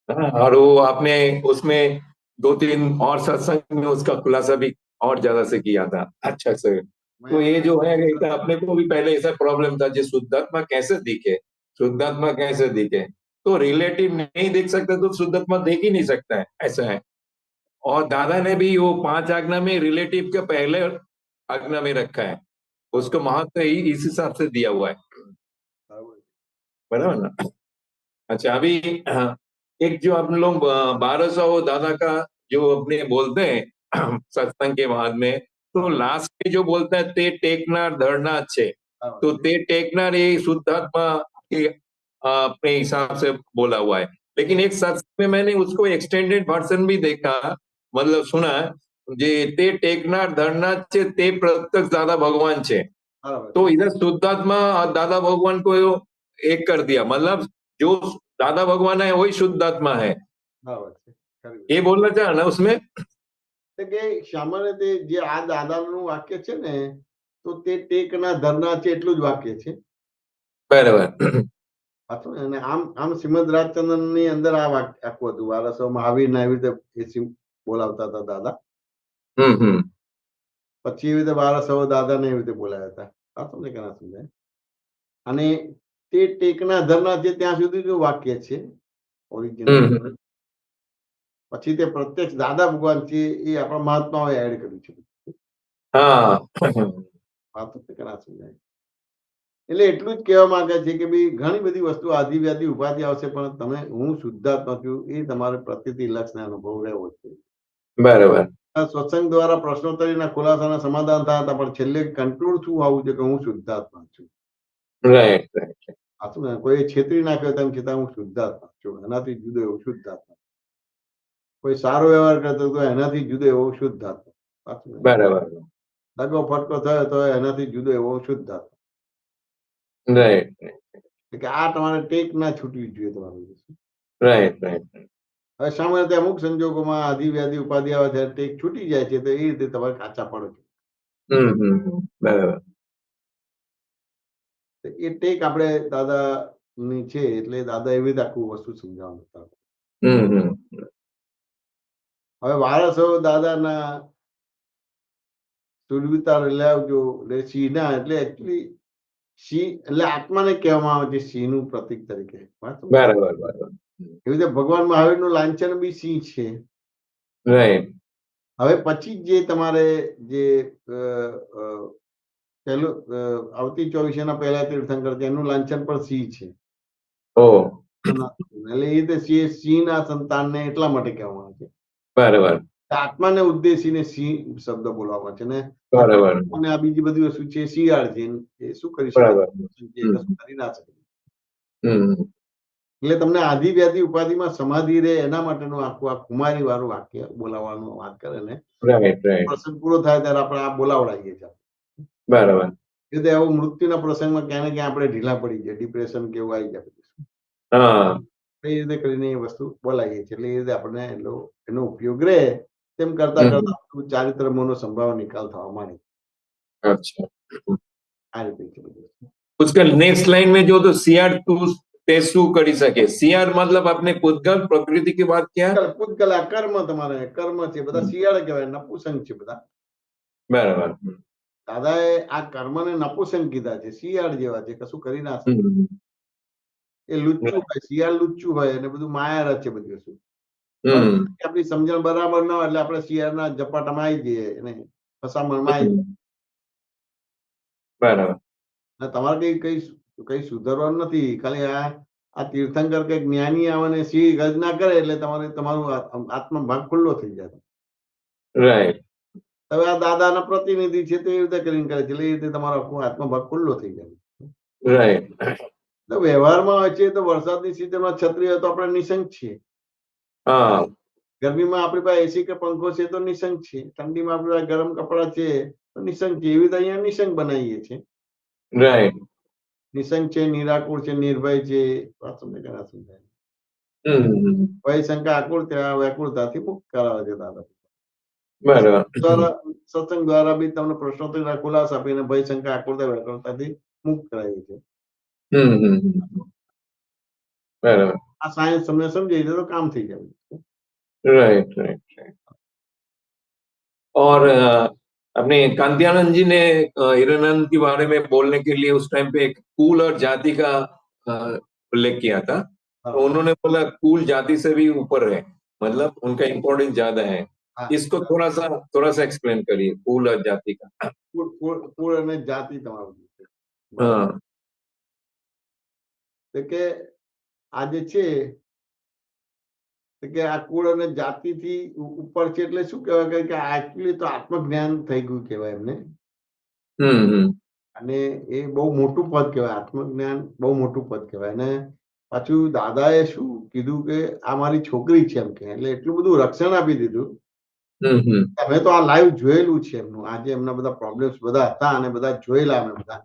है। और वो आपने उसमें 2-3 और सत्संग में उसका खुलासा भी और ज्यादा से किया था, अच्छा से। तो ये जो है कि अपने को भी पहले ऐसा प्रॉब्लम था, जो शुद्धात्मा कैसे दिखे, तो रिलेटिव नहीं देख सकता तो शुद्धात्मा देख ही नहीं सकता है, ऐसा है। और दादा ने भी वो 5 आज्ञा में रिलेटिव के पहले आज्ञा में रखा है, उसको महत्व ही इस हिसाब से दिया हुआ है, बराबर ना। अच्छा, अभी एक जो हम लोग 1200 दादा का जो अपने बोलते हैं सत्संग के बाद में, तो लास्ट में जो बोलता है ते टेकनार धरना छे, तो ते टेकनार ये शुद्धात्मा के अपने हिसाब से बोला हुआ है। लेकिन एक सत्संग में मैंने उसको एक्सटेंडेड वर्जन भी देखा, मतलब सुना, जे ते टेकनार धरना छे ते प्रत्यक्ष दादा भगवान छे। तो इधर शुद्धात्मा और दादा भगवान को एक कर दिया, मतलब जो दादा भगवान है वही शुद्धात्मा है, ये बोलना चाहे ना उसमें કે સામાન્ય તે જે આ દાદાનું વાક્ય છે ને, તો તે ટેકના ધરના છે એટલું જ વાક્ય છે. બરાબર. અને આમ શ્રીમદ રાજચંદ્રની અંદર આ વાક્ય આખું હતું. વારસો મહાવીરને આવી રીતે બોલાવતા હતા દાદા. પછી એવી રીતે વારસો દાદાને એવી રીતે બોલાયા હતા. આ તમને કે ના સમજાય? અને તે ટેકના ધરના છે ત્યાં સુધીનું વાક્ય છે ઓરિજિનલ. પછી તે પ્રત્યક્ષ દાદા ભગવાન છે એ આપણા મહાત્માઓએ એડ કર્યું છે. વાત કે ના સમજાય? એટલે એટલું જ કહેવા માંગે છે કે ભાઈ ઘણી બધી વસ્તુ આદિ વ્યાધિ ઉપાધિ આવશે, પણ તમે હું શુદ્ધાત્મા છું એ તમારે પ્રતિથી લક્ષને અનુભવ રહેવો છે. બરાબર. સત્સંગ દ્વારા પ્રશ્નોત્તરીના ખુલાસાના સમાધાન થયા હતા, પણ છેલ્લે કન્ક્લુડ શું આવું છે કે હું શુદ્ધાત્મા છું. રાઈટ રાઈટ સાચું ને? કોઈ છેતરી નાખ્યો તેમ છતાં હું શુદ્ધાત્મા છું, એનાથી જુદો એવો શુદ્ધાત્મા. કોઈ સારો વ્યવહાર કરતો તો એનાથી જુદો એવો શુદ્ધાત્મા. સાચું ને? બરાબર દગો ફટકો થયો તો એનાથી જુદો એવો શુદ્ધાત્મા. રાઈટ એટલે કે આ તમારે ટેક ના છૂટવી જોઈએ તમારું. રાઈટ રાઈટ હવે સામાન્ય રીતે અમુક સંજોગોમાં આધિ વ્યાધિ ઉપાધિ આવે ત્યારે ટેક છૂટી જાય છે, તો એ રીતે તમારે કાચા પડો છો. બરાબર તો એ ટેક આપણે દાદા ની છે, એટલે દાદા એવી રીતે આખું વસ્તુ સમજાવવાનું હતા. હવે વારસો દાદાના સુરવિતા લેવજો સિંહ ના, એટલે એકચ્યુઅલી સિંહ એટલે આત્માને કહેવામાં આવે છે સિંહ નું પ્રતીક તરીકે. બરાબર બરાબર એવી રીતે ભગવાન મહાવીર નું લાંછન બી સિંહ છે. રાઈટ હવે પછી જે તમારે જે પહેલું આવતી 24 ના પહેલા તીર્થંકર છે, એનું લાંછન પણ સિંહ છે. ઓ એટલે એ રીતે સિંહ ના સંતાનને એટલા માટે કહેવામાં આવે છે. બરાબર આત્માને ઉદ્દેશીને સિંહ શબ્દ બોલવામાં છે ને. બરાબર અને આ બીજી બધી વસ્તુ છે શિયાળ છે, એ શું કરી શકે? બરાબર કશું કરી ના શકે. હમ એટલે તમને આધિ વ્યાધિ ઉપાધિમાં સમાધિ રહે એના માટેનું આખું આ કુમારી વાળું વાક્ય બોલાવવાનું વાત કરે ને. રાઈટ રાઈટ પ્રસંગ પૂરો થાય ત્યારે આપણે આ બોલાવડાવીએ છીએ. બરાબર એ તો એવું મૃત્યુના પ્રસંગમાં ક્યાં ને ક્યાં આપણે ઢીલા પડી જાય, ડિપ્રેશન કેવું આવી જાય. હા એ રીતે કરીને એ વસ્તુ બોલાવીએ છીએ. એટલે એ રીતે આપણને એનો ઉપયોગ રહે તેમ કરતા કરતા ચારિત્રનો સંભાવ નિકાલ થવા માંડે. अच्छा આ રીતે છે બધું. उसका नेक्स्ट लाइन में जो तो सियार तू તે શું કરી શકે? સિયાર મતલબ આપણે પૂતગલ પ્રકૃતિ की बात किया. પૂતગલ આ કર્મ, તમારે કર્મ છે બધા શિયાળ કહેવાય, નપુસંગ છે બધા. બરાબર દાદાએ આ કર્મને નપુસંગ કીધા છે, શિયાળ જેવા છે, કશું કરી ના શકે. એ લુચ્ચું હોય, શિયાળ લુચ્ચું હોય, અને બધું માયા છે બધી વસ્તુ. આપણી સમજણ બરાબર ના હોય એટલે આપણે શિયાળના ઝપાટામાં આવી જઈએ અને ફસામણમાં આવી જઈએ. બરાબર તમારે કઈ કઈ સુધારવાનું નથી. ખાલી આ તીર્થંકર કઈ જ્ઞાની આવે ને સિંહ ગર્જના કરે એટલે તમારું આત્મા ભાગ ખુલ્લો થઈ જાય. રાઈટ હવે આ દાદાના પ્રતિનિધિ છે તે એ રીતે કરીને કરે છે, એટલે એ રીતે તમારો આખો આત્મભાગ ખુલ્લો થઈ જાય. રાઈટ વ્યવહારમાં હોય છે તો વરસાદની સિઝનમાં છત્રી હોય તો આપણે નિશંક છીએ. હા ગરમીમાં આપણી પાસે એસી કે પંખો છે તો નિશંક છે. ઠંડીમાં આપણી પાસે ગરમ કપડા છે તો નિશંક છે. એવી રીતે અહીંયા નિશંક બનાવીએ છીએ. રાઈટ નિશંક છે, નિરાકુળ છે, નિર્ભય છે. વાત તમને ઘણા સમજાય. ભય શંકા આકુળતા વ્યાકુળતાથી મુક્ત કરાવે છે દાદા. બરાબર સત્સંગ દ્વારા બી તમને પ્રશ્નોત્તરી ખુલાસા આપીને ભય શંકા આકુળતા વ્યાકુળતાથી મુક્ત કરાવી છે. બરાબર આ સાયન્સ તમને સમજાઈ જાય તો કામ થઈ જાય. राइट राइट राइट और अपने कांत्यानंद जी ने हिरानंद के बारे में बोलने के लिए उस टाइम पे एक कुल और जाति का उल्लेख किया था. तो उन्होंने बोला कुल जाति से भी ऊपर है, मतलब उनका इम्पोर्टेंस ज्यादा है. इसको थोड़ा सा एक्सप्लेन करिए कुल और जाति का. कुल અને જાતિ તમારું કે આ જે છે કે આ કુળ અને જાતિથી ઉપર છે એટલે શું કહેવાય કે એકચ્યુઅલી તો આત્મજ્ઞાન થઈ ગયું કહેવાય એમને. અને એ બહુ મોટું પદ કહેવાય. આત્મજ્ઞાન બહુ મોટું પદ કહેવાય. અને પાછું દાદાએ શું કીધું કે આ મારી છોકરી છે એમ કે, એટલે એટલું બધું રક્ષણ આપી દીધું. અમે તો આ લાઈવ જોયેલું છે એમનું. આજે એમના બધા પ્રોબ્લેમ્સ બધા હતા અને બધા જોયેલા અમે બધા.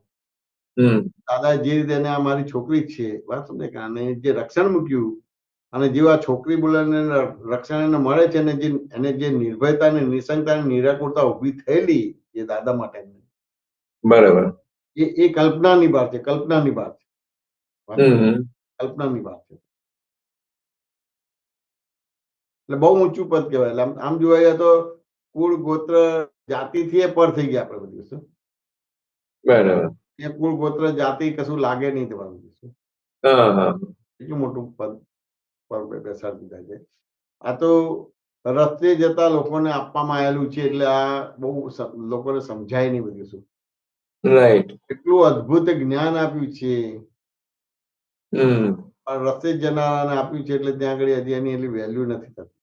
દાદા જે રીતે એને આ મારી છોકરી છે વાત સમજે કે, અને જે રક્ષણ મૂક્યું અને જેવા છોકરી બોલાને રક્ષણ એને મળે છે ને એને જે નિર્ભયતા ને નિશંકતા ને નિરાકુરતા ઉભી થયેલી જે દાદા માટે બરાબર એ કલ્પનાની વાત છે. કલ્પનાની વાત છે. કલ્પનાની વાત છે. એટલે બહુ ઊંચું પદ કહેવાય. એટલે આમ જોવા જાય તો કુળ ગોત્ર જાતિથી એ પર થઈ ગયા આપણે બધું શું. બરાબર એ કુળ ગોત્ર જાતિ કશું લાગે નહીં તમારું. એટલું મોટું પદ પર બેસાડી દીધા છે. આ તો રસ્તે જતા લોકોને આપવામાં આવેલું છે એટલે આ બહુ લોકોને સમજાય નહીં બધું શું. રાઈટ એટલું અદ્ભુત જ્ઞાન આપ્યું છે. રસ્તે જનારાને આપ્યું છે એટલે ત્યાં આગળ હજી એની એટલી વેલ્યુ નથી થતી.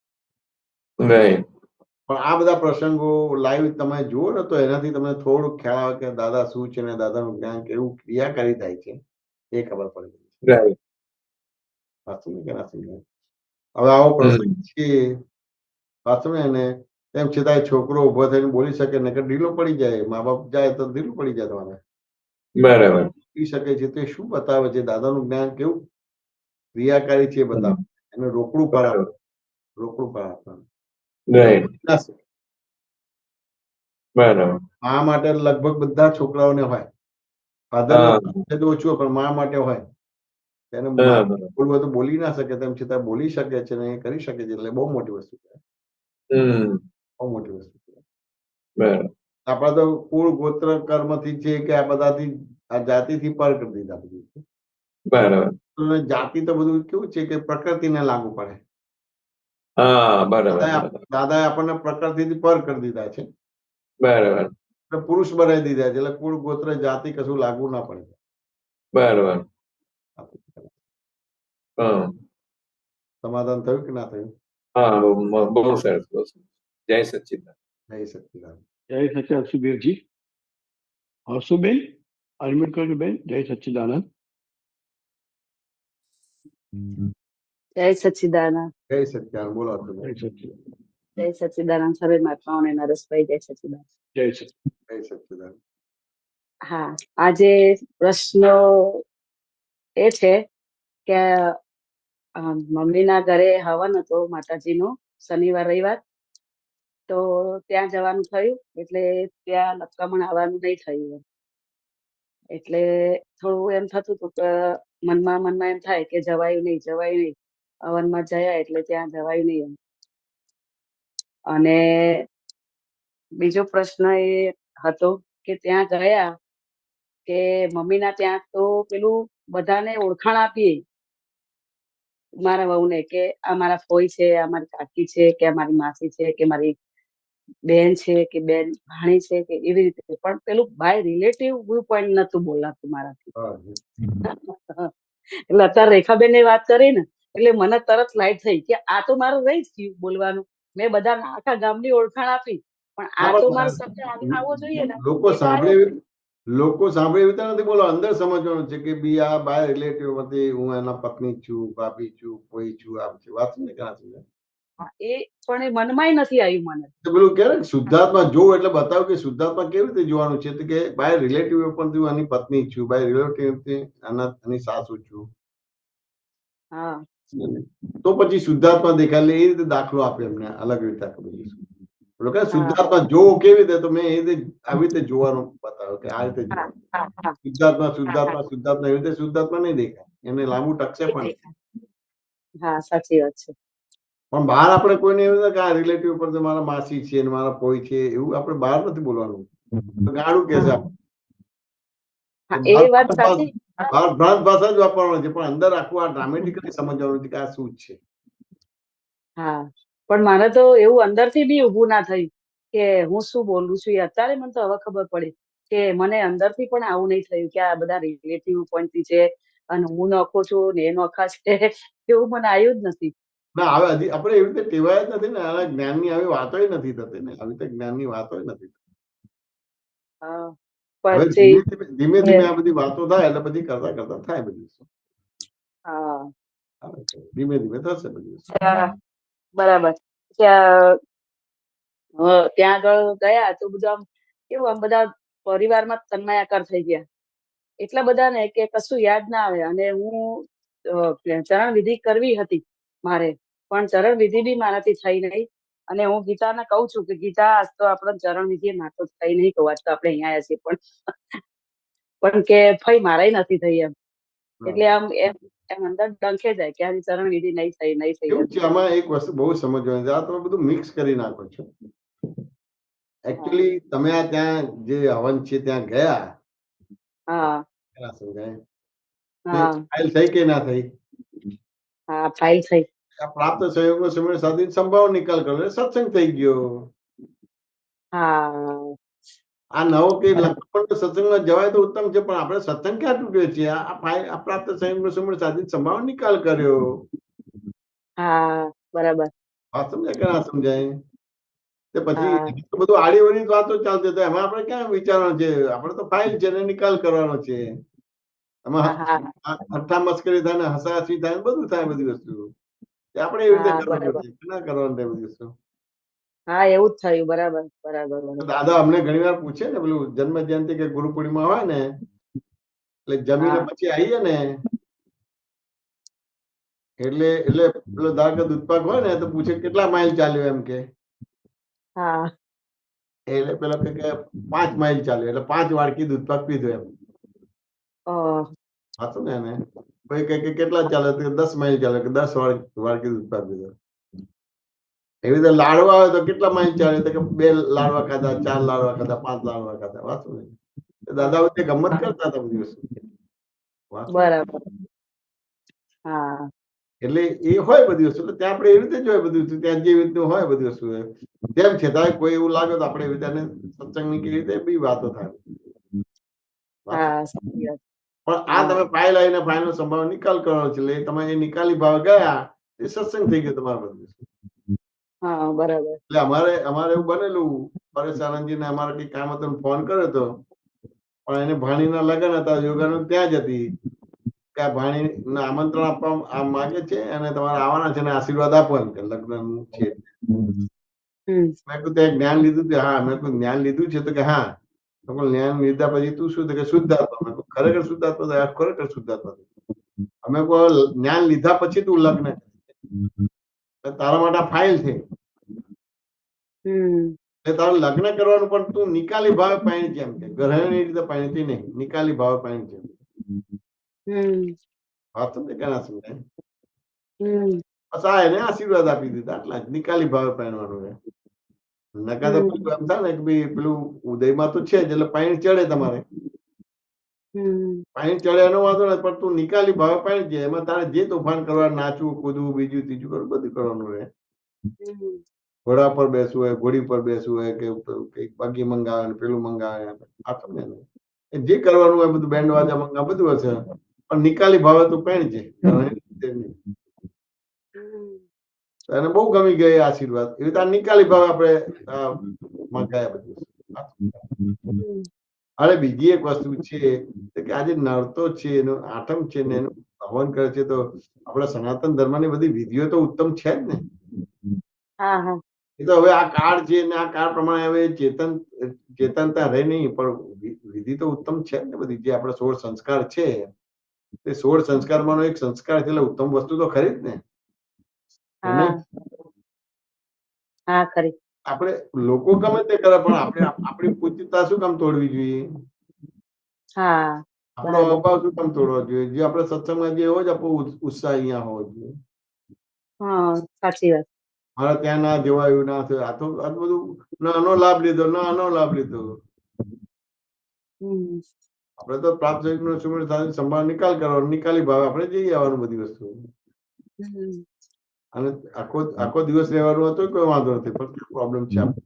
રાઈટ પણ આ બધા પ્રસંગો લાઈવ તમે જુઓ ને તો એનાથી તમને થોડુંક ખ્યાલ આવે કે દાદા શું છે ને દાદાનું જ્ઞાન કેવું ક્રિયાકારી થાય છે એ ખબર પડી જાય છે. રાઈટ. સાચું ને કે ના સમજાય? હવે આવો પ્રસંગ છે સાચું ને, એને તેમ છતાં છોકરો ઉભો થઈને બોલી શકે ને કે ઢીલો પડી જાય, મા બાપ જાય તો ઢીલું પડી જાય તમારે બરાબર. બોલી શકે છે. તો એ શું બતાવે છે? દાદાનું જ્ઞાન કેવું ક્રિયાકારી છે એ બતાવે. એને રોકડું પર આપે, રોકડું પર આપવાનું. રાઈટ. ના સર, બરાબર. આ માટે લગભગ બધા છોકરાઓને હોય. ફાધર હા. તો ઓછું પણ મા માટે હોય. તેને હા. બોલવું તો બોલી ના શકે, તેમ છતાં બોલી શકે છે ને એ કરી શકે છે, એટલે બહુ મોટી વસ્તુ છે. બહુ મોટી વસ્તુ છે. બરાબર. આપણા તો કુળ ગોત્ર કર્મથી છે કે આ બધાથી આ જાતિથી પર કરી દીધા બધું. બરાબર. અને જાતિ તો બધું કેવું છે કે પ્રકૃતિને લાગુ પડે. હા, બરાબર. દાદાએ આપણને પ્રકૃતિથી પર કરી દીધા છે. બરાબર. એટલે પુરુષ બનાવી દીધા છે, એટલે કુળ ગોત્ર જાતિ કશું લાગુ ના પડે. બરાબર. હા. સમાધાન થયું કે ના થયું? હા, બહુ સરસ, બહુ સરસ. જય સચ્ચિદાનંદ. જય સચ્ચિદાનંદ. જય સચ્ચિદાનંદ હર્ષુબેનજી. હર્ષુબેન અનમ્યુટ કરજો બેન. જય સચ્ચિદાનંદ. જય સચ્ચિદાનંદ. જય સચ્ચિદાનંદ. બોલો તમે. જય સચ્ચિદાનંદ. જય સચ્ચિદાનંદ સર્વે મહાત્માઓને નરેશભાઈ જય સચ્ચિદાનંદ. જય સચ્ચિદાનંદ. જય સચ્ચિદાનંદ. હા, આજે પ્રશ્ન એ છે કે મમ્મીના ઘરે હવન હતો માતાજીનો શનિવાર રવિવાર, તો ત્યાં જવાનું થયું, એટલે ત્યાં લક્કામણ આવવાનું નહીં થયું. એટલે થોડું એમ થતું હતું કે મનમાં એમ થાય કે જવાયું નહીં હવનમાં જયા એટલે ત્યાં જવાયું નહીં. અને બીજો પ્રશ્ન એ હતો કે ત્યાં ગયા કે મમ્મીના ત્યાં તો પેલું બધાને ઓળખાણ આપીએ મારા વહુને કે આ મારા ફોઈ છે, આ મારી કાકી છે, કે આ મારી માસી છે, કે મારી બેન છે, કે બેન ભાણી છે, કે એવી રીતે. પણ પેલું બાય રિલેટિવ વ્યૂ પોઈન્ટ નતું બોલાતું મારાથી. એટલે અત્યારે રેખાબેન વાત કરી ને એટલે મને તરત લાઈટ થઈ કે આ તો મારું રહી જ ગયું બોલવાનું. મેં બધા આખા ગામની ઓળખાણ આપી, પણ આ તો મારો શબ્દ આવવો જોઈએ ને. લોકો સાંભળે એવી રીતે નથી બોલો, અંદર સમજવાનું છે કે બી આ બાય રિલેટિવ હતી, હું એના પત્ની છું, ભાભી છું, કોઈ છું, આમ છે. વાત ને ક્યાં છે એ પણ એ મનમાં નથી આવ્યું મને. પેલું કે શુદ્ધાત્મા જોવું એટલે બતાવું કે શુદ્ધાત્મા કેવી રીતે જોવાનું છે કે બાય રિલેટિવ પણ તું આની પત્ની છું, બાય રિલેટિવ આની સાસુ છું. હા, તો પછી શુદ્ધાત્મા દેખાય એ રીતે દાખલો આપે એમને અલગ રીતે. શુદ્ધાત્મા જોવો કેવી રીતે, તો મેં એ રીતે આવી રીતે જોવાનું બતાવ્યું કે આ રીતે જોવાનું. શુદ્ધાત્મા એવી રીતે શુદ્ધાત્મા નહીં દેખાય, એને લાંબુ ટકશે પણ. હા, સાચી વાત છે. પણ બહાર આપણે કોઈને એવું કે આ રિલેટિવ પર મારા માસી છે ને મારા પોઈ છે એવું આપણે બહાર નથી બોલવાનું. તો ગાળું કે છે એ વાત સાચી. બહાર ભ્રાંત ભાષા જ વાપરવાની છે, પણ અંદર આખું આ ડ્રામેટિકલી સમજવાનું છે કે આ શું છે. હા, પણ મારે તો એવું અંદરથી બી ઊભું ના થયું કે હું શું બોલું છું. અત્યારે મને તો હવે ખબર પડી કે મને અંદરથી પણ આવું નહીં થયું કે આ બધા રિલેટિવ પોઈન્ટ છે અને હું નોખો છું ને એ નોખા છે, એવું મને આવ્યું જ નથી. ના, હવે હજી આપણે એવી રીતે ટેવાય જ નથી ને, આના જ્ઞાનની આવી વાતો નથી થતી ને, આવી રીતે જ્ઞાનની વાતો નથી. હવે ધીમે ધીમે આ બધી વાતો થાય એટલે પછી કરતા કરતા થાય બધું. ધીમે ધીમે થશે બધું. બરાબર. ત્યાં આગળ ગયા તો બધા કેવું આમ બધા પરિવારમાં તન્માયાકાર થઈ ગયા, એટલા બધા ને કે કશું યાદ ના આવે. અને હું ચરણ વિધિ કરવી હતી મારે, પણ ચરણ વિધિ બી મારાથી થઈ નહીં. અને હું ગીતાને કહું છું કે ગીતા આજ તો આપણો ચરણ વિધિ માતો થઈ નહીં, કહું આજ તો આપણે અહીંયા આવ્યા છીએ, પણ કે ભાઈ મારાય નથી થઈ એમ. એટલે આમ એમ અંદર ડંખે જાય કે આ ચરણ વિધિ નહીં થઈ. એવું છે આમાં એક વસ્તુ બહુ સમજવાની છે, આ તમે બધું મિક્સ કરી નાખો છો. એકચ્યુઅલી તમે આ ત્યાં જે હવન છે ત્યાં ગયા, સમજાય ફાઇલ થઈ કે ના થઈ? હા, ફાઇલ થઈ. આ પ્રાપ્ત સંયોગનો સમય સાધી સંભાવ નિકાલ કર્યો, સત્સંગ થઈ ગયો. આ નવો કે લક્ષ્મણ સત્સંગમાં જવાય તો ઉત્તમ છે, પણ આપણે સત્સંગ ક્યાં તૂટ્યો છે? આ પ્રાપ્ત સંયોગનો સમય સાધી સંભાવ નિકાલ કર્યો. હા, બરાબર. વાત સમજાય કે ના સમજાય? તે પછી હા. તો બધું આડીઅવળી વાતો ચાલતી તો એમાં આપણે ક્યાં વિચારવાનું છે? આપણે તો ફાઇલ છે ને નિકાલ કરવાનો છે. એમાં હા હઠ્ઠા મસ્કરી થાય ને હસાહસી થાય ને બધું થાય બધી વસ્તુ. તે આપણે એવી રીતે હા કરવાનું બરાબર. છે. ના કરવાનું તે બધી વસ્તુ. હા એવું જ થયું. બરાબર બરાબર બરાબર. દાદા અમને ઘણીવાર પૂછે ને પેલું જન્મ જયંતિ કે ગુરુ પૂર્ણિમા હોય ને એટલે જમીને હા પછી આવીએ ને એટલે પેલો ધારો કે દૂધપાક હોય ને તો પૂછે કેટલા માઇલ ચાલ્યો એમ કે. હા એટલે પેલો કે 5 માઇલ ચાલ્યો એટલે 5 વાડકી દૂધપાક પીધો એમ. અ, હતું ને એને કોઈ કે કેટલા ચાલે તો 10 માઇલ ચાલે કે 10 વાડકી દૂધપાક પીધો. એવી રીતે લાડવા આવે તો કેટલા માઇલ ચાલે તો કે 2 લાડવા ખાધા, 4 લાડવા ખાધા, 5 લાડવા ખાધા. વાંચું ને દાદા વખતે ગમત કરતા હતા બધી વસ્તુ. વાંચું ને. બરાબર. હા એટલે એ હોય બધી વસ્તુ. એટલે ત્યાં આપણે એવી રીતે જ હોય બધી વસ્તુ. ત્યાં જે રીતનું હોય બધી વસ્તુ હોય. તેમ છતાંય કોઈ એવું લાગે તો આપણે એવી રીતે સત્સંગની કેવી રીતે બી વાતો થાય. વાંચું. હા સાચી વાત. પણ આ હા તમે ફાઇલ આવીને ફાઇલનો સંભાવ નિકાલ કરવાનો છે. એટલે તમે એ નિકાલી ભાવ ગયા એ સત્સંગ થઈ ગયો તમારો બધું. હા બરાબર. એટલે અમારે એવું બનેલું પરેશ આનંદજીને અમારે કઈ કામ હતું ને ફોન કર્યો હતો પણ એને ભાણીના લગ્ન હતા યોગાનું ત્યાં જ હતી કે આ ભાણીને આમંત્રણ આપવા માંગે છે અને તમારે આવવાના છે ને આશીર્વાદ આપો એમ કે લગ્નનું છે. હમ મેં કીધું તે જ્ઞાન લીધું છે? હા. મેં કીધું જ્ઞાન લીધું છે? તો કે હા. મેં કીધું જ્ઞાન લીધા પછી તું શું? તો કે શુદ્ધાત્મા. મેં કીધું ખરેખર શુદ્ધાત્મા? તો આ ખરેખર શુદ્ધાત્મા. અમે કોઈ જ્ઞાન લીધા પછી તું લગ્ન કરે. તારા માટે આ ફાઇલ છે. હમ એટલે તારે લગ્ન કરવાનું પણ તું નિકાલી ભાવે પાણી છે એમ કે ગ્રહણની રીતે પાણીથી નહીં નિકાલી ભાવે પાણી છે. હમ વાત સમજે કે ના સમજાય? હમ બસ આ એને આશીર્વાદ આપી દીધા આટલા જ નિકાલી ભાવે પહેરવાનું છે. નકા તો પેલું એમ થાય ને કે ભાઈ પેલું ઉદયમાં તો છે જ એટલે પાણી ચડે તમારે. હમ પાણી ચડે એનો વાંધો નથી પણ તું નિકાલી ભાવે પાણી છે એમાં તારે જે તોફાન કરવા નાચવું કૂદવું બીજું ત્રીજું કરવું બધું કરવાનું રહે. હમ ઘોડા પર બેસવું હોય ઘોડી પર બેસવું હોય કે કઈક બગી મંગાવે ને પેલું મંગાવે આ સમજે ને એ જે કરવાનું હોય બધું બેન્ડ વાજા મંગાવે બધું હશે પણ નિકાલી ભાવે તું પહેણ છે. એને બહુ ગમી ગયા એ આશીર્વાદ એવી રીતે આ નિકાલી ભાવે આપણે મંગાયા બધું. હવે બીજી એક વસ્તુ છે કે આજે નડતો છે એનો આઠમ છે ને એનું હવન કરે છે તો આપણા સનાતન ધર્મની બધી વિધિઓ તો ઉત્તમ છે જ ને. હા હા એ તો હવે આ કાળ છે ને આ કાળ પ્રમાણે હવે ચેતનતા રહે નહીં પણ વિધિ તો ઉત્તમ છે ને બધી જે આપણા 16 સંસ્કાર છે તે 16 સંસ્કારમાંનો એક સંસ્કાર છે એટલે ઉત્તમ વસ્તુ તો ખરી જ ને. કે નહીં? હા હા ખરી. આપણે લોકો ગમે તે કરે પણ આપણે આપણી પૂજ્યતા શું કામ તોડવી જોઈએ? હા આપણો બરાબર. અભાવ શું કામ તોડવો જોઈએ? જે આપણે સત્સંગમાં જે હોય જ આપણો ઉત્સાહ અહીંયા હોવો જોઈએ. હા સાચી વાત. મારે ત્યાં ના જવાયું ના થયું આ તો બધું ના આનો લાભ લીધો ના આનો લાભ લીધો. હમ આપણે તો પ્રાપ્ત શરીરનો સુમેળ સાથે સંભાળ નિકાલ કરવાનો નિકાલી ભાવે આપણે જઈ આવવાનું બધી વસ્તુ. હમ અને આખો દિવસ રહેવાનું હતો કોઈ વાંધો નથી પણ પ્રોબ્લેમ છે આપણે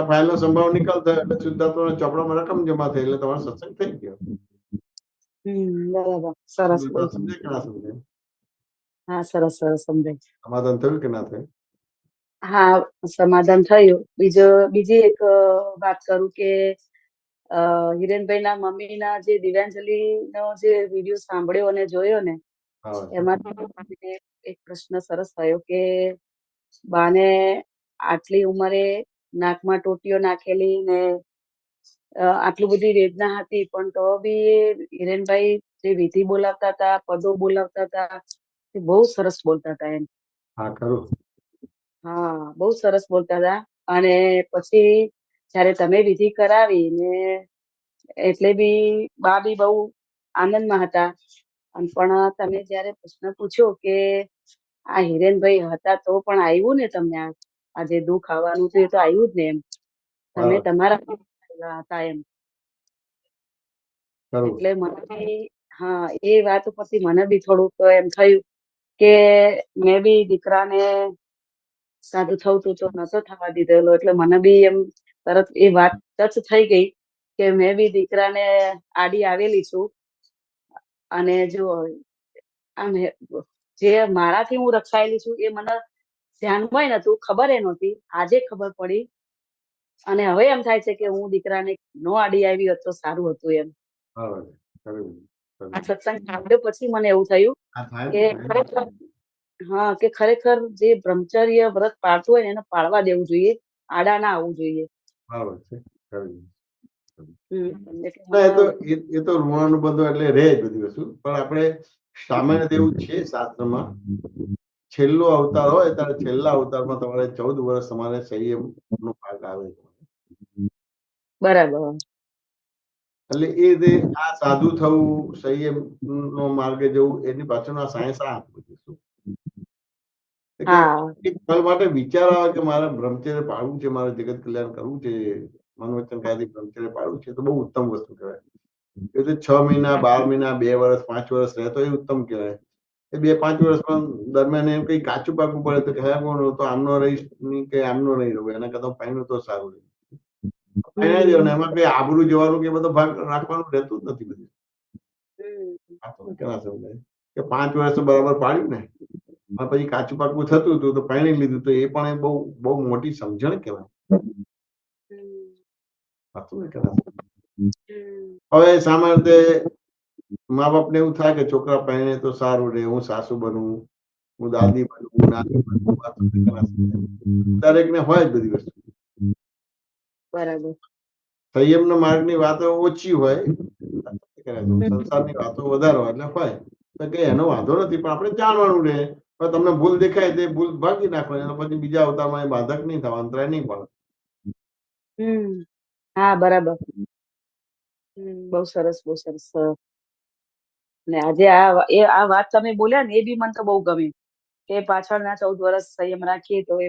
ફાઇલનો સંભાવ નિકાલ થયો એટલે શુદ્ધાત્માના ચોપડામાં રકમ જમા થઈ એટલે તમારો સત્સંગ થઈ ગયો. બરાબર. સરસ બહુ. સમજાય કે ના સમજાય? હા સરસ સરસ સમજાય. સમાધાન થયું કે ના થયું? હા સમાધાન થયું. બીજી એક વાત કરું કે હિરેનભાઈ ના મમ્મી ના જે દિવ્યાંજલિ નો જે વિડીયો સાંભળ્યો અને જોયો ને હા એમાં મને એક પ્રશ્ન સરસ થયો કે બાને આટલી ઉંમરે નાકમાં ટોટીઓ નાખેલી ને આટલી બધી વેદના હતી પણ તો બી હિરેનભાઈ જે વિધિ બોલાવતા હતા પદો બોલાવતા હતા એ બહુ સરસ બોલતા હતા એમ. હા ખરું. હા બહુ સરસ બોલતા હતા અને પછી જયારે તમે વિધિ કરાવી ને એટલે બી બા બી બહુ આનંદમાં હતા પણ તમે જયારે પ્રશ્ન પૂછ્યો કે આ હિરેનભાઈ હતા તો પણ આવ્યું ને તમને આ જે દુઃખ આવવાનું હતું એ તો આવ્યું જ ને એમ તમે તમારા હતા એમ. ખરું. એટલે મને હા એ વાત ઉપરથી મને બી થોડુંક એમ થયું કે મેં બી દીકરાને સાદું થવું તો નતો થવા દીધેલો એટલે મને બી એમ તરત એ વાત ટચ થઈ ગઈ કે મેં બી દીકરાને આડી આવેલી છું અને જો આમ જે મારાથી હું રક્ષાયેલી છું એ મને ધ્યાનમાં નતું, ખબર એ નહોતી, આજે ખબર પડી. અને હવે એમ થાય છે કે હું દીકરાને નો આડી આવી હોત તો સારું હતું એમ. બરાબર છે. ખરું, ખરું. આ સત્સંગ સાંભળ્યો પછી મને એવું થયું આ થાય કે ને, થાય ને. ખરેખર હા કે ખરેખર જે બ્રહ્મચર્ય વ્રત પાળતું હોય ને એને પાળવા દેવું જોઈએ, આડા ના આવવું જોઈએ. બરાબર છે. ખરું. એટલે ના, મને એ તો ઋણાનું બધું એટલે રહે જ બધી વસ્તુ, પણ આપણે સામાન્ય એવું છે શાસ્ત્રમાં, છેલ્લો અવતાર હોય ત્યારે છેલ્લા અવતારમાં તમારે 14 વર્ષ તમારે સંયમ નો ભાગ આવે છે. બરાબર. એટલે એ જે આ સાધુ થવું, સંયમ નો માર્ગે જવું, એની પાછળનો આ સાયન્સ આ આપું છું. કે હા એક પલ માટે વિચાર આવે કે મારે બ્રહ્મચર્ય પાળવું છે, મારે જગત કલ્યાણ કરવું છે, મન વચન કાયાથી બ્રહ્મચર્ય પાળવું છે, તો બહુ ઉત્તમ વસ્તુ કહેવાય. એ તો 6 મહિના, 12 મહિના, 2 વર્ષ, 5 વર્ષ રહે તો એ ઉત્તમ કહેવાય. એ 2-5 વર્ષમાં દરમિયાન એમ કઈ કાચું પાકું પડે તો કે હે કોણ તો આમનો રહીશ નહીં કે આમનો નહીં રહું, એના કરતા પાણી તો સારું રહે. પાણી દેવાનું, એમાં કઈ આબરૂ જવાનું કે બધો ભાગ રાખવાનું રહેતું જ નથી બધું. આ તો કેવા સમજાય કે 5 વર્ષ તો બરાબર પાડ્યું ને, અને પછી કાચું પાકું થતું હતું તો પાણી લીધું, તો એ પણ બહુ બહુ મોટી સમજણ કહેવાય. સાચું ને કે ના? હવે સામાન્ય રીતે મા બાપને એવું થાય કે છોકરા પરણે તો સારું રહે, હું સાસુ બનવું, હું દાદી બનવું, હું નાની બનવું. વાતું ને કે ના સમજાય? દરેકને હોય જ બધી વસ્તુ. બરાબર. સંયમના માર્ગની વાતો ઓછી હોય, સંસારની વાતો વધારે હોય, એટલે હોય તો કે એનો વાંધો નથી, પણ આપણે જાણવાનું રહે. હવે તમને ભૂલ દેખાય તે ભૂલ ભાગી નાખવાની, અને પછી બીજા અવતારમાં એ બાધક નહીં થવા, અંતરાય નહીં પડે. હા બરાબર. બહુ સરસ, બહુ સરસ. ને આજે આ વાત તમે બોલ્યા ને એ બી મને તો બહુ ગમી કે પાછળના 14 વર્ષ સંયમ રાખીએ તો એ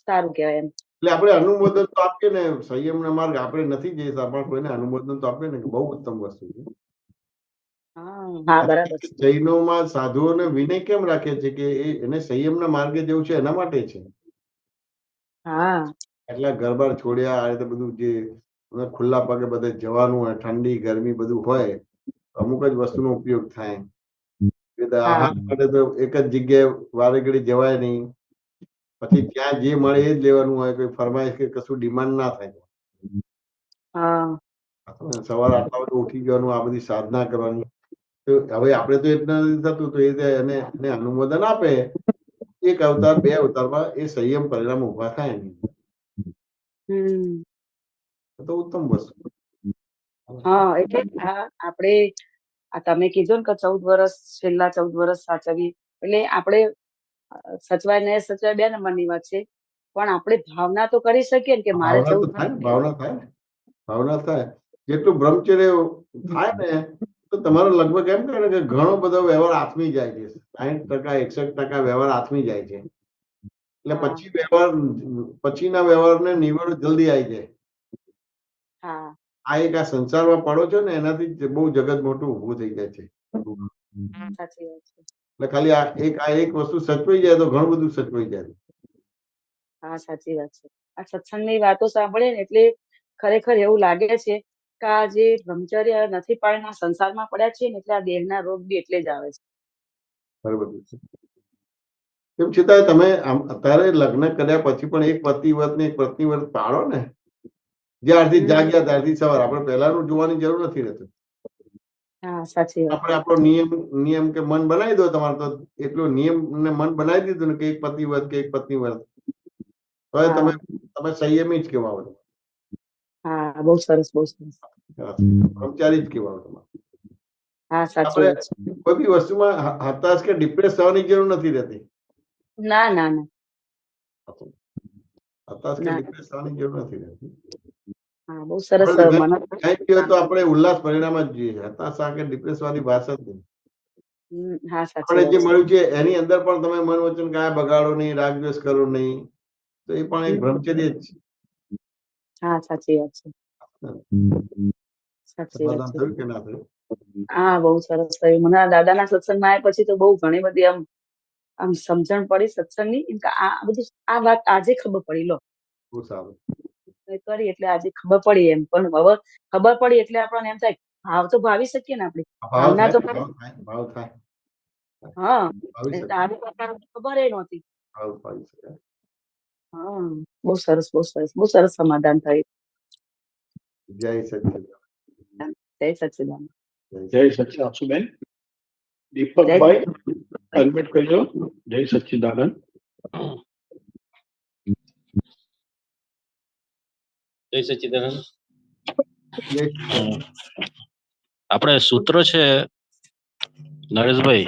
સારું કહેવાય એમ. એટલે આપણે અનુમોદન તો આપીએ ને, સંયમના માર્ગ આપણે નથી જઈ શકતા, કોઈને અનુમોદન તો આપીએ ને કે બહુ ઉત્તમ વસ્તુ છે. હા બરાબર છે. જૈનોમાં સાધુઓને વિનય કેમ રાખે છે કે એને સંયમના માર્ગે જવું છે, એના માટે છે. હા એટલા ઘર-બાર છોડ્યા, આ રીતે બધું જે ખુલ્લા પગે બધે જવાનું હોય, ઠંડી ગરમી બધું હોય, અમુક જ વસ્તુનો ઉપયોગ થાય. આહાર માટે તો એક જ જગ્યાએ વારે ઘડી જવાય નહીં. પછી ત્યાં જે મળે એ જ લેવાનું હોય, કોઈ ફરમાઈશ કે કશું ડિમાન્ડ ના થાય. સવારે આટલા વાગે ઉઠી જવાનું, આ બધી સાધના કરવાની. તો હવે આપણે તો એટલા નથી થતું, તો એને અનુમોદન આપે. 1 અવતાર 2 અવતારમાં એ સંયમ પરિણામ ઉભા થાય એની અંદર. તો ઉત્તમ વસ્તુ. હા એટલે આપણે આ તમે કીધું ને કે 14 વર્ષ, છેલ્લા 14 વર્ષ સાચવી, એટલે આપણે સચવાય ને સચવાય 2 નંબરની વાત છે, પણ આપણે ભાવના તો કરી શકીએ ને કે મારે ભાવના તો 14 થાય ને, ભાવના થાય ને, ભાવના થાય. જેટલું બ્રહ્મચર્ય થાય ને, તો તમારો લગભગ એમ કહે ને કે ઘણો બધો વ્યવહાર આથમી જાય છે. 60%, 61% વ્યવહાર આથમી જાય છે. એટલે પછીના વ્યવહારને નિવડો જલ્દી આવી જાય. આ એક આ સંસારમાં પડો છો ને, એનાથી બહુ જગત મોટું ઊભું થઈ જાય છે. સાચી વાત છે. એટલે ખાલી આ એક વસ્તુ સચવાઈ જાય તો ઘણું બધું સચવાઈ જાય. હા સાચી વાત છે. આ સત્સંગની વાતો સાંભળે ને એટલે ખરેખર એવું લાગે છે કે આ જે બ્રહ્મચર્ય નથી પાડીને સંસારમાં પડ્યા છે ને, એટલે આ દેહના રોગ બી એટલે જ આવે છે. બરોબર છે. તેમ છતાં તમે અત્યારે લગ્ન કર્યા પછી પણ એક પતિવ્રત ને એક પત્નીવ્રત પાળો ને, જ્યારથી જાગ્યા ત્યારથી સવાર, આપણે પહેલાનું જોવાની જરૂર નથી રહેતી. હા સાચી વાત. આપણે આપણો નિયમ કે મન બનાવી દો તમારે, તો એટલો નિયમ ને મન બનાવી દીધું ને કે એક પતિવ્રત કે એક પત્નીવ્રત, હવે તમે સંયમી જ કહેવાઓ. હા બહુ સરસ, બહુ સરસ. બ્રહ્મચારી જ કહેવાઓ તમે. હા સાચી આપણે વાત છે. કોઈ બી વસ્તુમાં હતાશ કે ડિપ્રેસ થવાની જરૂર નથી રહેતી. ના ના ના હતાશ કે ડિપ્રેસ થવાની જરૂર નથી રહેતી. હા બહુ સરસ. તો આપણે ઉલ્લાસ પરિણામ જ જોઈએ, હતાશા કે ડિપ્રેસ વાળી ભાષા જ નહીં. હા સાચી આપણે જે વાત છે. મળ્યું છે એની અંદર પણ તમે મન વચન કાયા બગાડો નહીં, રાગ દ્વેષ કરો નહીં, તો એ પણ એક બ્રહ્મચર્ય જ છે. હા સાચી વાત છે. સાચી વાત સમાધાન છે. થયું કે ના થયું? હા બહુ સરસ થયું. મને આ દાદાના સત્સંગમાં આવ્યા પછી તો બહુ ઘણી બધી આમ સમજણ પડી સત્સંગની. આ બધું આ વાત આજે ખબર પડી. લો બહુ સારું. કરી એટલે આજે ખબર પડી એમ, પણ હવે ખબર પડી એટલે આપણને એમ થાય ભાવ તો ભાવી શકીએ ને આપણે. ભાવ ભાવના તો થાય, ભાવ થાય. હા ભાવી શકે. ખબર એ નહોતી. હલ પાડી શકાય. હા, બહુ સરસ, બહુ સરસ, બહુ સરસ સમાધાન થયું. જય સચ્ચિદાનંદ. જય સચ્ચિદાનંદ. જય સચ્ચિદાનંદ. આશુબેન, દીપકભાઈ અનમ્યુટ કરજો. જય સચ્ચિદાનંદ. જય સચ્ચિદાનંદ. જય સચ્ચિદાનંદ. આપણે સૂત્ર છે નરેશભાઈ,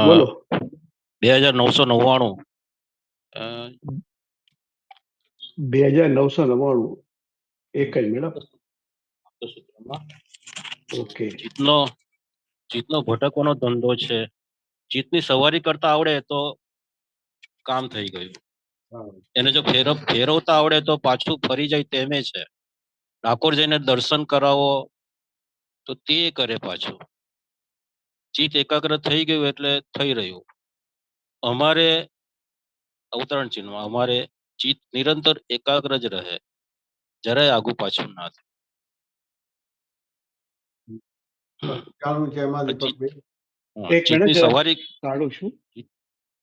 બોલો. 2999. 2999. એક જ મેડમ. સૂત્રમાં ઓકે. ચિત્તનો ભટકવાનો ધંધો છે. ચિત્તની સવારી કરતા આવડે તો કામ થઈ ગયું. હા. એને જો ફેરવતા આવડે તો પાછું ફરી જાય તેમે છે. ડાકોર જઈને દર્શન કરાવો તો તે કરે પાછું. ચિત્ત એકાગ્ર થઈ ગયું એટલે થઈ રહ્યું. અમારે અવતરણ ચિહ્નમાં અમારે ચિત્ત નિરંતર એકાગ્ર જ રહે, જરાય આગુ પાછું ના થાય. કાળું છે એમાં દીપકભાઈ. એક ચિત્તની મિનિટ સવારી કાઢું છું.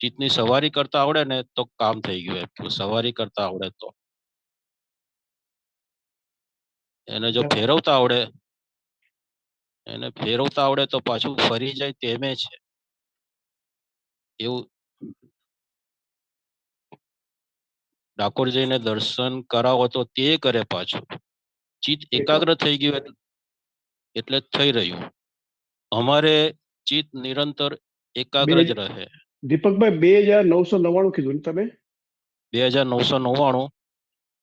ચિત્તની સવારી કરતા આવડે ને તો કામ થઈ ગયું. એમ સવારી કરતા આવડે તો એને જો ફેરવતા આવડે તો પાછું ફરી જાય તેમે છે. એવું ડાકોર જઈને દર્શન કરાવો તો તે કરે પાછું. ચિત્ત એકાગ્ર થઈ ગયું એટલે થઈ રહ્યું. અમારે ચિત્ત નિરંતર એકાગ્ર જ રહે. દીપકભાઈ 2999 કીધું ને તમે? 2999.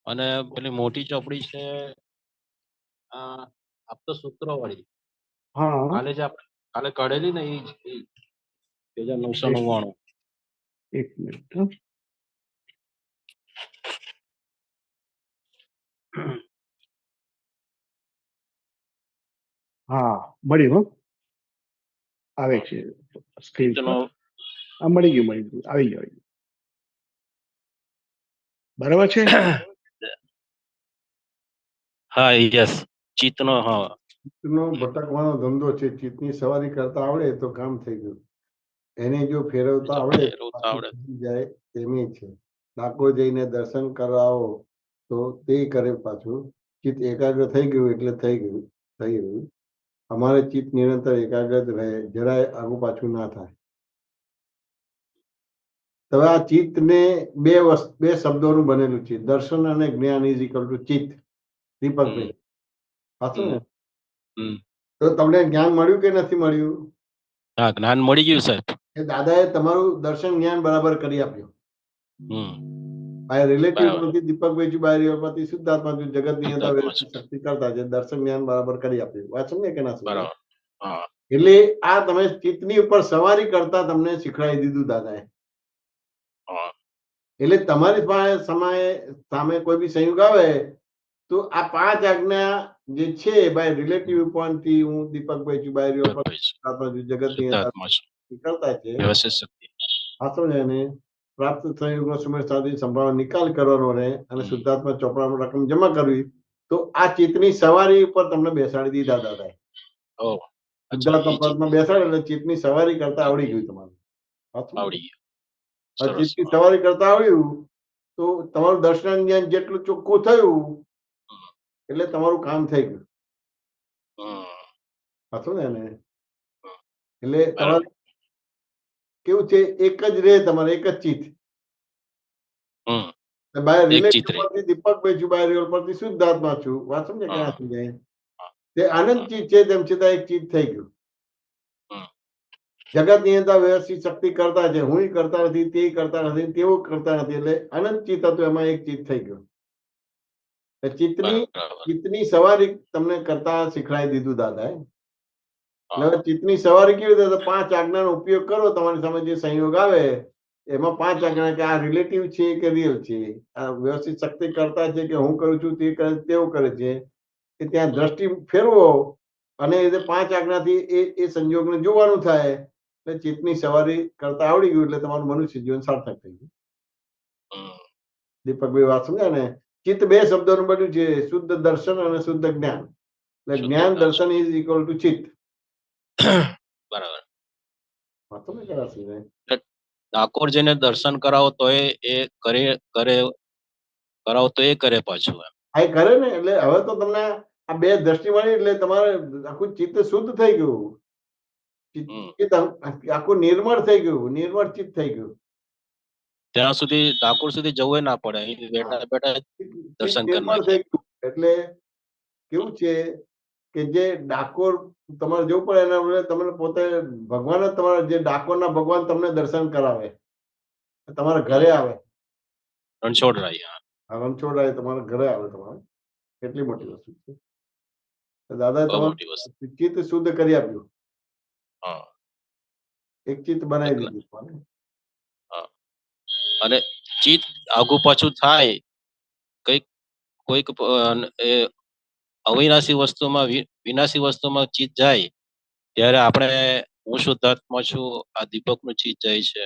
અને પેલી મોટી ચોપડી છે આપતો સૂત્રો વાળી. હા, કાલે કઢેલી ને એ 2999. એક મિનિટ. હા, મળ્યું. આવે છે સ્ક્રીન પર. હા, મળી ગયું. આવી ગયું. બરાબર છે. હા, યસ. ચિત્તનો, હા, ચિત્તનો ભટકવાનો ધંધો છે. ચિત્તની સવારી કરતા આવડે તો કામ થઈ ગયું. એને જો ફેરવતા આવડે તો પાછું ફરી જાય તેમે છે. ડાકોર જઈને દર્શન કરાવો તો તે કરે પાછું. ચિત્ત એકાગ્ર થઈ ગયું એટલે થઈ રહ્યું. અમારે ચિત્ત નિરંતર એકાગ્ર જ રહે, જરાય આગુ પાછું ના થાય. હવે આ ચિત્ત ને બે શબ્દોનું બનેલું છે. દર્શન અને જ્ઞાન ઇઝ ઇક્વલ ટુ ચિત્ત. દીપકભાઈ સાચું ને? તો તમને જ્ઞાન મળ્યું કે નથી મળ્યું? હા, જ્ઞાન મળી ગયું સાહેબ. એ દાદાએ તમારું દર્શન જ્ઞાન બરાબર કરી આપ્યું. બાય રિલેટિવ પરથી દીપકભાઈ બાય પરથી શુદ્ધાત્મા જગત નિયંતા શક્તિ કરતા છે. દર્શન જ્ઞાન બરાબર કરી આપ્યું. વાત સમજે કે ના સમજે? એટલે આ તમે ચિત્તની ઉપર સવારી કરતા તમને શીખવાડી દીધું દાદાએ. એટલે તમારી સામે કોઈ બી સંયોગ આવે તો આ 5 આજ્ઞા જે છે બાય રિલેટિવ પોઈન્ટ થી હું દીપકભાઈ જુબાઈરી જગત કરતા છે આતો એને પ્રાપ્ત સંયોગનો સમય સાધી સંભાવના નિકાલ કરવાનો રહે અને શુદ્ધાત્મા ચોપડામાં રકમ જમા કરવી. તો આ ચિત્તની સવારી ઉપર તમને બેસાડી દીધા દાદાએ. શુદ્ધાત્મા પદમાં બેસાડે એટલે ચિત્તની સવારી કરતા આવડી ગયું તમારું. ચિત્તની સવારી કરતા આવડ્યું તો તમારું દર્શન જ્ઞાન જેટલું ચોખ્ખું થયું એટલે તમારું કામ થઈ ગયું. સાચું ને? એટલે તમારે કેવું છે, એક જ રે તમારે એક જ ચિત્ત. બાય રિલેટિવ પરથી દીપકભાઈ જુબાઈરી પરથી શુદ્ધાત્મા છું. વાત સમજે કે ના સમજાય? તે આનંદ ચિત્ત છે તેમ છતાં એક ચિત્ત થઈ ગયું. જગત નિયંતા વ્યવસ્થિત શક્તિ કરતા છે. હું કરતા નથી, તે કરતા નથી, તેવું કરતા નથી. એટલે અનંત ચિત્ત હતું એમાં એક ચિત્ત થઈ ગયું. ચિત્તની સવારી તમને કરતા શીખવાડી દીધું દાદાએ. એટલે ચિત્તની સવારી કેવી રીતે? 5 આજ્ઞાનો ઉપયોગ કરો. તમારી સામે જે સંયોગ આવે એમાં 5 આજ્ઞા કે આ રિલેટિવ છે કે રિયલ છે, આ વ્યવસ્થિત શક્તિ કરતા છે કે હું કરું છું તે કરે તેવું કરે છે, કે ત્યાં દ્રષ્ટિ ફેરવો અને એ 5 આજ્ઞાથી એ સંયોગને જોવાનું થાય. એટલે ચિત્તની સવારી કરતા આવડી ગયું એટલે તમારું મનુષ્ય જીવન સાર્થક થઈ ગયું. દીપકભાઈ વાત સમજ્યા ને? ચિત્ત 2 શબ્દોનું બન્યું છે, શુદ્ધ દર્શન અને શુદ્ધ જ્ઞાન. એટલે જ્ઞાન દર્શન ઇઝ ઇક્વલ ટુ ચિત્ત. બરાબર. વાતો ને કરાશે ડાકોર જઈને દર્શન કરાવો તો એ કરે કરે કરાવો તો એ કરે પાછું એમ. આ એ કરે ને, એટલે હવે તો તમને આ બે દ્રષ્ટિ મળી એટલે તમારે આખું ચિત્ત શુદ્ધ થઈ ગયું. ચિત્ત આખું નિર્મળ થઈ ગયું, નિર્મળ ચિત્ત થઈ ગયું. ત્યાં સુધી ડાકોર સુધી જવું ના પડે, અહીં બેઠા બેઠા ચિત્ત દર્શન કરી નિર્મળ થઈ ગયું એટલે કેવું છે કે જે ડાકોર તમારે જવું પડે એના બદલે તમને પોતે ભગવાન જ તમારા જે ડાકોરના ભગવાન તમને દર્શન કરાવે, તમારા ઘરે આવે. રણછોડરાય. રણછોડરાય તમારા ઘરે આવે તમારે, કેટલી મોટી વસ્તુ છે. દાદાએ બહુ મોટી તમારું વસ્તુ. ચિત્ત શુદ્ધ કરી આપ્યું, હા એક ચિત્ત બનાવી એટલે દીધું તમારે. હા. અને ચિત્ત આગુ પાછું થાય કઈક કોઈક એ અવિનાશી વસ્તુમાં વિનાશી વસ્તુમાં ચિત્ત જાય ત્યારે આપણે હું શુદ્ધાત્મા છું, આ દીપકનું ચિત્ત જાય છે,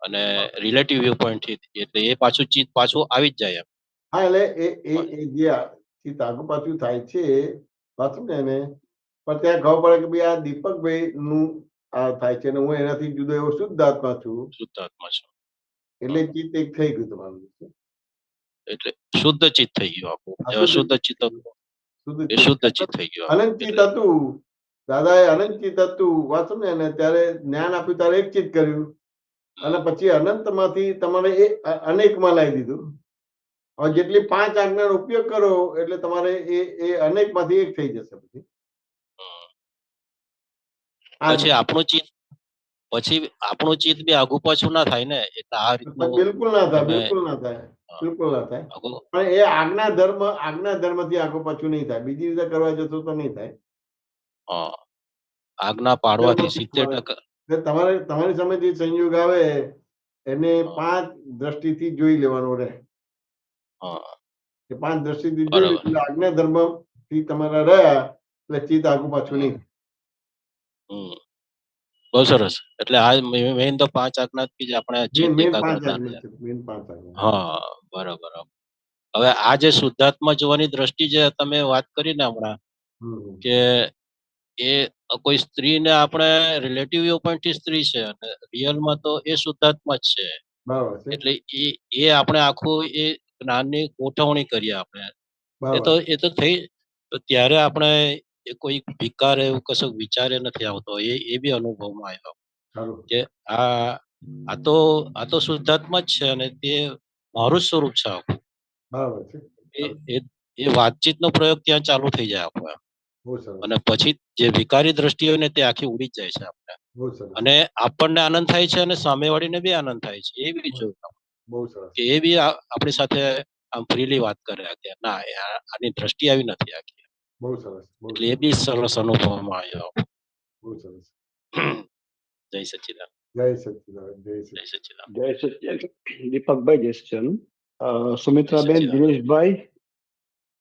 અને રિલેટિવ વ્યૂ પોઈન્ટ થી એટલે એ પાછું ચિત્ત પાછું આવી જ જાય એમ. હા એટલે એ જે ચિત્ત આગુ પાછું થાય છે પાછું ને એને પણ ત્યાં ખબર પડે કે ભાઈ આ દીપકભાઈ નું આ થાય છે ને હું એનાથી જુદો એવો શુદ્ધ આત્મા છું, શુદ્ધાત્મા છું એટલે ચિત્ત એક થઈ ગયું તમારું. એટલે શુદ્ધ ચિત્ત થઈ ગયું આપણું. આ જે શુદ્ધ અશુદ્ધ ચિત્ત ચિત્ત થઈ હતું ગયું. એ શુદ્ધ ચિત્ત થઈ ગયું અનંત ચિત્ત એટલે હતું, દાદાએ અનંત ચિત્ત હતું વાંચો ને એને ત્યારે જ્ઞાન આપ્યું ત્યારે એક ચિત્ત કર્યું અને પછી અનંત માંથી તમારે એ અનેકમાં લાવી દીધું. હવે જેટલી 5 આજ્ઞાનો ઉપયોગ કરો એટલે તમારે એ અનેક માંથી એક થઈ જશે. પછી આપણું ચિત્ત બી આગુ પાછું ના થાય ને, એટલે આ રીતનું બિલકુલ ના થાય, તમે બિલકુલ ના થાય, બિલકુલ ના થાય. આગુ પણ એ આજ્ઞા ધર્મ થી આગુ પાછું નહીં થાય, બીજી રીતે કરવા જશો તો નહીં થાય. આજ્ઞા પાડવાથી 70%. તમારી સામે જે સંયોગ આવે એને 5 દ્રષ્ટિથી જોઈ લેવાનો રહે. એ 5 દ્રષ્ટિથી જોઈ બરાબર. એટલે આજ્ઞા ધર્મ થી તમારા રહ્યા એટલે ચિત્ત આગુ પાછું નહીં. બહુ સરસ. એટલે આ મેઇન તો 5 આજ્ઞાથી જ આપણે ચિત્ત મેન એકાગ્ર 5 ના આજ્ઞા થાય. છે, મેન 5 આજ્ઞા. હા બરાબર. હવે આ જે શુદ્ધાત્મા જોવાની દ્રષ્ટિ જે તમે વાત કરી ને હમણાં કે એ કોઈ સ્ત્રીને આપણે રિલેટિવ વ્યૂ પોઈન્ટ થી સ્ત્રી છે અને રિયલમાં તો એ શુદ્ધાત્મા જ છે. બરાબર છે, એટલે એ આપણે આખું એ જ્ઞાનની ગોઠવણી કરીએ આપણે. બરાબર. એ તો થઈ તો ત્યારે આપણે એ કોઈ વિકાર એવું કશું વિચારે નથી આવતો, એ બી અનુભવમાં આવ્યો સારું. કે આ તો શુદ્ધાત્મા જ છે અને તે મારું જ સ્વરૂપ છે આખું. બરાબર છે. એ વાતચીતનો પ્રયોગ ત્યાં ચાલુ થઈ જાય આપણે, બહુ સરસ, અને પછી જે વિકારી દ્રષ્ટિ હોય ને તે આખી ઉડી જ જાય છે આપણે, બહુ સરસ, અને આપણને આનંદ થાય છે અને સામેવાળીને બી આનંદ થાય છે. એ બી જોયું બહુ સરસ, કે એ બી આપણી સાથે આમ ફ્રીલી વાત કરે કે ના આની દ્રષ્ટિ આવી નથી આખી, બહુ સરસ, બહુ એટલે એ સરસ, બી સરસ અનુભવમાં આવ્યો. બહુ સરસ. જય સચ્ચિદાનંદ. જય સચ્ચિદાનંદ, જય જય સચ્ચિદાનંદ. સચ્ચિદાનંદ. જય સચ્ચિદાનંદ. દીપકભાઈ જય સચ્ચિદાનંદ. સુમિત્રાબેન, સચ્ચિદાનંદ. દિનેશભાઈ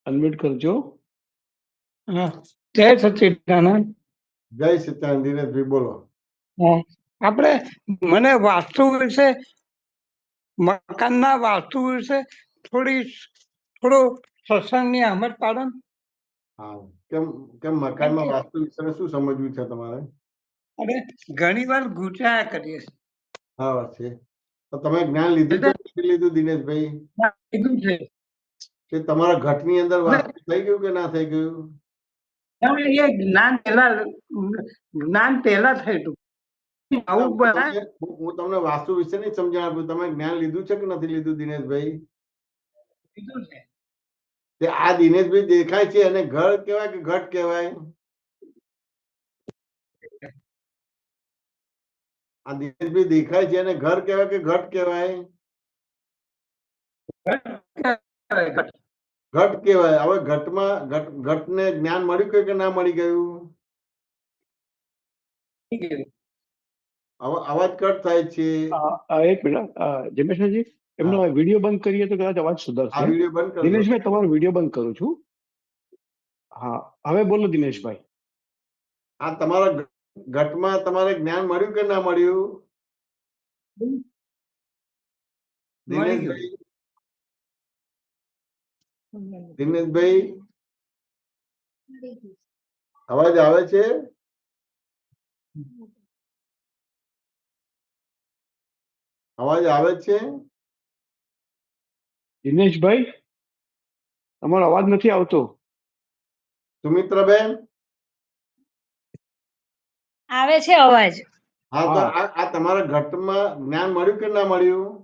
અનમ્યુટ કરજો. હા, જય સચ્ચિદાનંદ. જય સચ્ચિદાનંદ. દિનેશભાઈ બોલો. આપણે મને વાસ્તુ વિશે, મકાનના વાસ્તુ વિશે થોડું સત્સંગની આમજ પાડો ને. હા, કેમ મકાનમાં વાસ્તુ વિશે શું સમજવું છે તમારે? અરે ઘણી વાર ગુચાયા કરીએ. હા વાત છે. તો તમે જ્ઞાન લીધું છે કે નથી લીધું દિનેશભાઈ? કીધું છે કે તમારા ઘટની અંદર વાસ્તુ થઈ ગયું કે ના થઈ ગયું? એ જ્ઞાન પહેલા થયું. આવું બનાય હું તમને વાસ્તુ વિશે નહીં સમજણ આપ્યું, તમે જ્ઞાન લીધું છે કે નથી લીધું દિનેશભાઈ? કીધું છે. તે આ દિનેશભાઈ દેખાય છે એને ઘર કહેવાય કે ઘટ કહેવાય? આ દિનેશભાઈ દેખાય છે એને ઘર કહેવાય કે ઘટ કહેવાય? ઘટ કહેવાય. હવે ઘટને જ્ઞાન મળ્યું કે ના મળી ગયું? અવાજ કટ થાય છે. એક મિનિટ જમેશજી, એમનો વિડીયો બંધ કરીએ તો કદાચ અવાજ આ સુધરશે. વિડીયો બંધ કરી દો. દિનેશભાઈ તમારો વિડીયો બંધ કરું છું. હા, હવે બોલો દિનેશભાઈ. આ તમારા ઘટમાં તમારે જ્ઞાન મળ્યું કે ના મળ્યું? દિનેશભાઈ, દિનેશભાઈ અવાજ આવે છે? અવાજ આવે છે? દિનેશભાઈ, તમારો અવાજ નથી આવતો. સુમિત્રાબેન, આવે છે અવાજ. હા, તો હા. આ તમારા ઘટમાં જ્ઞાન મળ્યું કે ના મળ્યું?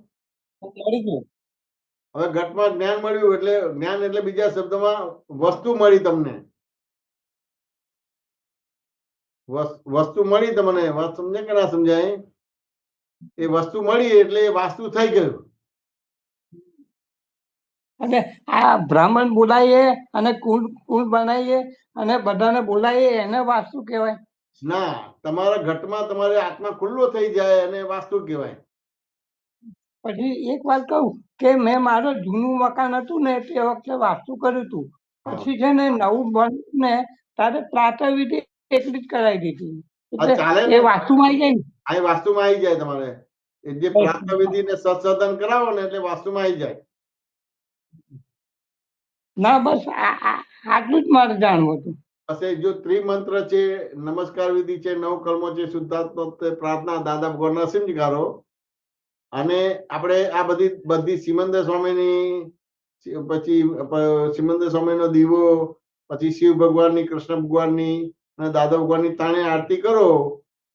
મળી ગયું. હવે ઘટમાં જ્ઞાન મળ્યું એટલે જ્ઞાન એટલે બીજા શબ્દમાં વસ્તુ મળી તમને. વસ્તુ મળી તમને. વાત સમજે કે ના સમજાય? એ વસ્તુ મળી એટલે એ વાસ્તુ થઈ ગયું. અને આ બ્રાહ્મણ બોલાવીએ અને કુળ કુળ બનાવીએ અને બધાને બોલાવીએ એને વાસ્તુ કહેવાય. ના, તમારા ઘટમાં તમારે આત્મા ખુલ્લો થઈ જાય અને વાસ્તુ કહેવાય. પછી એક વાત કહું કે મેં મારું જૂનું મકાન હતું ને તે વખતે વાસ્તુ કર્યું હતું. હા. પછી છે ને નવું બન્યું ને ત્યારે પ્રાતઃવિધિ એટલી જ કરાવી દીધી. આ એટલે ચાલે એ ને? વાસ્તુમાં આવી જાય ને. આ વાસ્તુમાં આવી જાય તમારે. એ જે પ્રાર્થ વિધિ ને સત્સદન કરાવો ને એટલે વાસ્તુમાં આવી જાય. ના બસ આટલું જ મારે જાણવું હતું. પછી જો ત્રિમંત્ર છે, નમસ્કાર વિધિ છે, નવ કર્મો છે, શુદ્ધાત્મક પ્રાર્થના, દાદા ભગવાનના સિમજકારો, અને આપણે આ બધી સિમંદર સ્વામીની, પછી સિમંદર સ્વામીનો દીવો, પછી શિવ ભગવાનની, કૃષ્ણ ભગવાનની અને દાદા ભગવાનની તાણે આરતી કરો,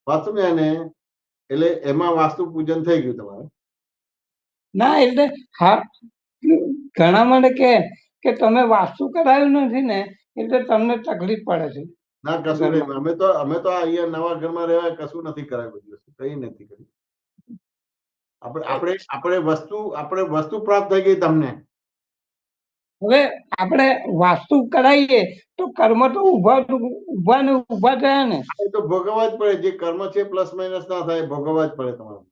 વાત સમજ્યા ને? એટલે એમાં વાસ્તુ પૂજન થઈ ગયું તમારે. ના એટલે હા, ઘણા મને કે તમે વાસ્તુ કરાવ્યું નથી ને એટલે તમને તકલીફ પડે છે. ના, કશું નહીં. અમે તો અહીંયા નવા ઘરમાં રહેવા કશું નથી કરાવ્યું. બધી વસ્તુ કઈ નથી કર્યું. આપણે વસ્તુ પ્રાપ્ત થઈ ગઈ તમને. હવે આપણે વાસ્તુ કરાવીએ તો કર્મ તો ઉભા ને ઉભા થયા ને. એ તો ભોગવવા જ પડે. જે કર્મ છે પ્લસ માઇનસ ના થાય, ભોગવવા જ પડે તમારે.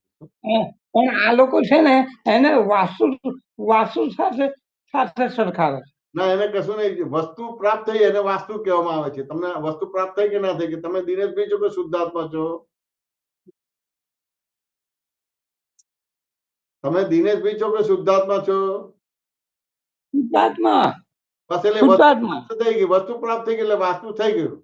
પણ આ લોકો છે ને એને વાસ્તુ સાથે સાથે સરખાવે. ના, એને કશું નહીં. વસ્તુ પ્રાપ્ત થઈ એને વાસ્તુ કહેવામાં આવે છે. તમને વસ્તુ પ્રાપ્ત થઈ કે ના થઈ કે તમે દિનેશભાઈ છો કે શુદ્ધાત્મા છો? તમે દિનેશભાઈ છો કે શુદ્ધાત્મા છો? શુદ્ધાત્મા. બસ એટલે વસ્તુ શુદ્ધાત્મા. પ્રાપ્ત થઈ ગઈ. વસ્તુ પ્રાપ્ત થઈ ગઈ એટલે વાસ્તુ થઈ ગયું.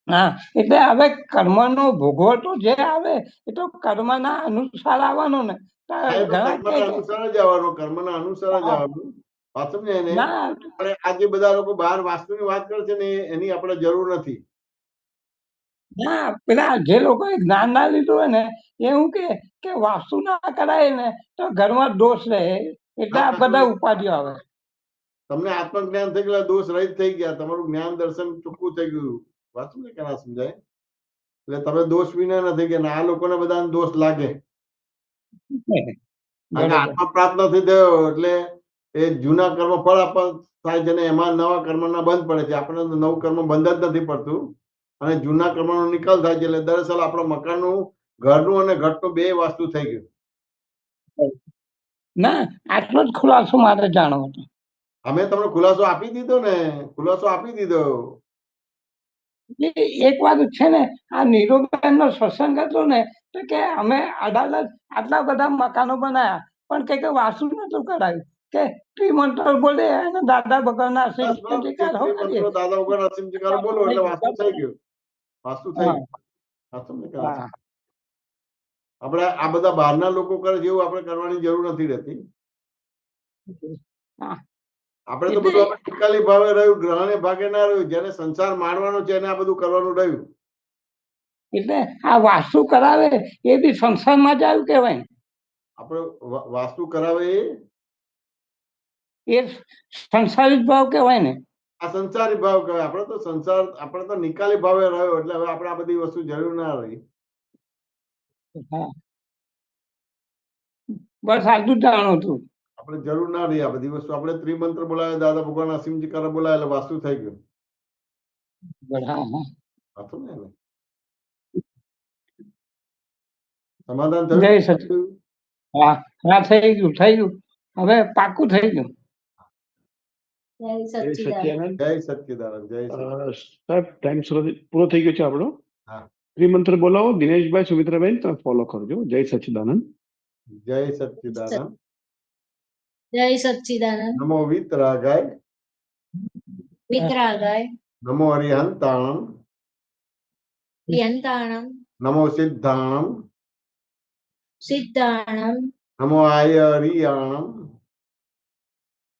હા, એટલે હવે કર્મનો ભોગવટો જે આવે એ તો કર્મના અનુસાર આવવાનો ને. હા, એ તો ઘણા કર્મના અનુસાર જ આવવાનું. કર્મના અનુસાર જ આવવાનું. વાત સમજાય ને? ના આપણે આ જે બધા લોકો બહાર વાસ્તુની વાત કરે છે ને એની આપણે જરૂર નથી. ના, પેલા જે લોકોએ જ્ઞાન ના લીધું હોય ને એવું કે વાસ્તુ ના કરાય ને તો ઘરમાં દોષ રહે એટલે હા, આ કશું બધા નહીં. ઉપાધિઓ આવે. તમને આત્મજ્ઞાન થઈ ગયેલા, દોષ રહિત થઈ ગયા, તમારું જ્ઞાન દર્શન ચોખ્ખું થઈ ગયું. વાત સમજે કે ના સમજાય? એટલે તમે દોષ વિના નથી ગયા. આ લોકોને બધાને દોષ લાગે. કારણ કે બરોબર. આત્મા પ્રાપ્ત નથી થયો એટલે એ જૂના કર્મ ફળ આપવા થાય છે ને એમાં નવા કર્મના બંધ પડે છે. આપણને નવું કર્મ બંધ જ નથી પડતું અને જૂના કર્મનો નિકાલ થાય છે. એટલે દરઅસલ આપણો મકાનનું, ઘરનું અને ઘટનું બે વાસ્તુ થઈ ગયું. ના, આટલો જ ખુલાસો મારે જાણવો હતો. અમે તમને ખુલાસો આપી દીધો ને. ખુલાસો આપી દીધો. એક વાત છે ને, આ નીરોબેન નો સત્સંગ હતો ને તો કે અમે અડાલજ આટલા બધા મકાનો બનાયા પણ કે વાસુ નતું કરાયું કે ત્રિમંત્ર બોલે અને દાદા ભગવાનના બસ બસ જે ત્રિમંત્રો દાદા વગર અસીમ જગારો બોલો એટલે વાસ્તુ થઈ ગયું. વાસ્તુ થઈ ગયું. વાત સમજે કે ના? આપણે આ બધા બહારના લોકો કરે જેવું આપણે કરવાની જરૂર નથી રહેતી. આપણે તો બધું આપણે નિકાલી ભાવે રહ્યું, ગ્રહણે ભાગે ના રહ્યું. જેને સંસાર માણવાનો છે એને આ બધું કરવાનું રહ્યું. એટલે આ વાસ્તુ કરાવે એ બી સંસારમાં જ આવ્યું કહેવાય ને. આપણે વાસ્તુ કરાવે એ સંસારિક ભાવ કહેવાય ને. આ સંસારી ભાવ કહેવાય. આપણે તો નિકાલી ભાવે રહ્યો એટલે હવે આપણે આ બધી વસ્તુ જરૂર ના રહી. હા, બસ આટલું જ જાણવું હતું. આપણે જરૂર ના રહી આ બધી વસ્તુ. આપણે ત્રિમંત્ર બોલાવે, દાદા ભગવાન અસીમજી કરે બોલાવે એટલે વાસ્તુ થઈ ગયું. હા, હા. વાંચો ને એને. સમાધાન જય થયું? સચિન. હા, હા, થઈ ગયું. હવે પાકું થઈ ગયું. જય સચ્ચિદાનંદ. જય સચ્ચિદાનંદ. જય સચ્ચિદાનંદ. સાહેબ, ટાઈમ પૂરો થઈ ગયો છે આપણો. હા. ત્રિમંત્ર બોલાવો. દિનેશભાઈ, સુમિત્રાબેન, તમે ફોલો કરજો. જય સચ્ચિદાનંદ. જય સચ્ચિદાનંદ. જય સચ્ચિદાનંદ. નમો વિતરાગાય. વિતરાગાય. નમો અરિહંતાણમ. યંતાણમ. નમો સિદ્ધાણમ. સિદ્ધાણમ નમો આયરિયાણમ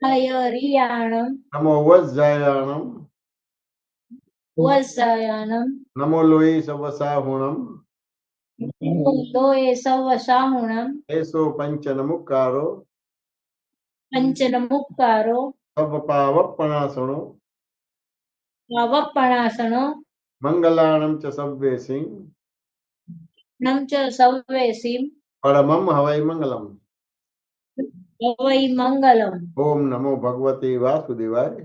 હયરિયાણમ નમો વજ્જાયાણમ વત્સયાનમ નમો લોહી સવસાહુણમ લોએ સવ સાહુણમ એસો પંચનમુકારો પંચનમુક્કારો સવપાવપણાસણો વપણાસણો મંગલાણમ ચ સવ્વેસિં નમ ચ સવ્વેસીમ પરમમ હવૈ મંગલમ. વૈ મંગલમ. ઓમ નમો ભગવતે વાસુદેવાય.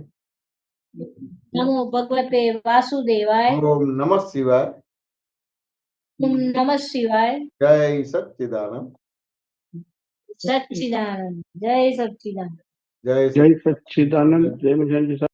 નમો ભગવતે વાસુદેવાય. ઓમ નમઃ શિવાય. ઓમ નમઃ શિવાય. જય સચ્ચિદાનંદ. સચ્ચિદાનંદ. જય સચ્ચિદાનંદ. જય જય સચ્ચિદાનંદ. જય મહેશજી.